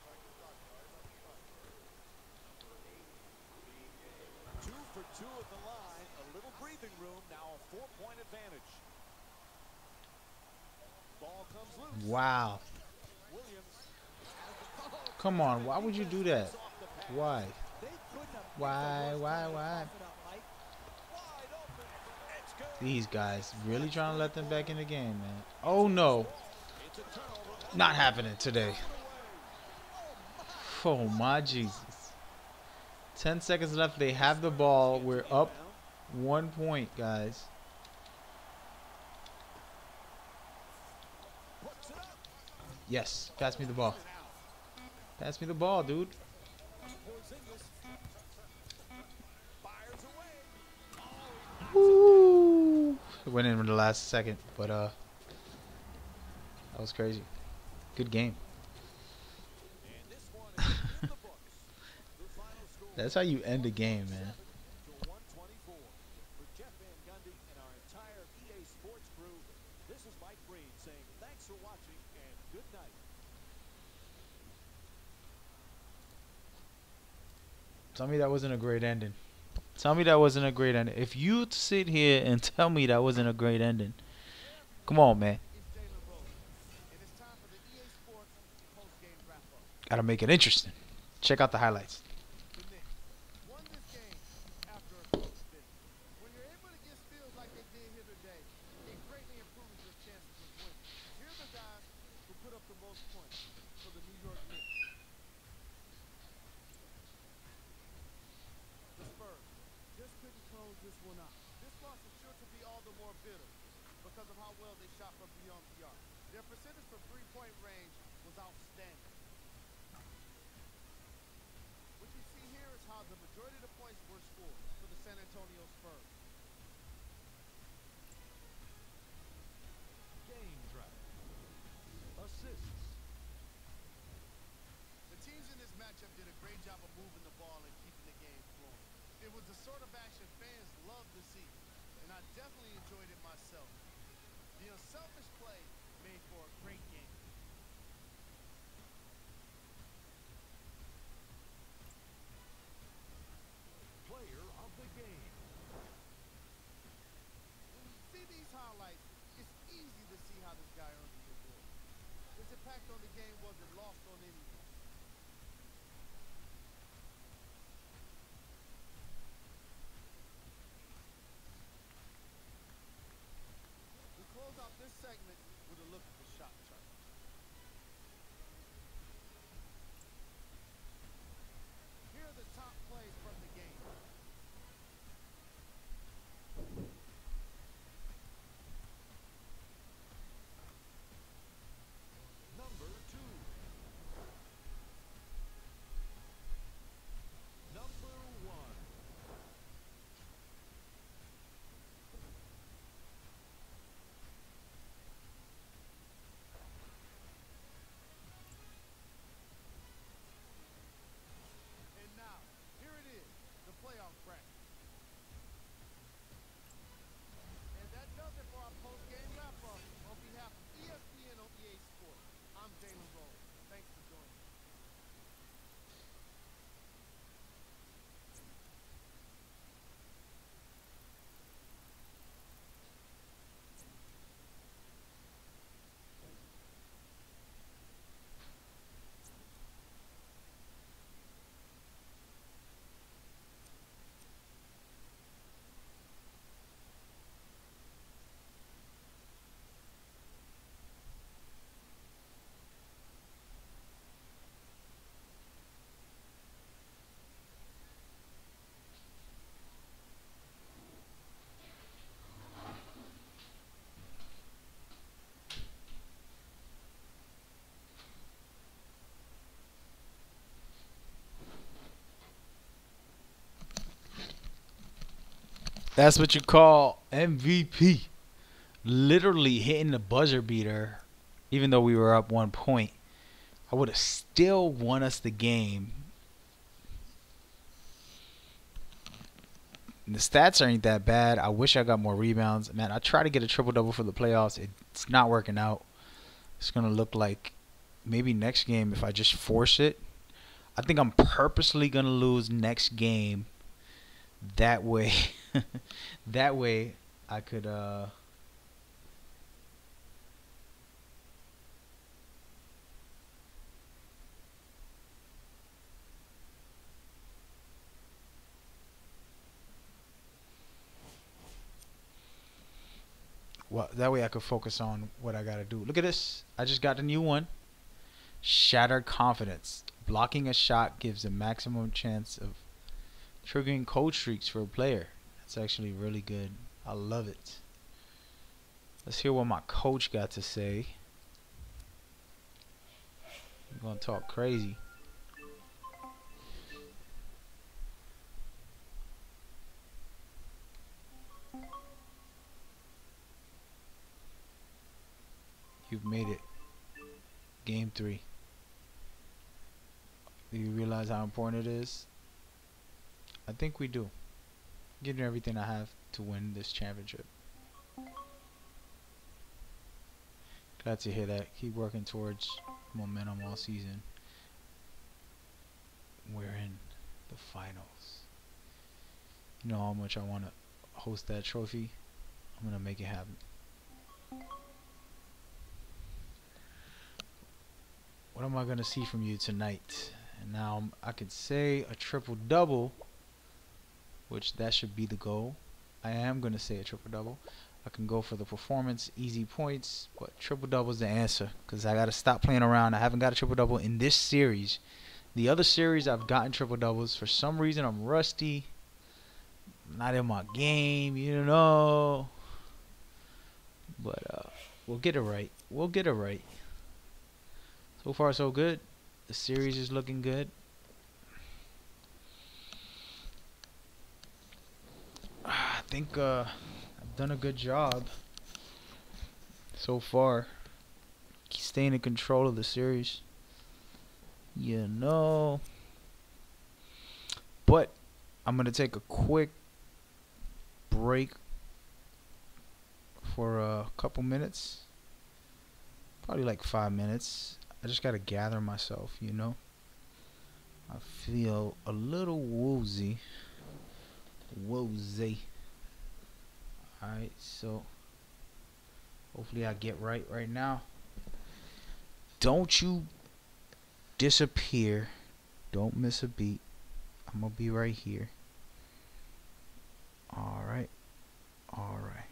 2 for 2 at the line. A little breathing room. Now a 4-point advantage. Ball comes loose. Wow. Williams. Come on. Why would you do that? Why? They couldn't have Why? Mike. Wide open. It's good. These guys really trying to let them back in the game, man. Oh no. It's a turnover. Not happening today. Oh my Jesus. 10 seconds left. They have the ball. We're up 1 point, guys. Puts it up. Yes. Pass me the ball. Pass me the ball, dude. Porzingis fires away. Woo. It went in the last second, but that was crazy. Good game. And this one is in the books. The final score That's how you end a game, man. to 124. For Jeff Van Gundy and our entire EA Sports crew, this is Mike Breen saying thanks for watching and good night. Tell me that wasn't a great ending. Tell me that wasn't a great ending. If you sit here and tell me that wasn't a great ending, come on, man. It's Jalen Rose, and it's time for the EA Sports post-game wrap-up. Gotta make it interesting. Check out the highlights. The Knicks won this game after a close finish. When you're able to get steals like they did here today, it greatly improves your chances of winning. Here are the guys who put up the most points for the New York Knicks. The Spurs just couldn't close this one out. This loss is sure to be all the more bitter because of how well they shot from beyond the arc. Their percentage from three-point range was outstanding. What you see here is how the majority of the points were scored for the San Antonio Spurs. Game drive. Assists. The teams in this matchup did a great job of moving the ball and keeping the game flowing. It was the sort of action fans love to see, and I definitely enjoyed it myself. The unselfish play made for a great game. Player of the game. When you see these highlights, it's easy to see how this guy earned the award. His impact on the game wasn't lost on anyone. We close out this segment with a look at the shot chart. Here are the top plays from the game. Number 2. Number 1. And now, here it is, the playoff bracket. And that does it for our post-game wrap-up. On behalf of ESPN on EA Sports, I'm Jalen Rose. Thanks for joining me. That's what you call MVP. Literally hitting the buzzer beater, even though we were up 1 point. I would have still won us the game. And the stats ain't that bad. I wish I got more rebounds. Man, I try to get a triple-double for the playoffs. It's not working out. It's going to look like maybe next game if I just force it. I think I'm purposely going to lose next game. That way, that way I could well, that way I could focus on what I gotta do. Look at this. I just got a new one. Shattered confidence. Blocking a shot gives a maximum chance of triggering cold streaks for a player. That's actually really good. I love it. Let's hear what my coach got to say. I'm gonna talk crazy. You've made it. Game 3. Do you realize how important it is? I think we do. Giving everything I have to win this championship. Glad to hear that. Keep working towards momentum all season. We're in the finals. You know how much I want to host that trophy? I'm going to make it happen. What am I going to see from you tonight? And now I could say a triple-double, which that should be the goal. I am going to say a triple-double. I can go for the performance, easy points, but triple-double is the answer because I got to stop playing around. I haven't got a triple-double in this series. The other series I've gotten triple-doubles. For some reason I'm rusty. not in my game, you know. But we'll get it right. We'll get it right. So far, so good. The series is looking good. I think I've done a good job so far. Staying in control of the series. You know. But I'm going to take a quick break for a couple minutes. Probably like 5 minutes. I just got to gather myself, you know. I feel a little woozy. Woozy. Alright, so hopefully I get right now. Don't you disappear. Don't miss a beat. I'm going to be right here. Alright. Alright.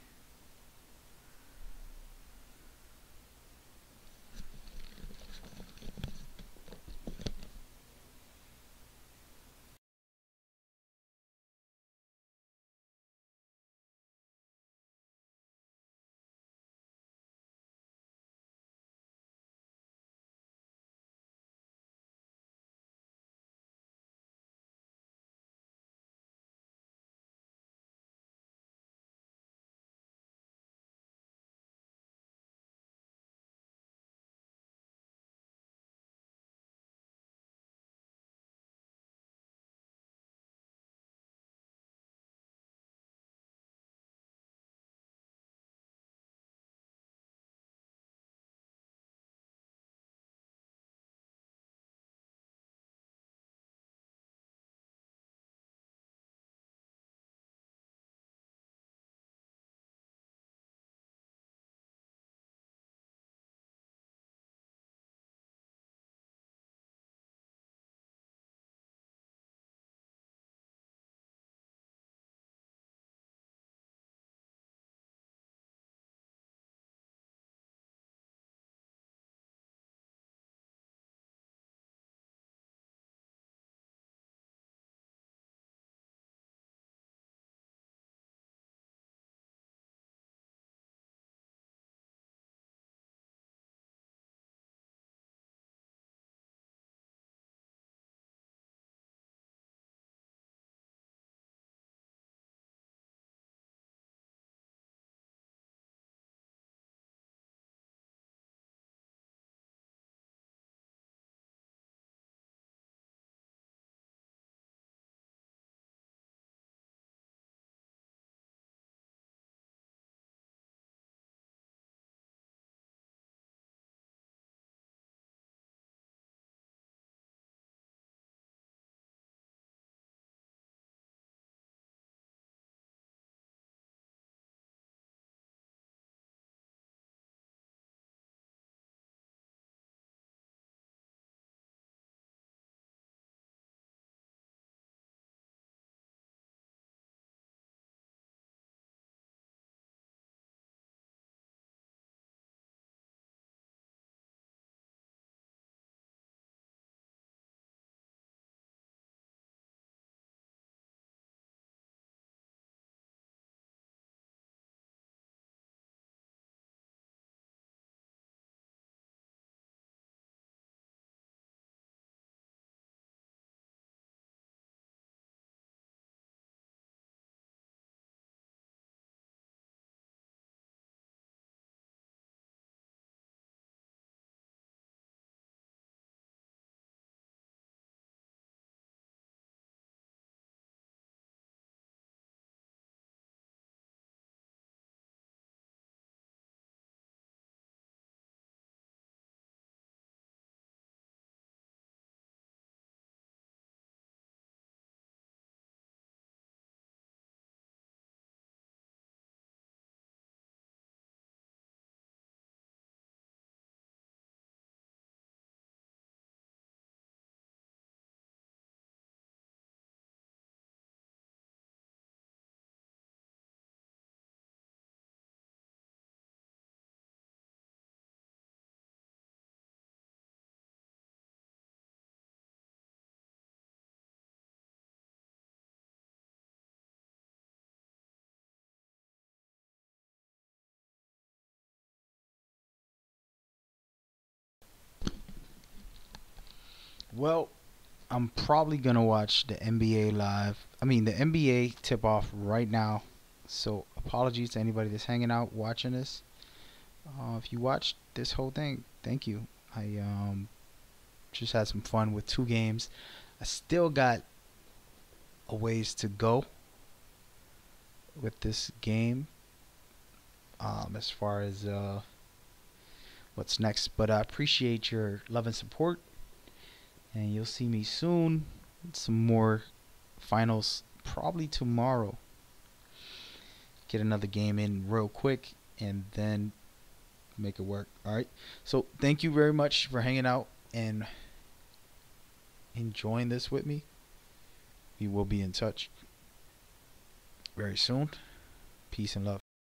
Well, I'm probably gonna watch the NBA live. I mean, the NBA tip off right now. So apologies to anybody that's hanging out watching this. If you watched this whole thing, thank you. I just had some fun with 2 games. I still got a ways to go with this game. As far as what's next, but I appreciate your love and support, and you'll see me soon with some more finals, probably tomorrow. Get another game in real quick and then make it work. All right, so thank you very much for hanging out and enjoying this with me. We will be in touch very soon. Peace and love.